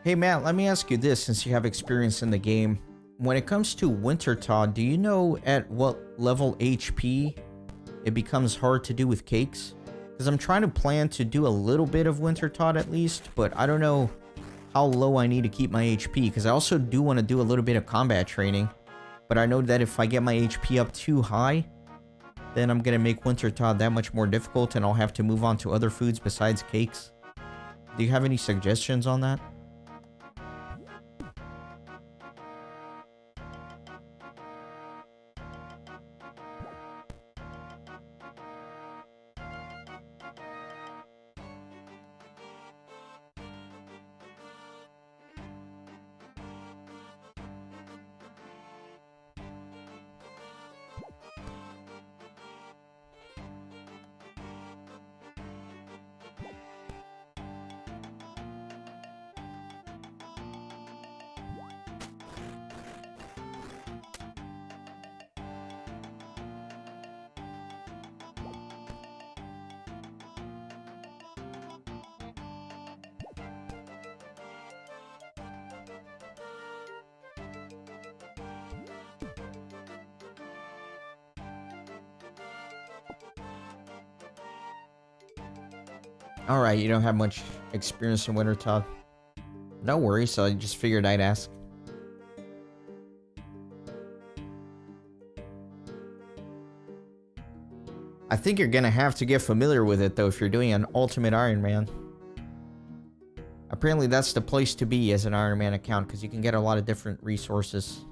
Hey Matt, let me ask you this since you have experience in the game. When it comes to Wintertod, do you know at what level HP it becomes hard to do with cakes? Because I'm trying to plan to do a little bit of Wintertod at least, but I don't know how low I need to keep my HP, because I also do want to do a little bit of combat training. But I know that if I get my HP up too high, then I'm going to make Wintertod that much more difficult and I'll have to move on to other foods besides cakes. Do you have any suggestions on that? Alright, you don't have much experience in Wintertod. No worries, so I just figured I'd ask. I think you're gonna have to get familiar with it though if you're doing an Ultimate Ironman. Apparently that's the place to be as an Ironman account because you can get a lot of different resources.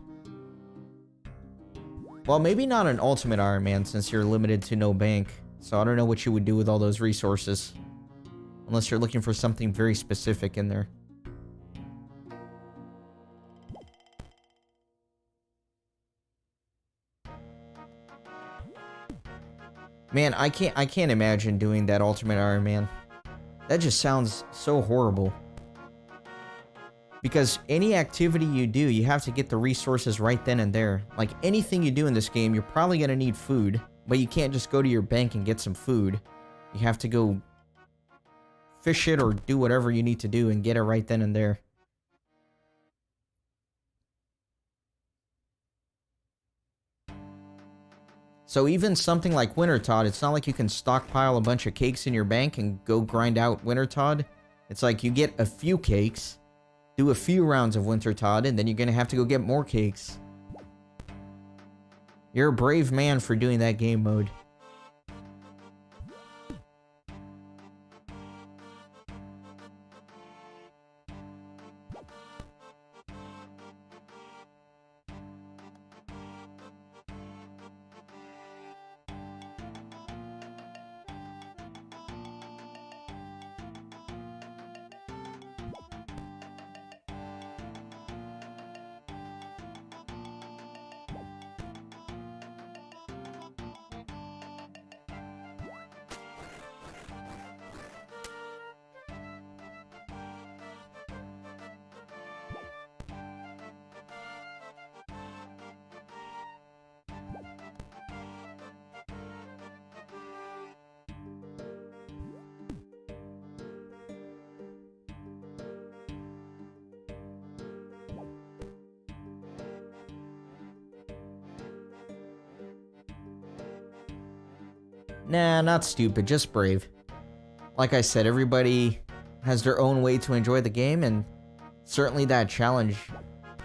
Well, maybe not an Ultimate Ironman since you're limited to no bank. So I don't know what you would do with all those resources. Unless you're looking for something very specific in there. Man, I can't imagine doing that Ultimate Ironman. That just sounds so horrible. Because any activity you do, you have to get the resources right then and there. Like anything you do in this game, you're probably gonna need food, but you can't just go to your bank and get some food. You have to go fish it or do whatever you need to do and get it right then and there. So even something like Wintertod, it's not like you can stockpile a bunch of cakes in your bank and go grind out Wintertod. It's like you get a few cakes, do a few rounds of Wintertod, and then you're gonna have to go get more cakes. You're a brave man for doing that game mode. Nah, not stupid, just brave. Like I said, everybody has their own way to enjoy the game, and certainly that challenge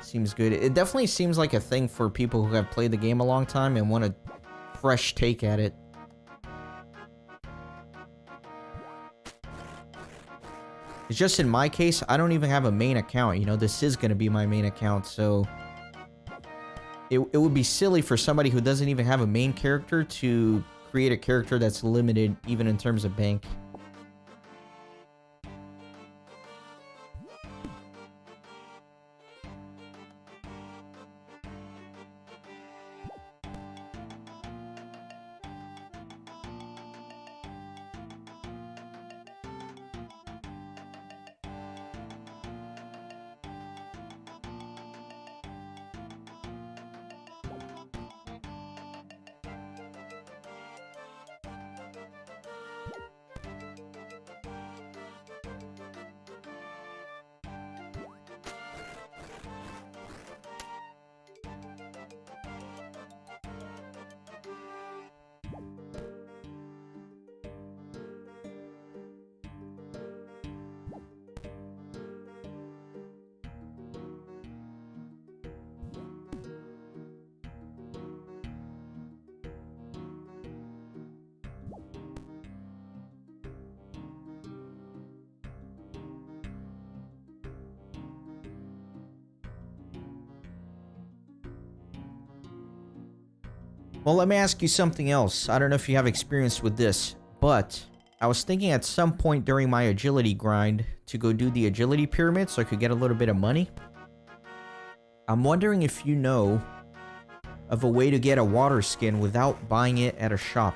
seems good. It definitely seems like a thing for people who have played the game a long time and want a fresh take at it. It's just in my case, I don't even have a main account. You know, this is going to be my main account, so it would be silly for somebody who doesn't even have a main character to create a character that's limited even in terms of bank. Well, let me ask you something else. I don't know if you have experience with this, but I was thinking at some point during my agility grind to go do the agility pyramid so I could get a little bit of money. I'm wondering if you know of a way to get a water skin without buying it at a shop.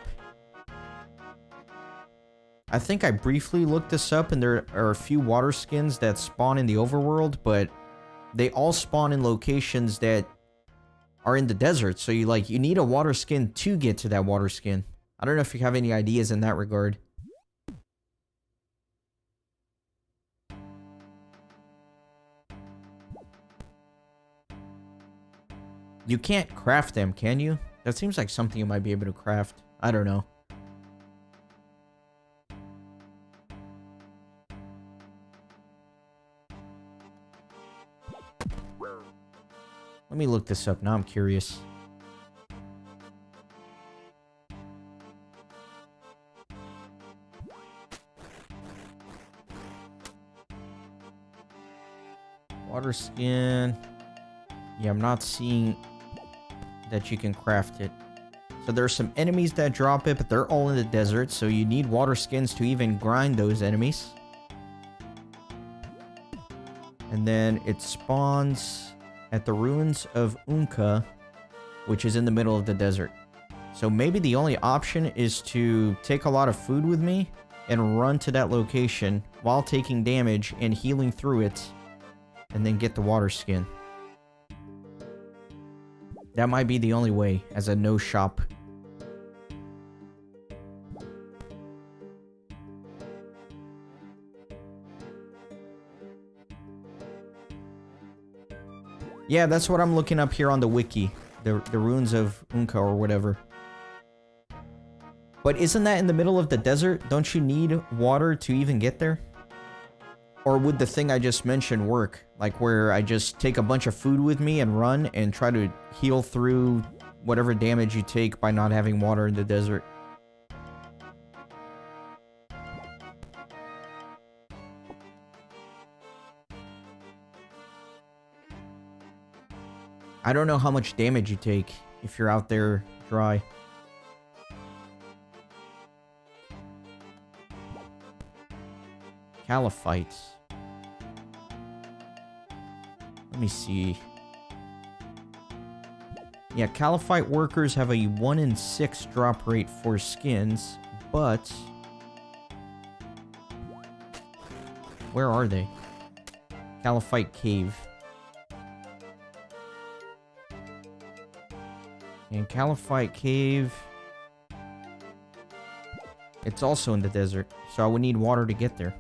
I think I briefly looked this up, and there are a few water skins that spawn in the overworld, but they all spawn in locations that are in the desert, so you need a water skin to get to that water skin. I don't know if you have any ideas in that regard. You can't craft them, can you? That seems like something you might be able to craft. I don't know. Let me look this up. Now I'm curious. Water skin. Yeah, I'm not seeing that you can craft it. So there's some enemies that drop it, but they're all in the desert, so you need water skins to even grind those enemies. And then it spawns at the ruins of Unka, which is in the middle of the desert. So maybe the only option is to take a lot of food with me and run to that location while taking damage and healing through it, and then get the water skin. That might be the only way, as a no shop. Yeah, that's what I'm looking up here on the wiki. The ruins of Unka or whatever. But isn't that in the middle of the desert? Don't you need water to even get there? Or would the thing I just mentioned work? Like where I just take a bunch of food with me and run and try to heal through whatever damage you take by not having water in the desert. I don't know how much damage you take if you're out there dry. Caliphites. Let me see. Yeah, Caliphite workers have a 1 in 6 drop rate for skins, but... where are they? Caliphite Cave. And Caliphite Cave... it's also in the desert, so I would need water to get there.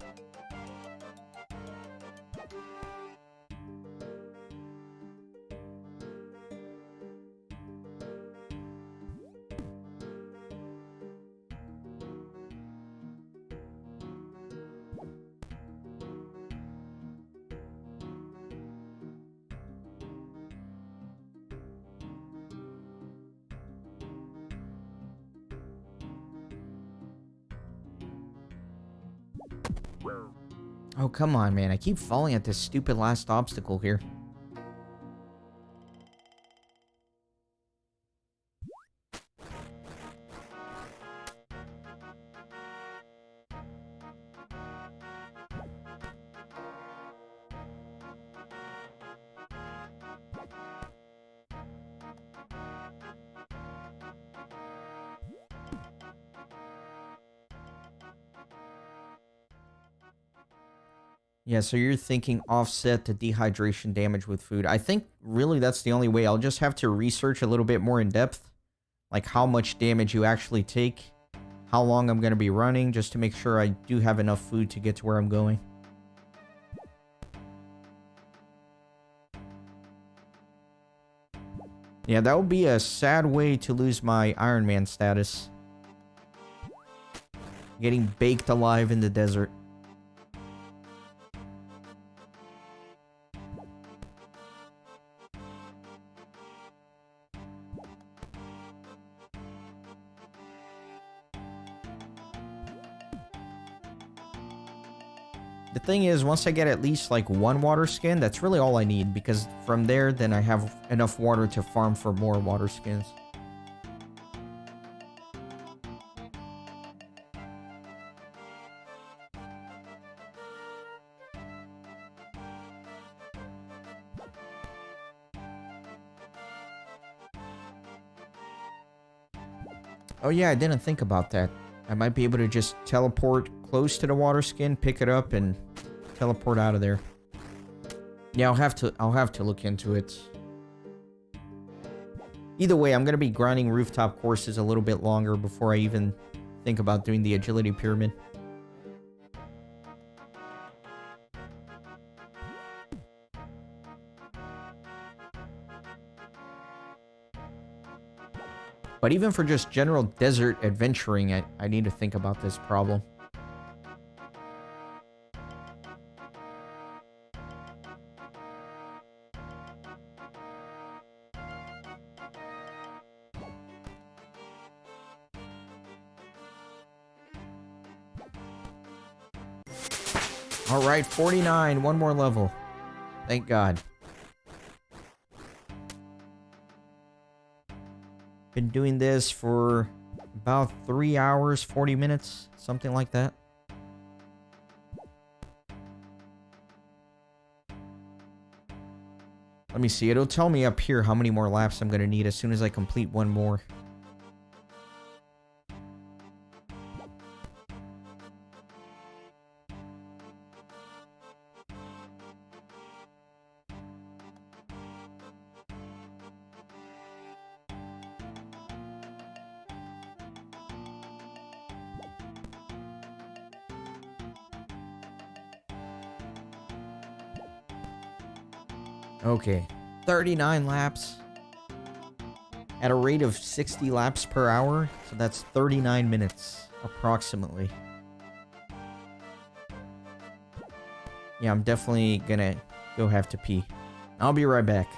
Oh, come on, man. I keep falling at this stupid last obstacle here. Yeah, so you're thinking offset the dehydration damage with food. I think really that's the only way. I'll just have to research a little bit more in depth, like how much damage you actually take, how long I'm going to be running, just to make sure I do have enough food to get to where I'm going. Yeah, that would be a sad way to lose my Ironman status. Getting baked alive in the desert. The thing is, once I get at least like one water skin, that's really all I need, because from there, then I have enough water to farm for more water skins. Oh yeah, I didn't think about that. I might be able to just teleport close to the water skin, pick it up, and teleport out of there. Yeah, I'll have to look into it. Either way, I'm gonna be grinding rooftop courses a little bit longer before I even think about doing the agility pyramid. But even for just general desert adventuring, I need to think about this problem. All right, 49, one more level. Thank God. Been doing this for about 3 hours, 40 minutes, something like that. Let me see. It'll tell me up here how many more laps I'm going to need as soon as I complete one more. Okay, 39 laps at a rate of 60 laps per hour, so that's 39 minutes approximately. Yeah, I'm definitely gonna go have to pee. I'll be right back.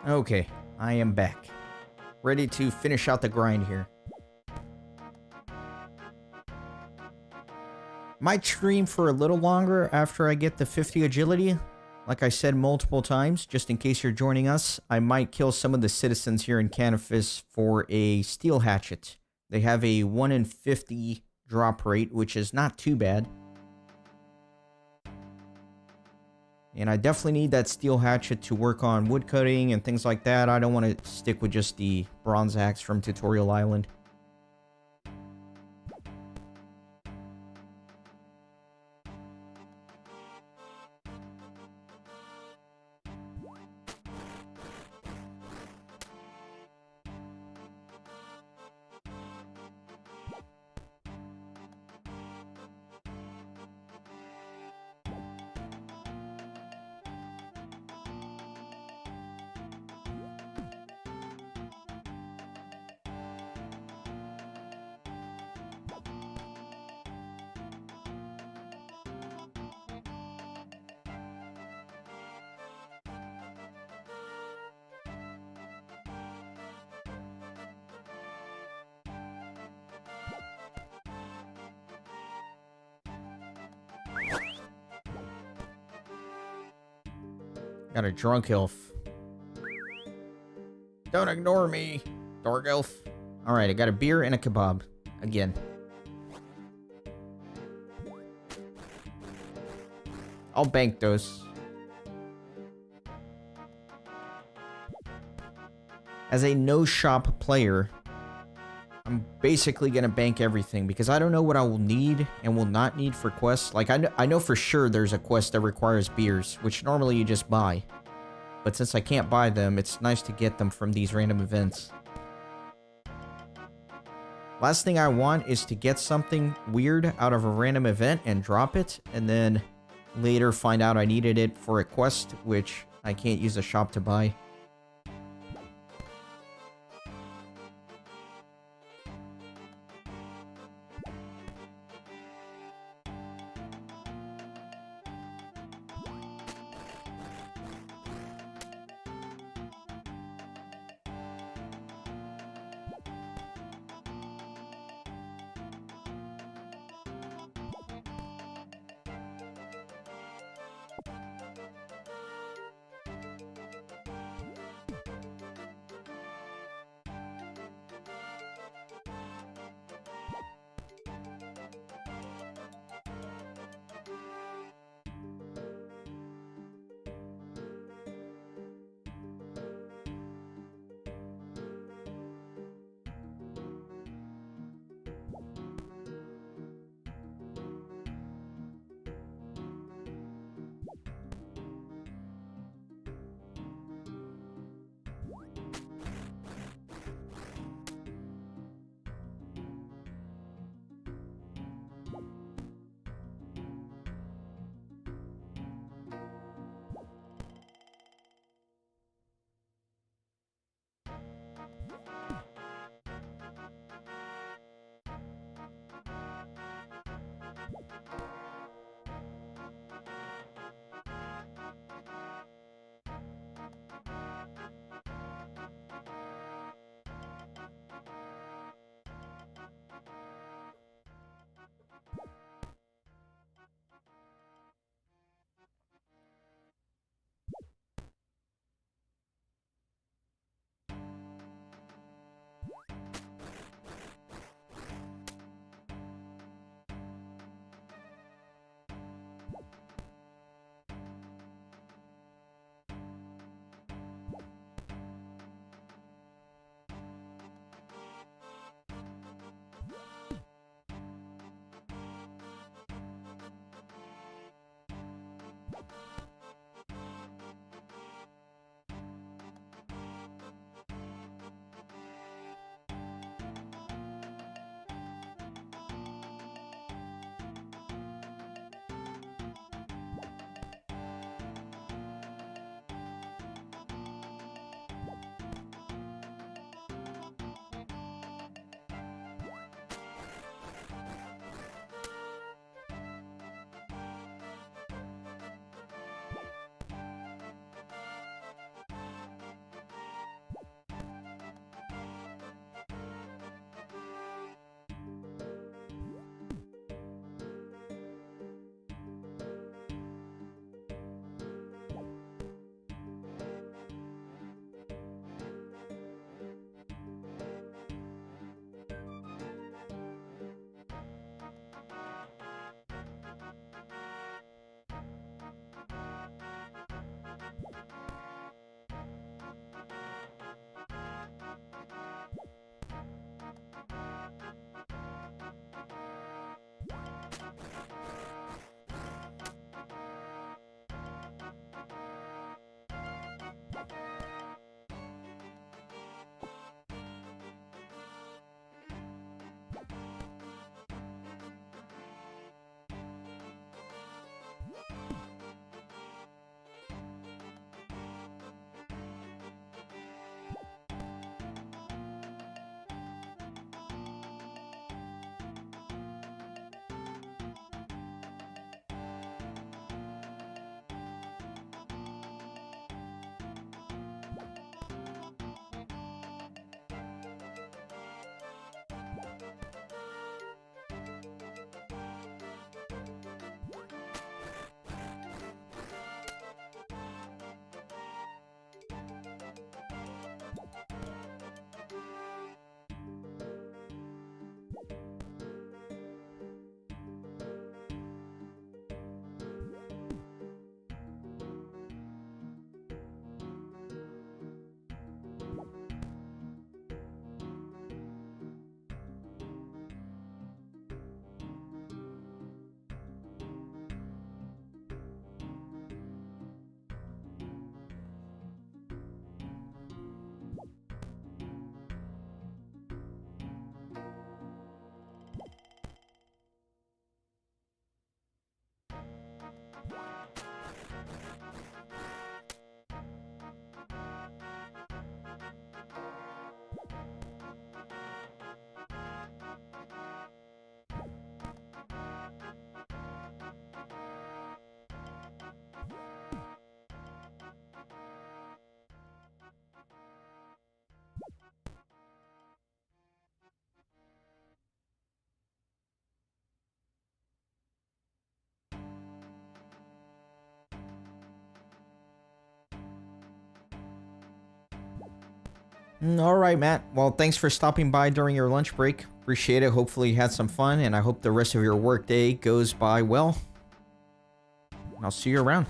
Okay, I am back. Ready to finish out the grind here. Might stream for a little longer after I get the 50 agility. Like I said multiple times, just in case you're joining us, I might kill some of the citizens here in Canifis for a steel hatchet. They have a 1 in 50 drop rate, which is not too bad. And I definitely need that steel hatchet to work on wood cutting and things like that. I don't want to stick with just the bronze axe from Tutorial Island. Got a drunk elf. Don't ignore me, Dork elf. Alright, I got a beer and a kebab. Again. I'll bank those. As a no-shop player, I'm basically going to bank everything because I don't know what I will need and will not need for quests. Like, I know for sure there's a quest that requires beers, which normally you just buy. But since I can't buy them, it's nice to get them from these random events. Last thing I want is to get something weird out of a random event and drop it, and then later find out I needed it for a quest, which I can't use a shop to buy. All right, Matt. Well, thanks for stopping by during your lunch break. Appreciate it. Hopefully you had some fun, and I hope the rest of your workday goes by well. I'll see you around.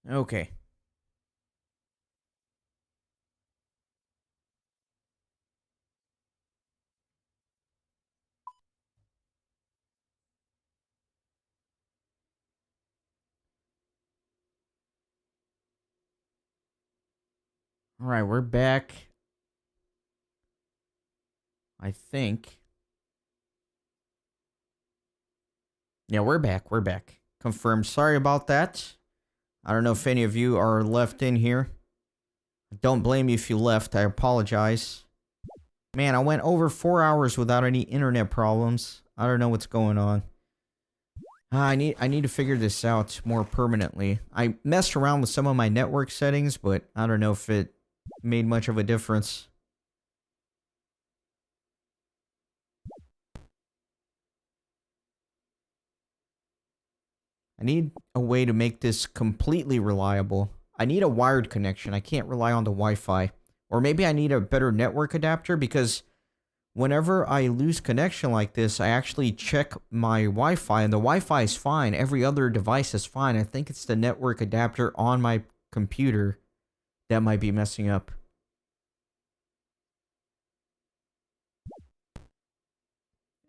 Okay. All right, we're back. I think. Yeah, we're back. We're back. Confirmed. Sorry about that. I don't know if any of you are left in here. Don't blame you if you left. I apologize. Man, I went over 4 hours without any internet problems. I don't know what's going on. I need to figure this out more permanently. I messed around with some of my network settings, but I don't know if it made much of a difference. I need a way to make this completely reliable. I need a wired connection. I can't rely on the Wi-Fi. Or maybe I need a better network adapter because whenever I lose connection like this, I actually check my Wi-Fi and the Wi-Fi is fine. Every other device is fine. I think it's the network adapter on my computer that might be messing up.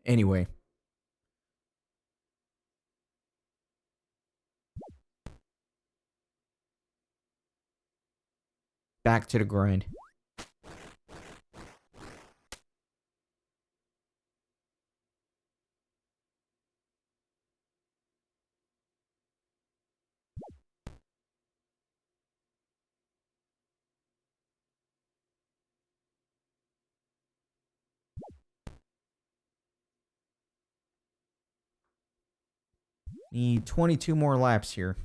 Anyway. Back to the grind. Need 22 more laps here.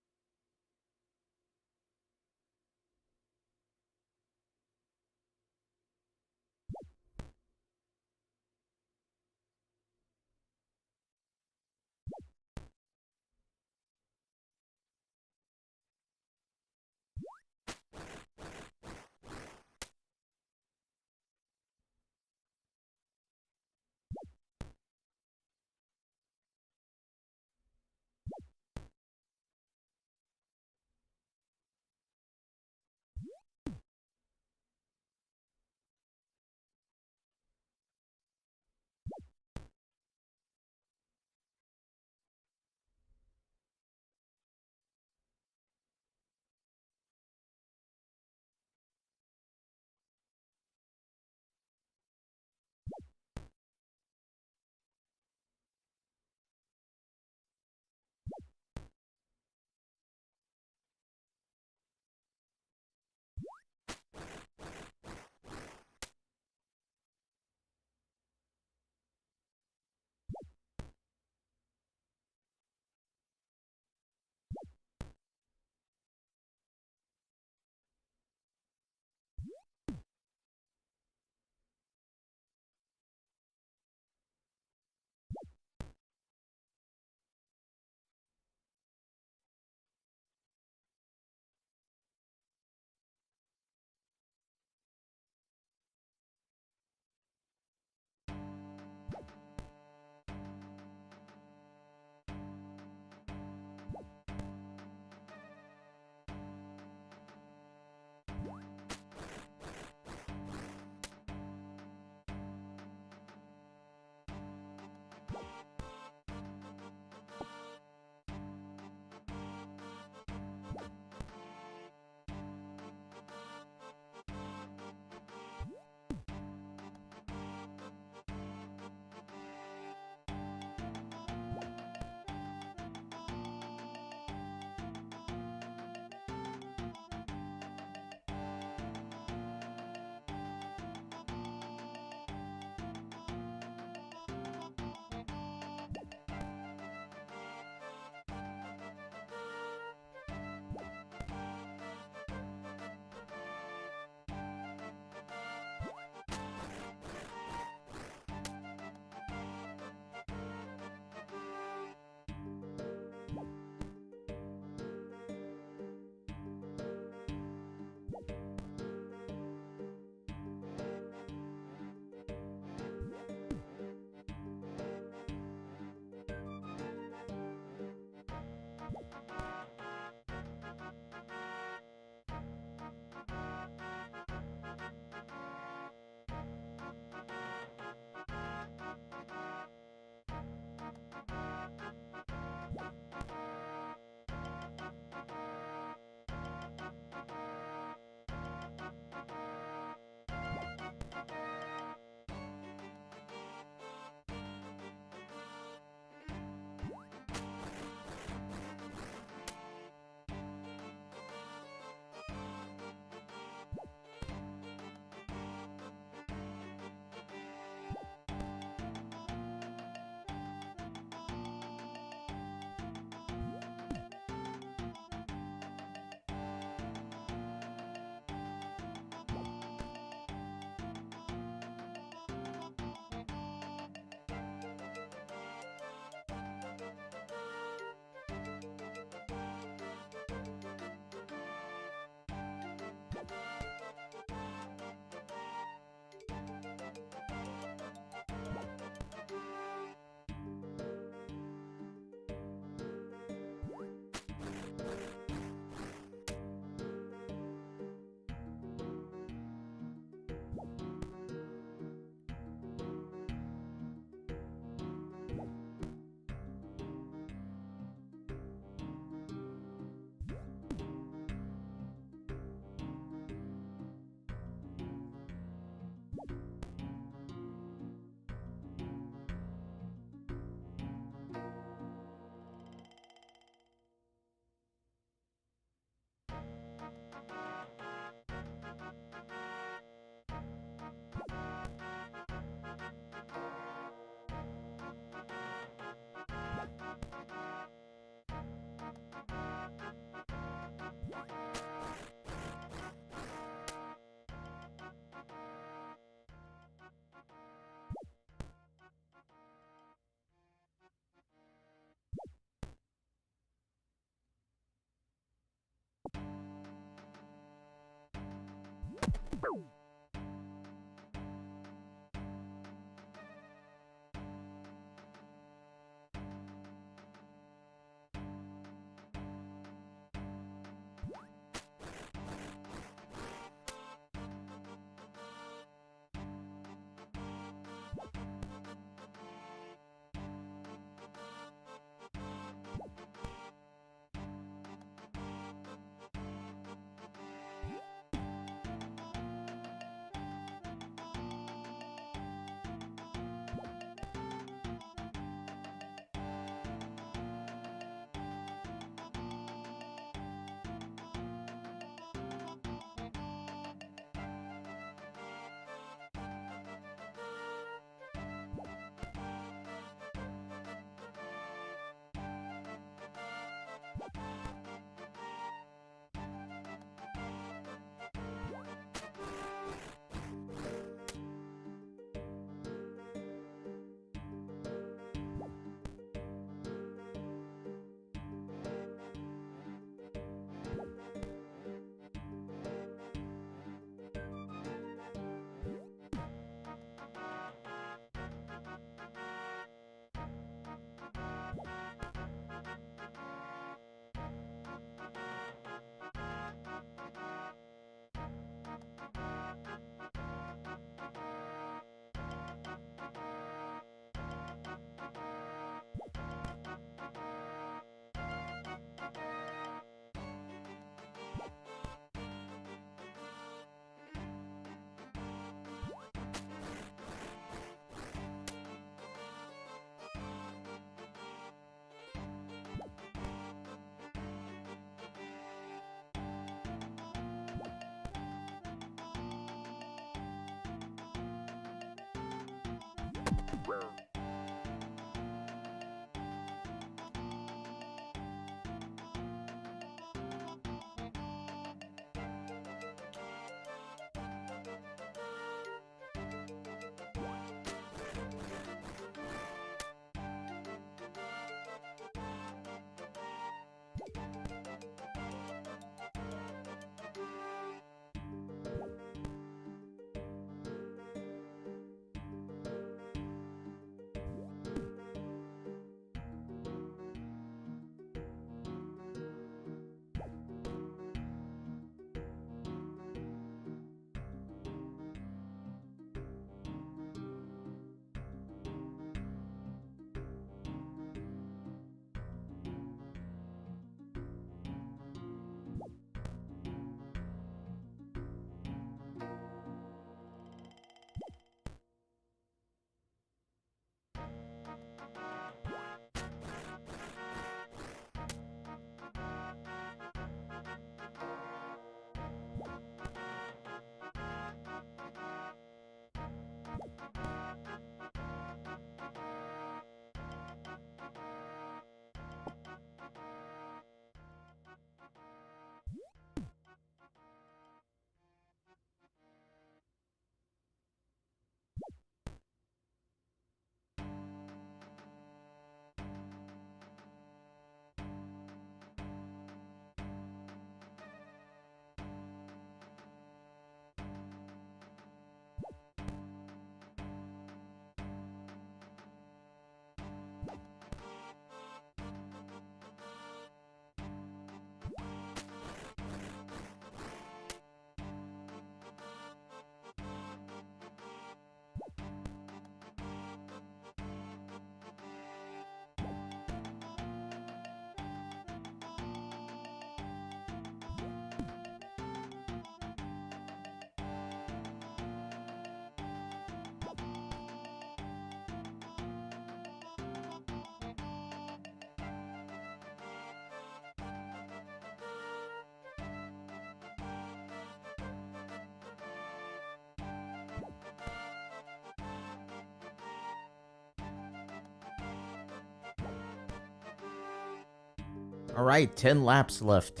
All right, 10 laps left.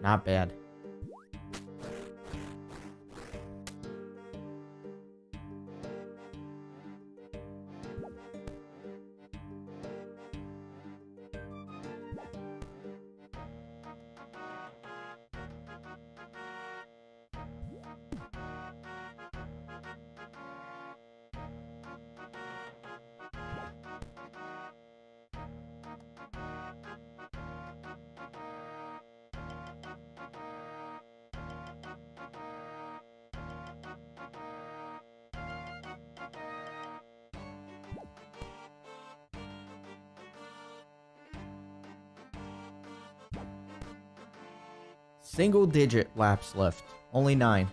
Not bad. Single digit laps left. Only 9.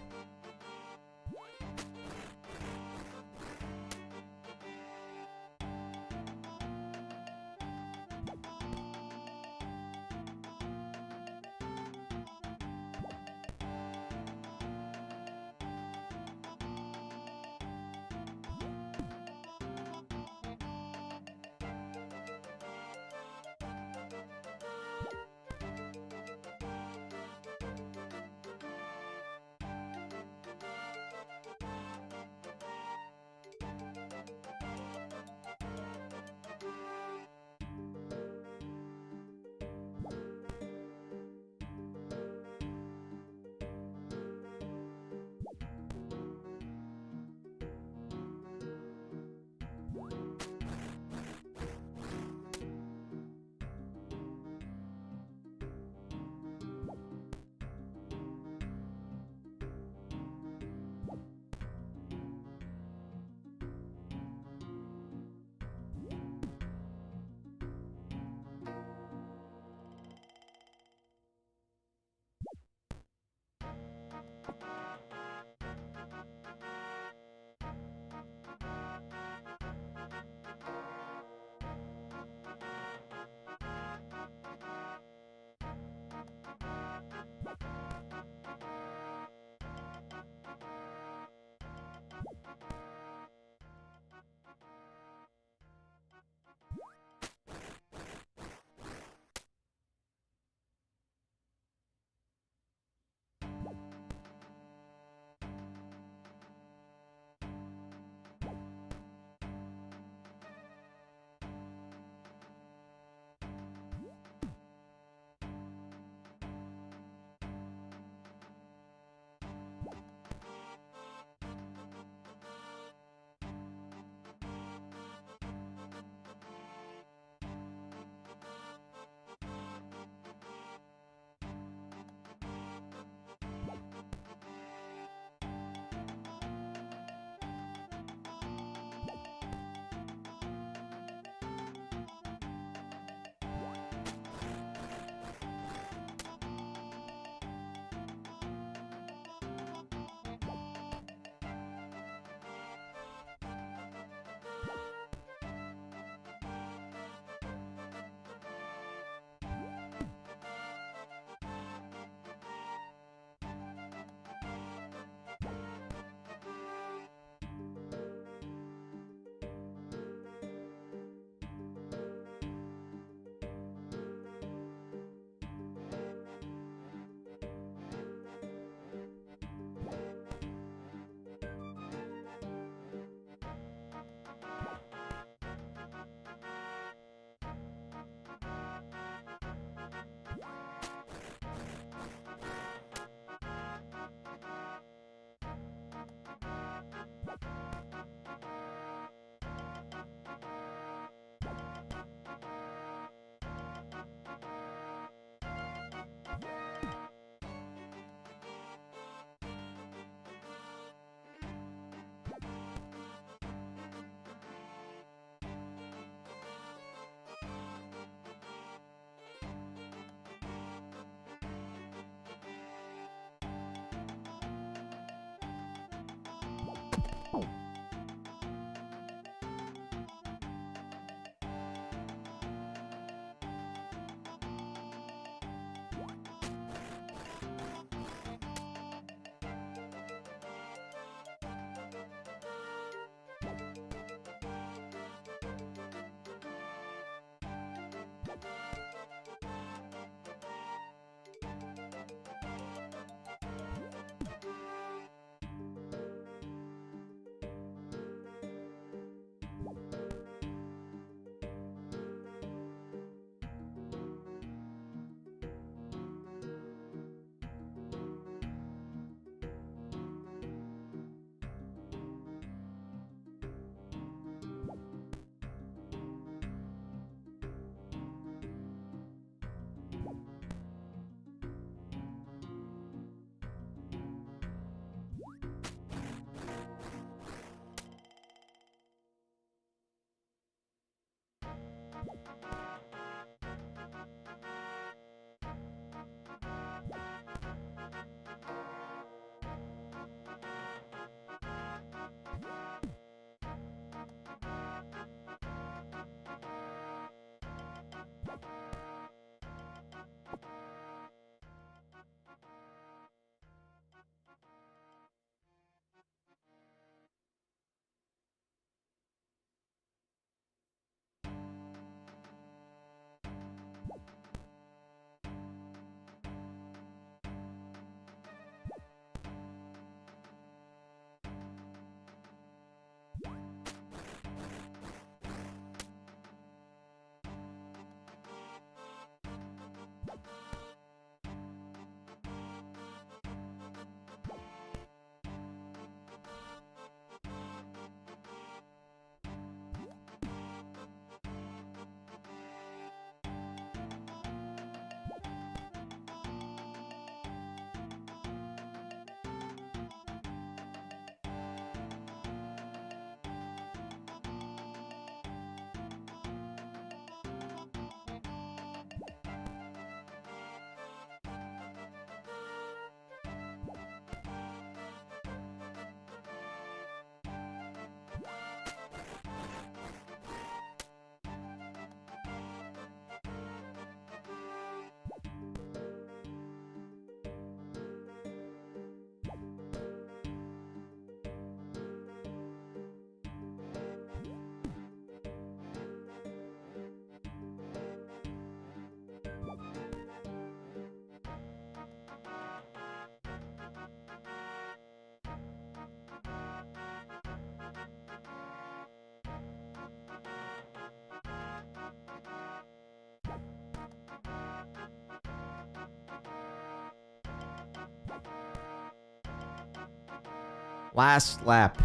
Last lap.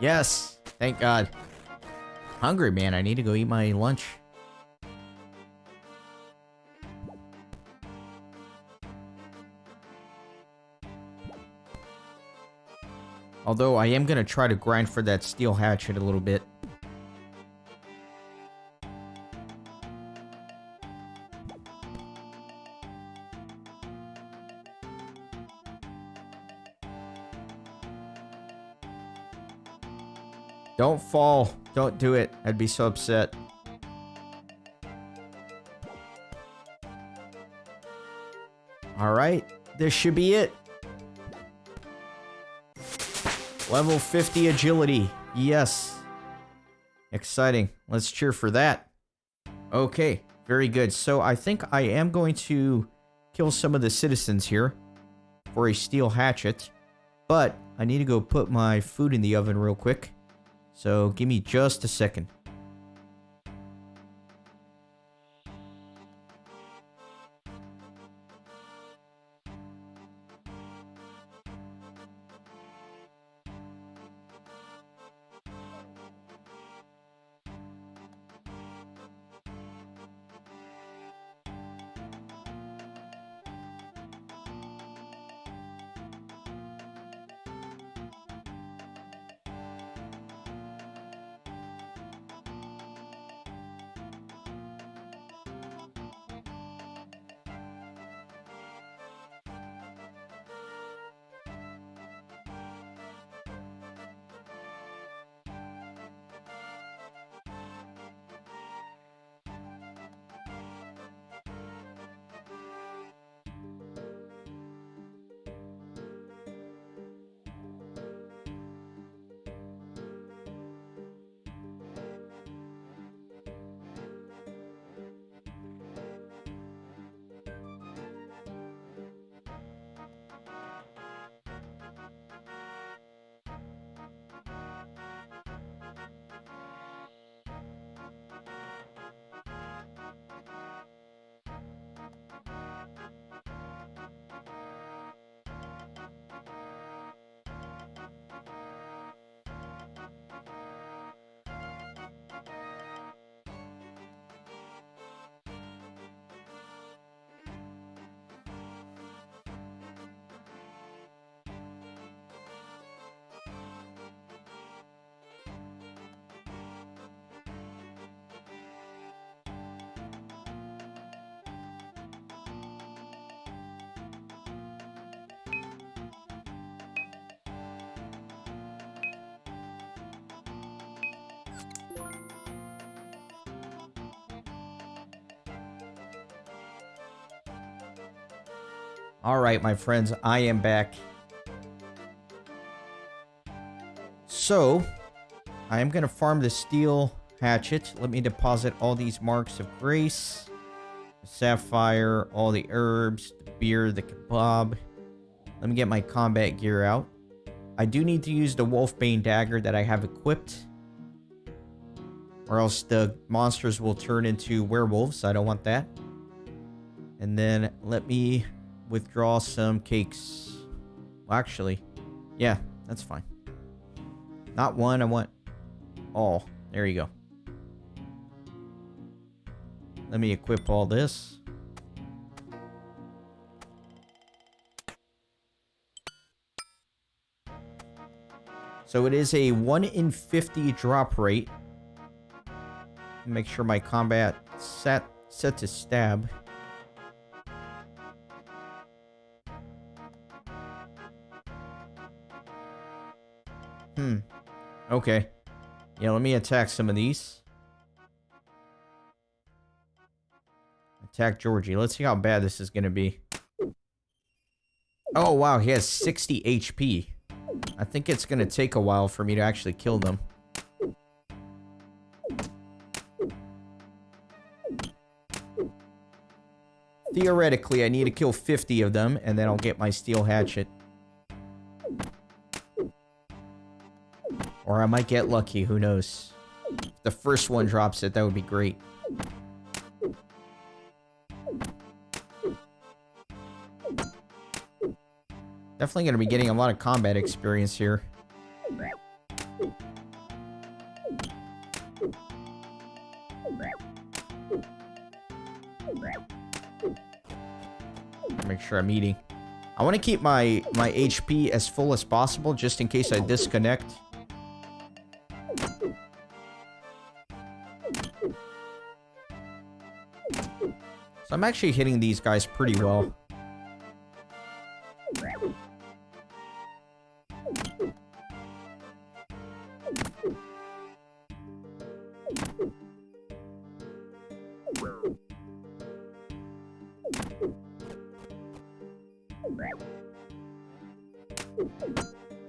Yes. Thank God. Hungry, man. I need to go eat my lunch. Although I am going to try to grind for that steel hatchet a little bit. Don't fall. Don't do it. I'd be so upset. All right. This should be it. Level 50 agility. Yes. Exciting. Let's cheer for that. Okay. Very good. So I think I am going to kill some of the citizens here for a steel hatchet. But I need to go put my food in the oven real quick. So give me just a second. All right, my friends, I am back. So, I am going to farm the steel hatchet. Let me deposit all these marks of grace. The sapphire, all the herbs, the beer, the kebab. Let me get my combat gear out. I do need to use the Wolfbane dagger that I have equipped. Or else the monsters will turn into werewolves. I don't want that. And then let me withdraw some cakes. Well, actually, yeah, that's fine. Not one, I want all. There you go. Let me equip all this. So it is a 1 in 50 drop rate. Make sure my combat set to stab. Okay. Yeah, let me attack some of these. Attack Georgie. Let's see how bad this is going to be. Oh, wow. He has 60 HP. I think it's going to take a while for me to actually kill them. Theoretically, I need to kill 50 of them, and then I'll get my steel hatchet. Or I might get lucky, who knows. If the first one drops it, that would be great. Definitely going to be getting a lot of combat experience here. Make sure I'm eating. I want to keep my HP as full as possible just in case I disconnect. So I'm actually hitting these guys pretty well.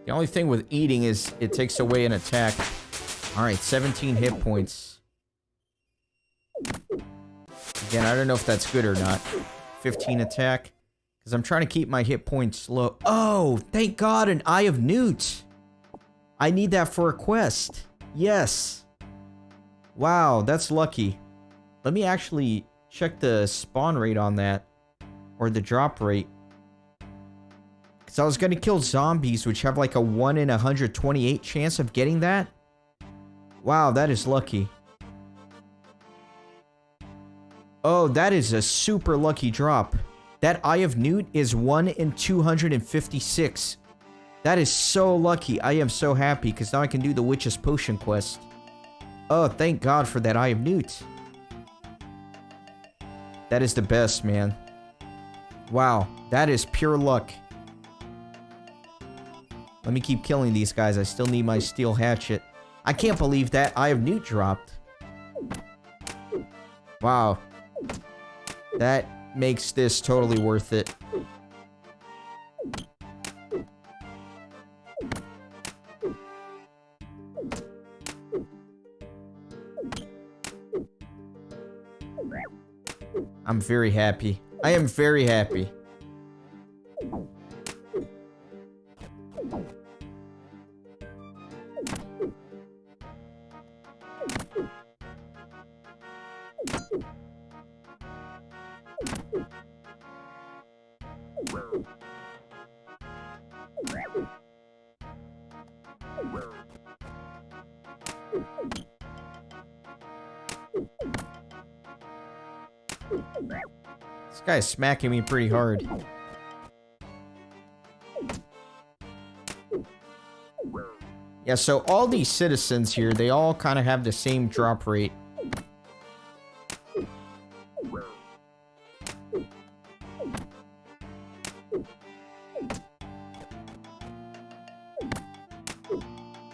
The only thing with eating is it takes away an attack. Alright, 17 hit points. Again, I don't know if that's good or not. 15 attack. Because I'm trying to keep my hit points low. Oh, thank God, an Eye of Newt. I need that for a quest. Yes. Wow, that's lucky. Let me actually check the spawn rate on that. Or the drop rate. Because I was going to kill zombies, which have like a 1 in 128 chance of getting that. Wow, that is lucky. Oh, that is a super lucky drop. That Eye of Newt is 1 in 256. That is so lucky. I am so happy because now I can do the Witch's Potion quest. Oh, thank God for that Eye of Newt. That is the best, man. Wow, that is pure luck. Let me keep killing these guys. I still need my steel hatchet. I can't believe that Eye of Newt dropped. Wow. That makes this totally worth it. I'm very happy. I am very happy. This guy's smacking me pretty hard. Yeah, so all these citizens here, they all kind of have the same drop rate.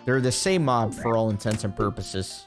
They're the same mob for all intents and purposes.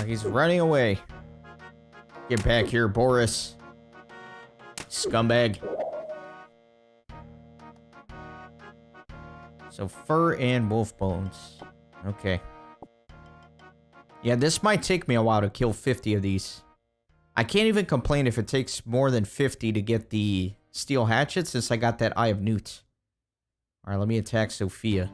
He's running away. Get back here, Boris. Scumbag. So fur and wolf bones. Okay. Yeah, this might take me a while to kill 50 of these. I can't even complain if it takes more than 50 to get the steel hatchet since I got that Eye of Newt. Alright, let me attack Sophia.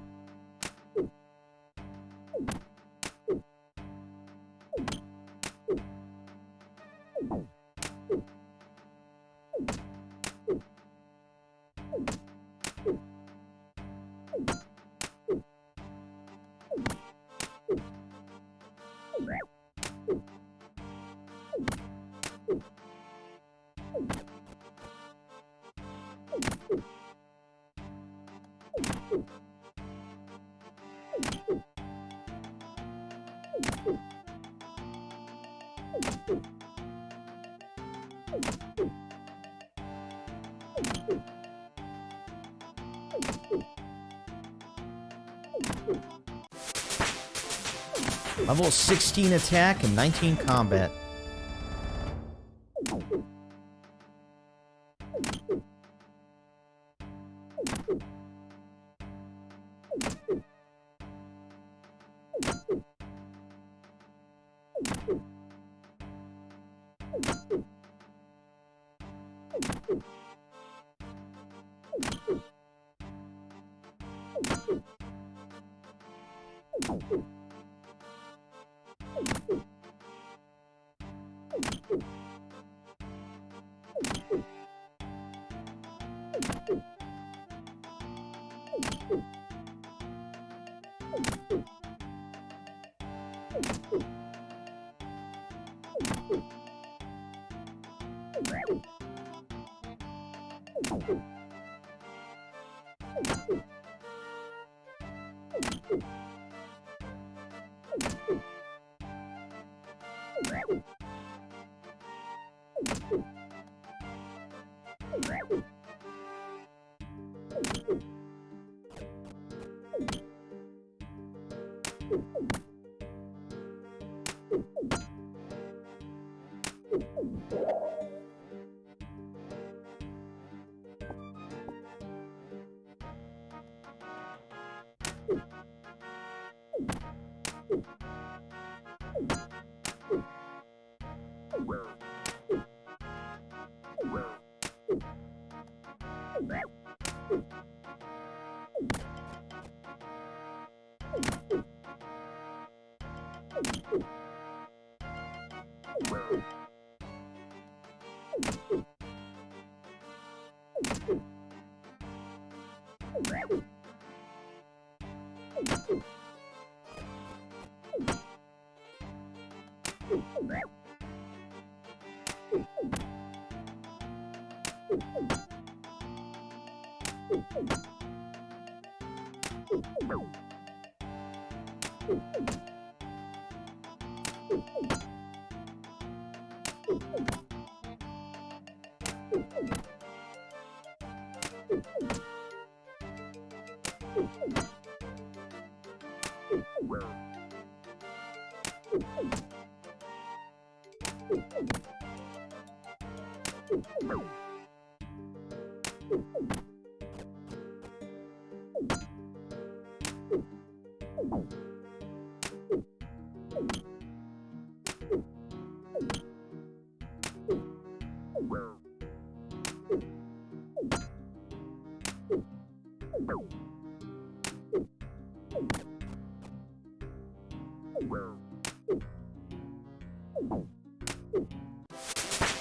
Level 16 attack and 19 combat.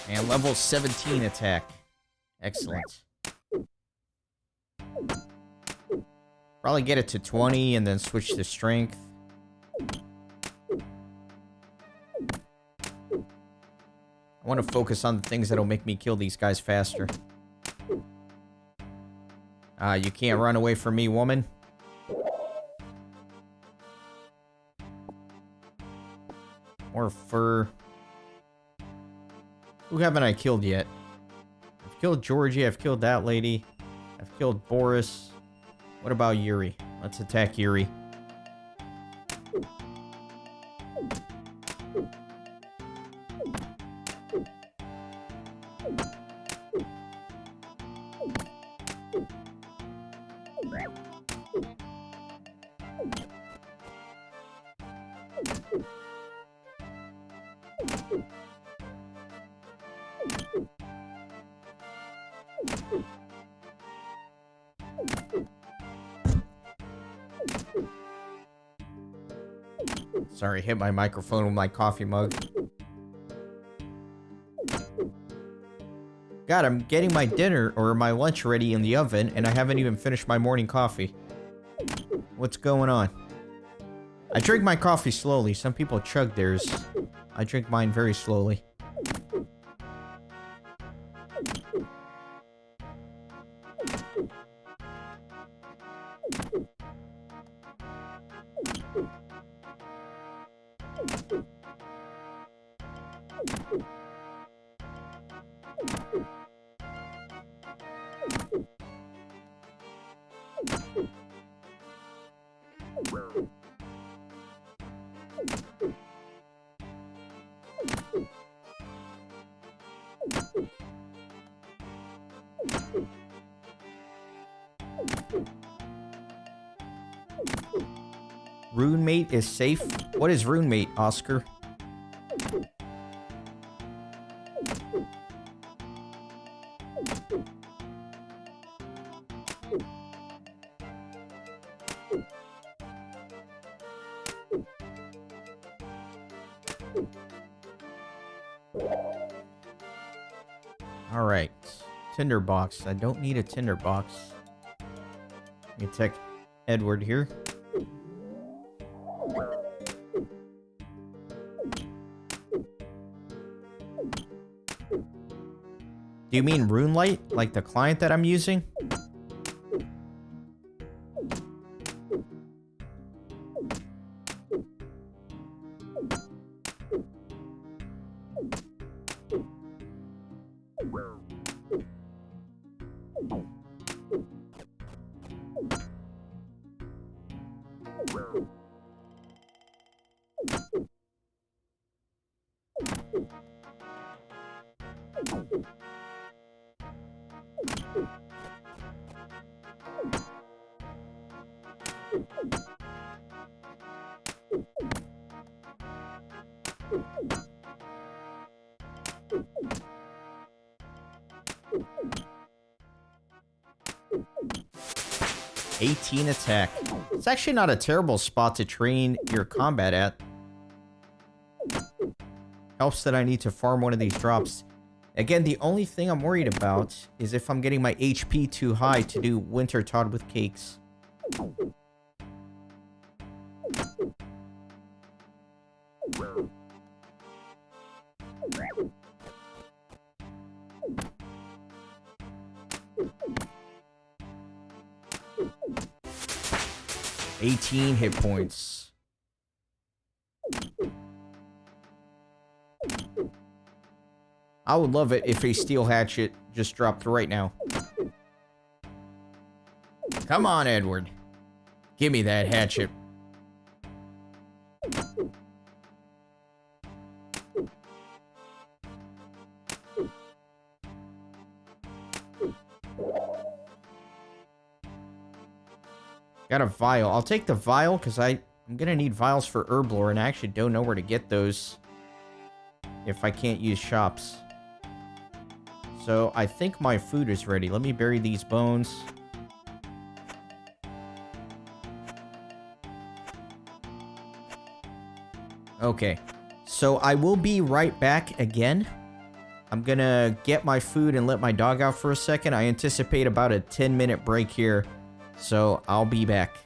And level 17 attack. Excellent. Probably get it to 20 and then switch to strength. I want to focus on the things that'll make me kill these guys faster. You can't run away from me, woman. More fur. Who haven't I killed yet? I've killed Georgie, I've killed that lady. I've killed Boris. What about Yuri? Let's attack Yuri. Sorry, hit my microphone with my coffee mug. God, I'm getting my dinner or my lunch ready in the oven, and I haven't even finished my morning coffee. What's going on? I drink my coffee slowly. Some people chug theirs. I drink mine very slowly. RuneMate is safe. What is RuneMate, Oscar? All right, tinderbox. I don't need a tinderbox. Let me check Edward here. Do you mean RuneLite, like the client that I'm using? $18 attack. It's actually not a terrible spot to train your combat at. Helps that I need to farm one of these drops. Again, the only thing I'm worried about is if I'm getting my HP too high to do Winter Todd with cakes. $18 hit points. I would love it if a steel hatchet just dropped right now. Come on, Edward. Give me that hatchet. Got a vial. I'll take the vial because I'm gonna need vials for Herblore, and I actually don't know where to get those if I can't use shops. So I think my food is ready. Let me bury these bones. Okay, so I will be right back again. I'm gonna get my food and let my dog out for a second. I anticipate about a 10-minute break here, so I'll be back.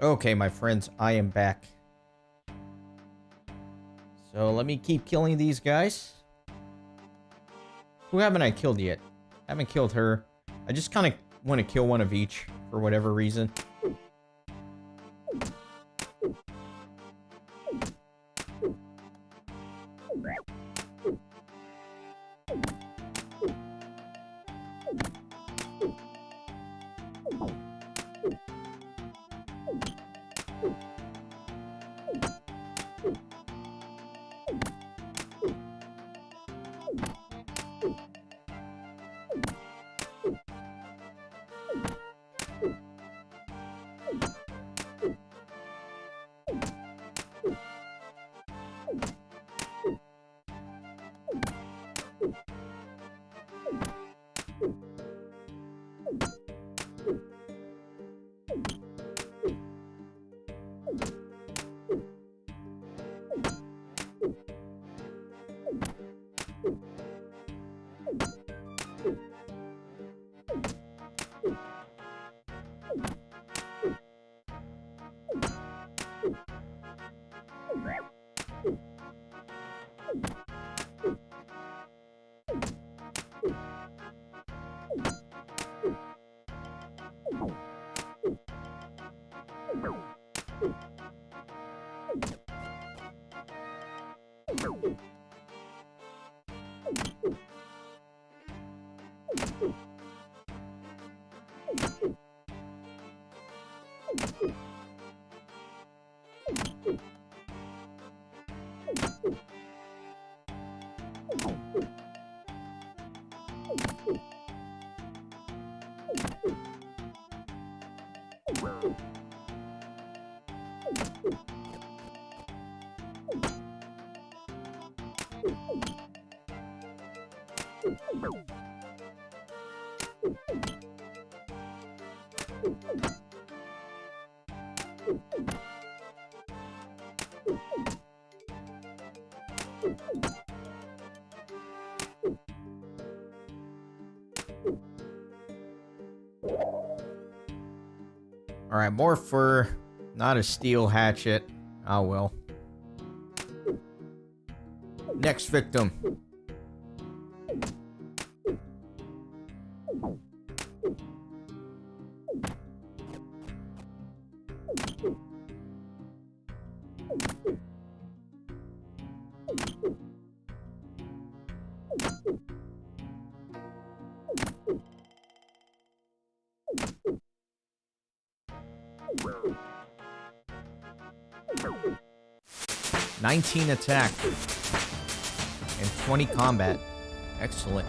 Okay, my friends, I am back. So let me keep killing these guys. Who haven't I killed yet? Haven't killed her. I just kind of want to kill one of each for whatever reason. Alright, more fur. Not a steel hatchet. Oh well. Next victim. "19 attack and 20 combat. Excellent.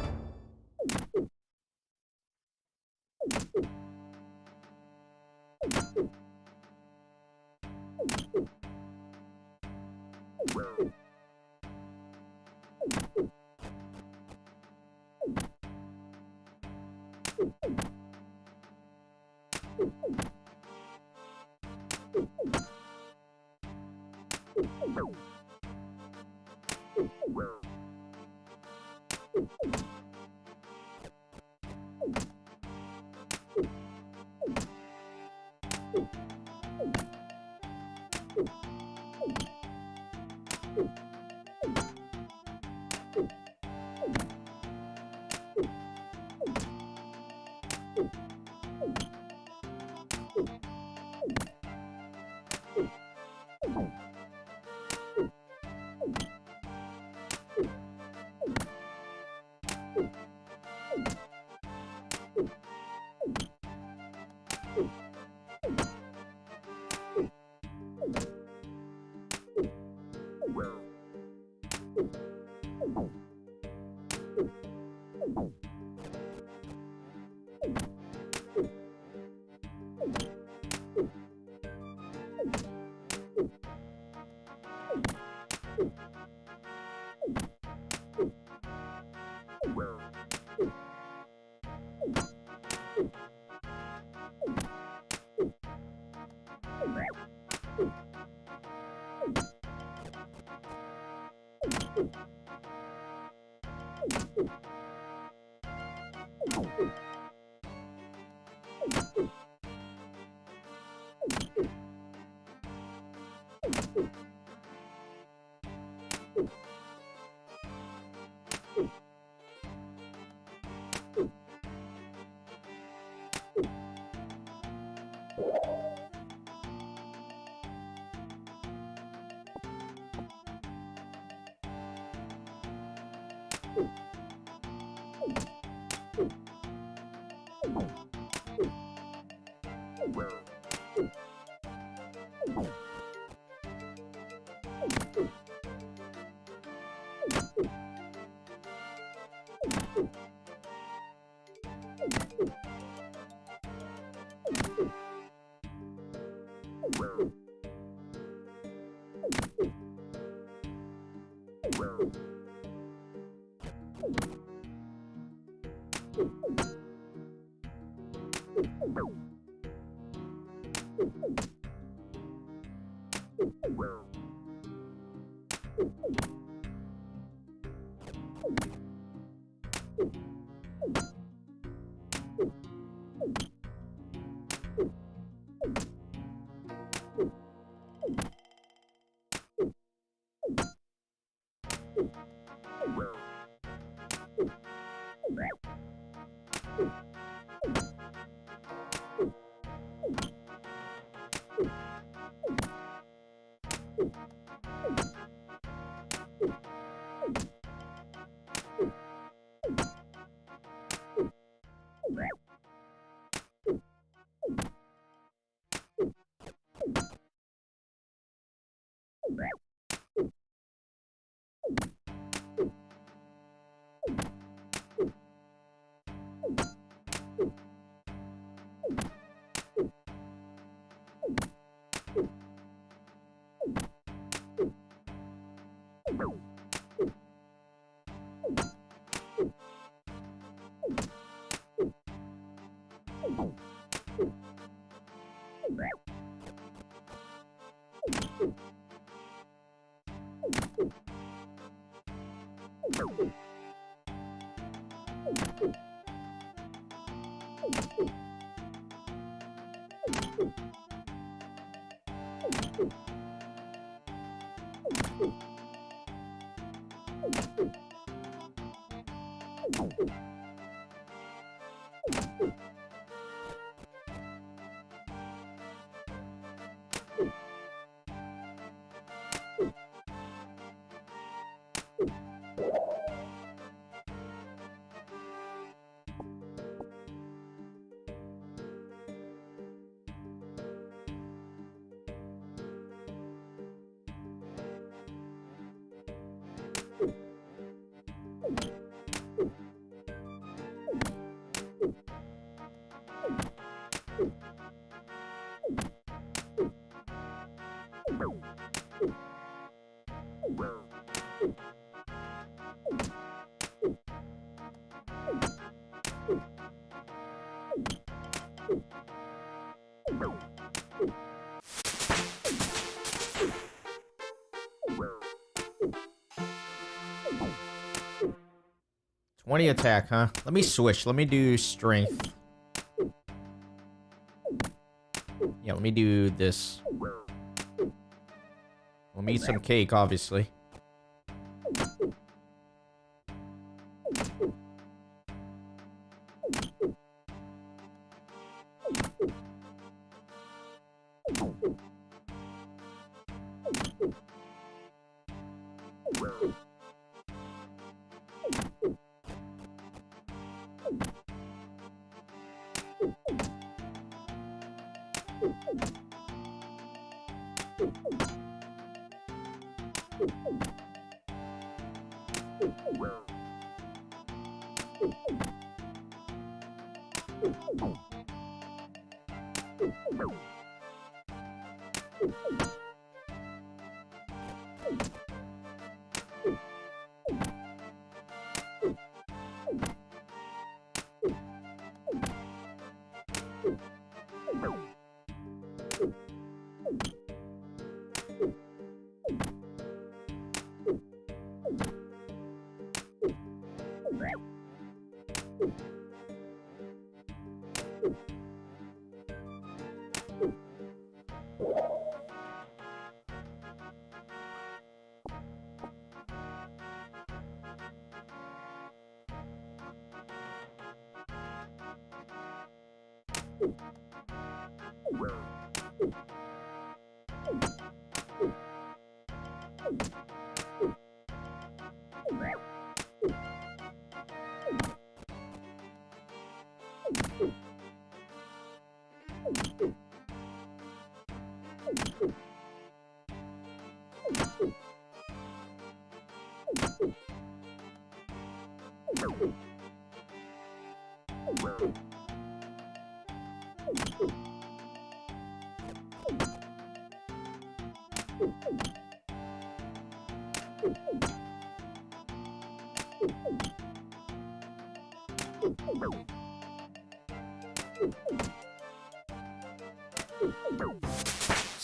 20 attack, huh? Let me switch. Let me do strength. Yeah, let me do this. Let me eat some cake, obviously.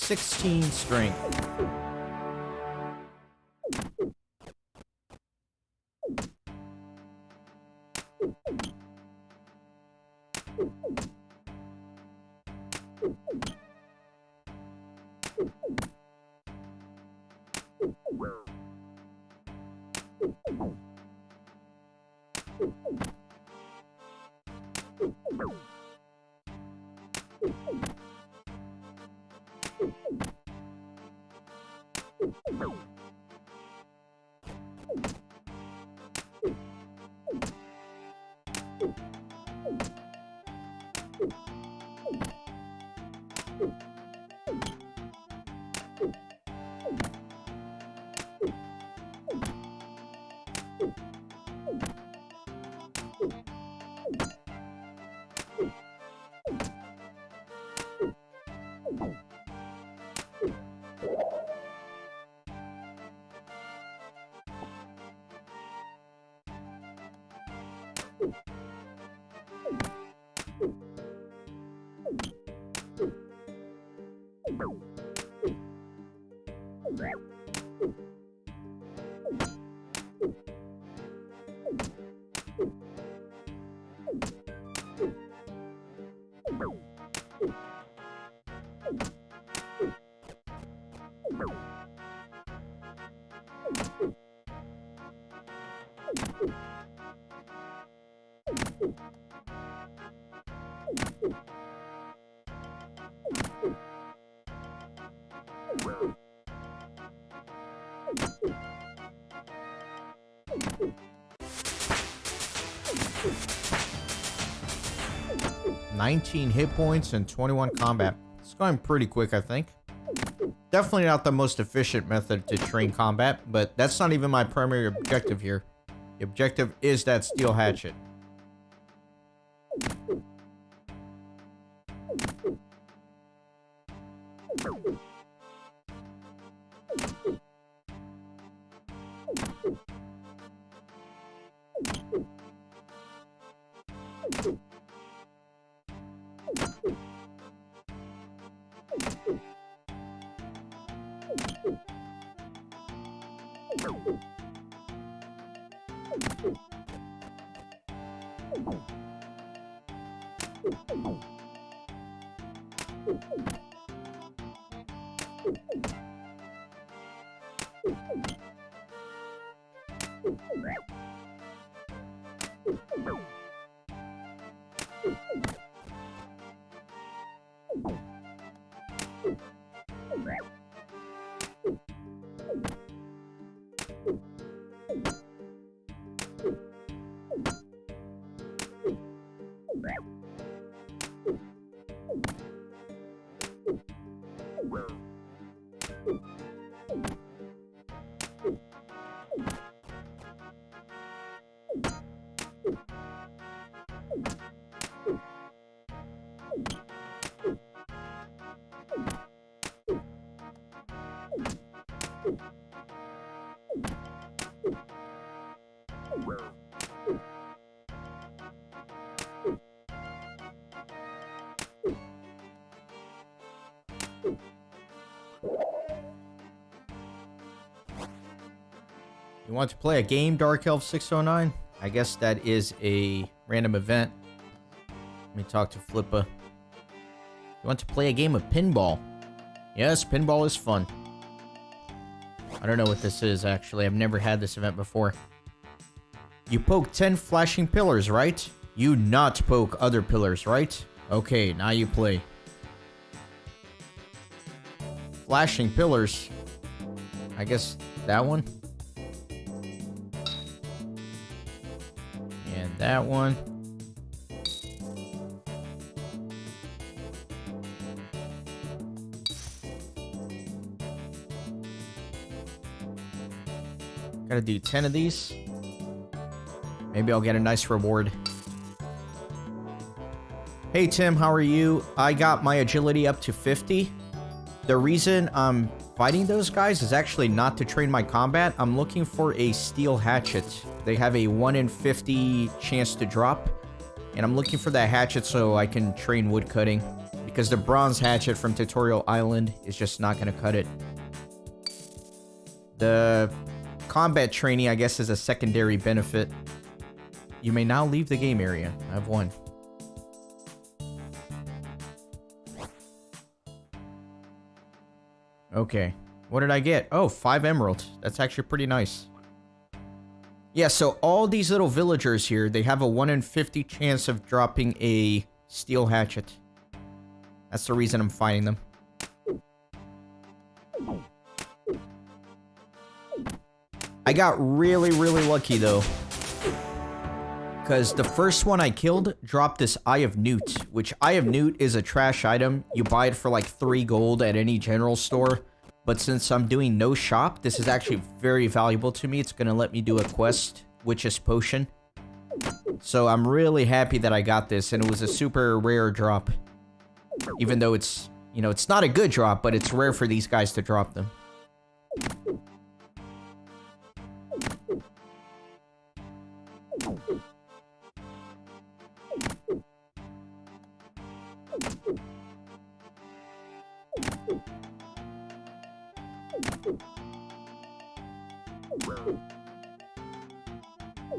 $16 strength. $19 hit points and 21 combat. It's going pretty quick, I think. Definitely not the most efficient method to train combat, but that's not even my primary objective here. The objective is that steel hatchet. You want to play a game, Dark Elf 609? I guess that is a random event. Let me talk to Flippa. You want to play a game of pinball? Yes, pinball is fun. I don't know what this is, actually. I've never had this event before. You poke 10 flashing pillars, right? You not poke other pillars, right? Okay, now you play. Flashing pillars. I guess that one. And that one. Gotta do 10 of these. Maybe I'll get a nice reward. Hey Tim, how are you? I got my agility up to 50. The reason I'm fighting those guys is actually not to train my combat. I'm looking for a steel hatchet. They have a 1 in 50 chance to drop. And I'm looking for that hatchet so I can train wood cutting. Because the bronze hatchet from Tutorial Island is just not going to cut it. The combat training, I guess, is a secondary benefit. You may now leave the game area. I've won. Okay. What did I get? Oh, 5 emeralds. That's actually pretty nice. Yeah, so all these little villagers here, they have a 1 in 50 chance of dropping a steel hatchet. That's the reason I'm fighting them. I got really, really lucky, though. Because the first one I killed dropped this Eye of Newt, which Eye of Newt is a trash item. You buy it for like 3 gold at any general store. But since I'm doing no shop, this is actually very valuable to me. It's going to let me do a quest, Witch's Potion. So I'm really happy that I got this, and it was a super rare drop. Even though it's, you know, it's not a good drop, but it's rare for these guys to drop them.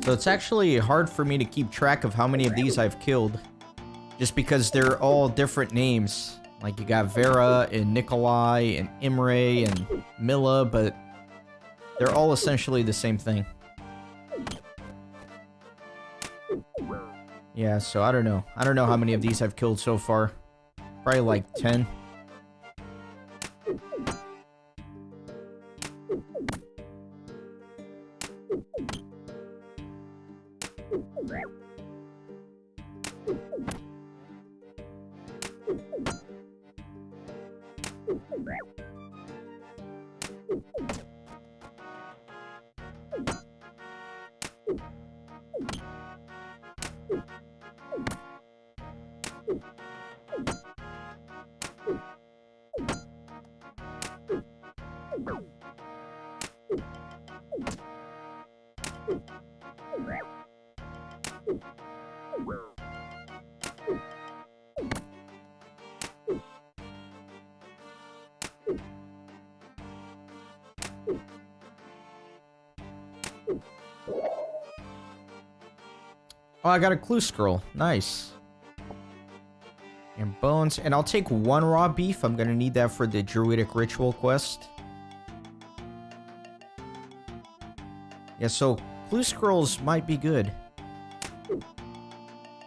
So it's actually hard for me to keep track of how many of these I've killed. Just because they're all different names. Like you got Vera and Nikolai and Imre and Mila, but they're all essentially the same thing. Yeah, so I don't know. I don't know how many of these I've killed so far. Probably like 10. Oh, I got a clue scroll. Nice. And bones. And I'll take 1 raw beef. I'm gonna need that for the druidic ritual quest. Yeah, so clue scrolls might be good.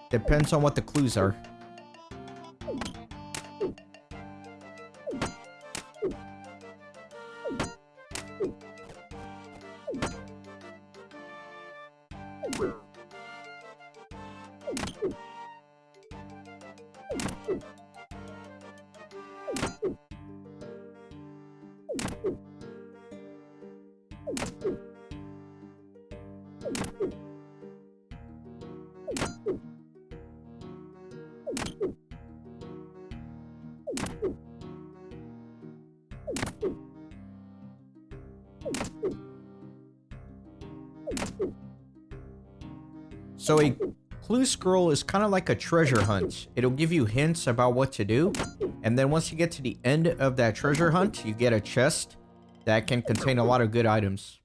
Depends on what the clues are. So a clue scroll is kind of like a treasure hunt. It'll give you hints about what to do. And then once you get to the end of that treasure hunt, you get a chest that can contain a lot of good items.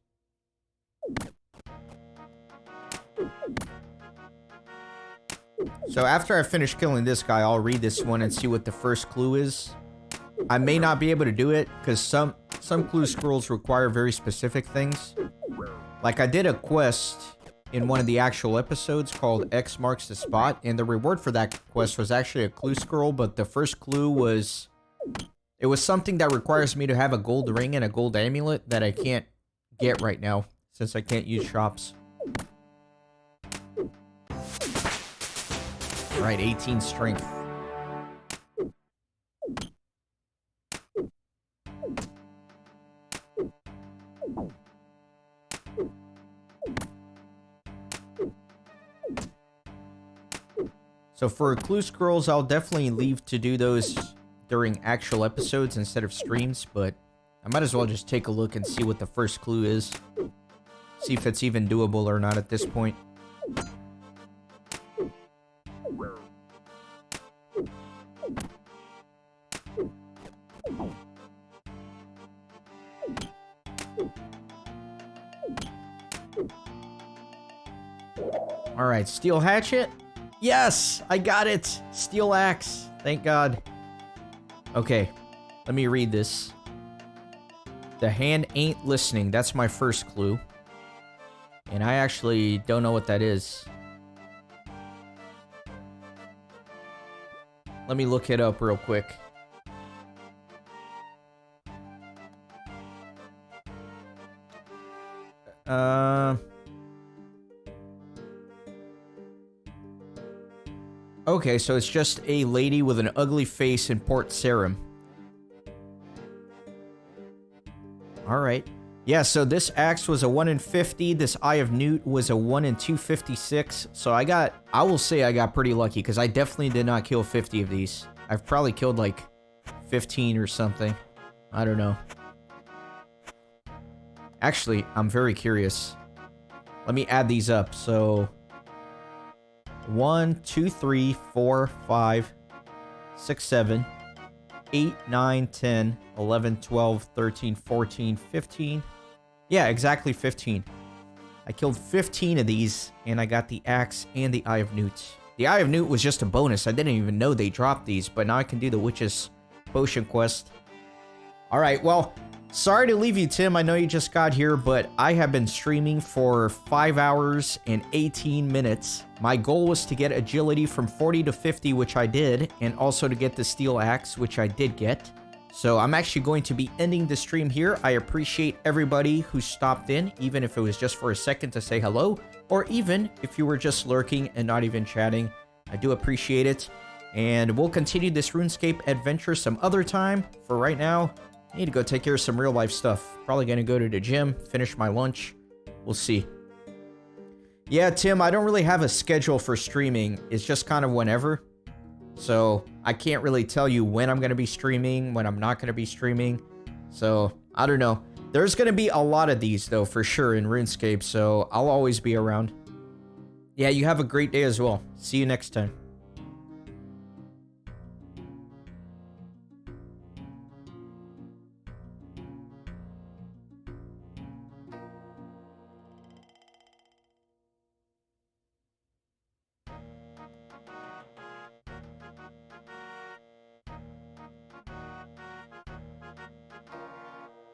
So after I finish killing this guy, I'll read this one and see what the first clue is. I may not be able to do it because some clue scrolls require very specific things. Like I did a quest in one of the actual episodes called X Marks the Spot, and the reward for that quest was actually a clue scroll, but the first clue was... It was something that requires me to have a gold ring and a gold amulet that I can't get right now, since I can't use shops. Right, 18 strength. So for clue scrolls, I'll definitely leave to do those during actual episodes instead of streams, but I might as well just take a look and see what the first clue is. See if it's even doable or not at this point. Alright, steel hatchet. Yes, I got it. Steel axe. Thank God. Okay, let me read this. The hand ain't listening. That's my first clue. And I actually don't know what that is. Let me look it up real quick. Okay, so it's just a lady with an ugly face in Port Sarim. Alright. Yeah, so this axe was a 1 in 50. This Eye of Newt was a 1 in 256. So I will say I got pretty lucky because I definitely did not kill 50 of these. I've probably killed like 15 or something. I don't know. Actually, I'm very curious. Let me add these up. So 1, 2, 3, 4, 5, 6, 7, 8, 9, 10, 11, 12, 13, 14, 15. Yeah, exactly 15. I killed 15 of these, and I got the axe and the Eye of Newt. The Eye of Newt was just a bonus. I didn't even know they dropped these, but now I can do the Witch's Potion quest. Alright, well, sorry to leave you, Tim. I know you just got here, but I have been streaming for 5 hours and 18 minutes. My goal was to get agility from 40 to 50, which I did, and also to get the steel axe, which I did get. So I'm actually going to be ending the stream here. I appreciate everybody who stopped in, even if it was just for a second to say hello, or even if you were just lurking and not even chatting. I do appreciate it. And we'll continue this RuneScape adventure some other time. For right now, I need to go take care of some real life stuff. Probably gonna go to the gym, finish my lunch. We'll see. Yeah, Tim, I don't really have a schedule for streaming. It's just kind of whenever. So I can't really tell you when I'm gonna be streaming, when I'm not gonna be streaming. So I don't know. There's gonna be a lot of these though, for sure, in RuneScape. So I'll always be around. Yeah, you have a great day as well. See you next time.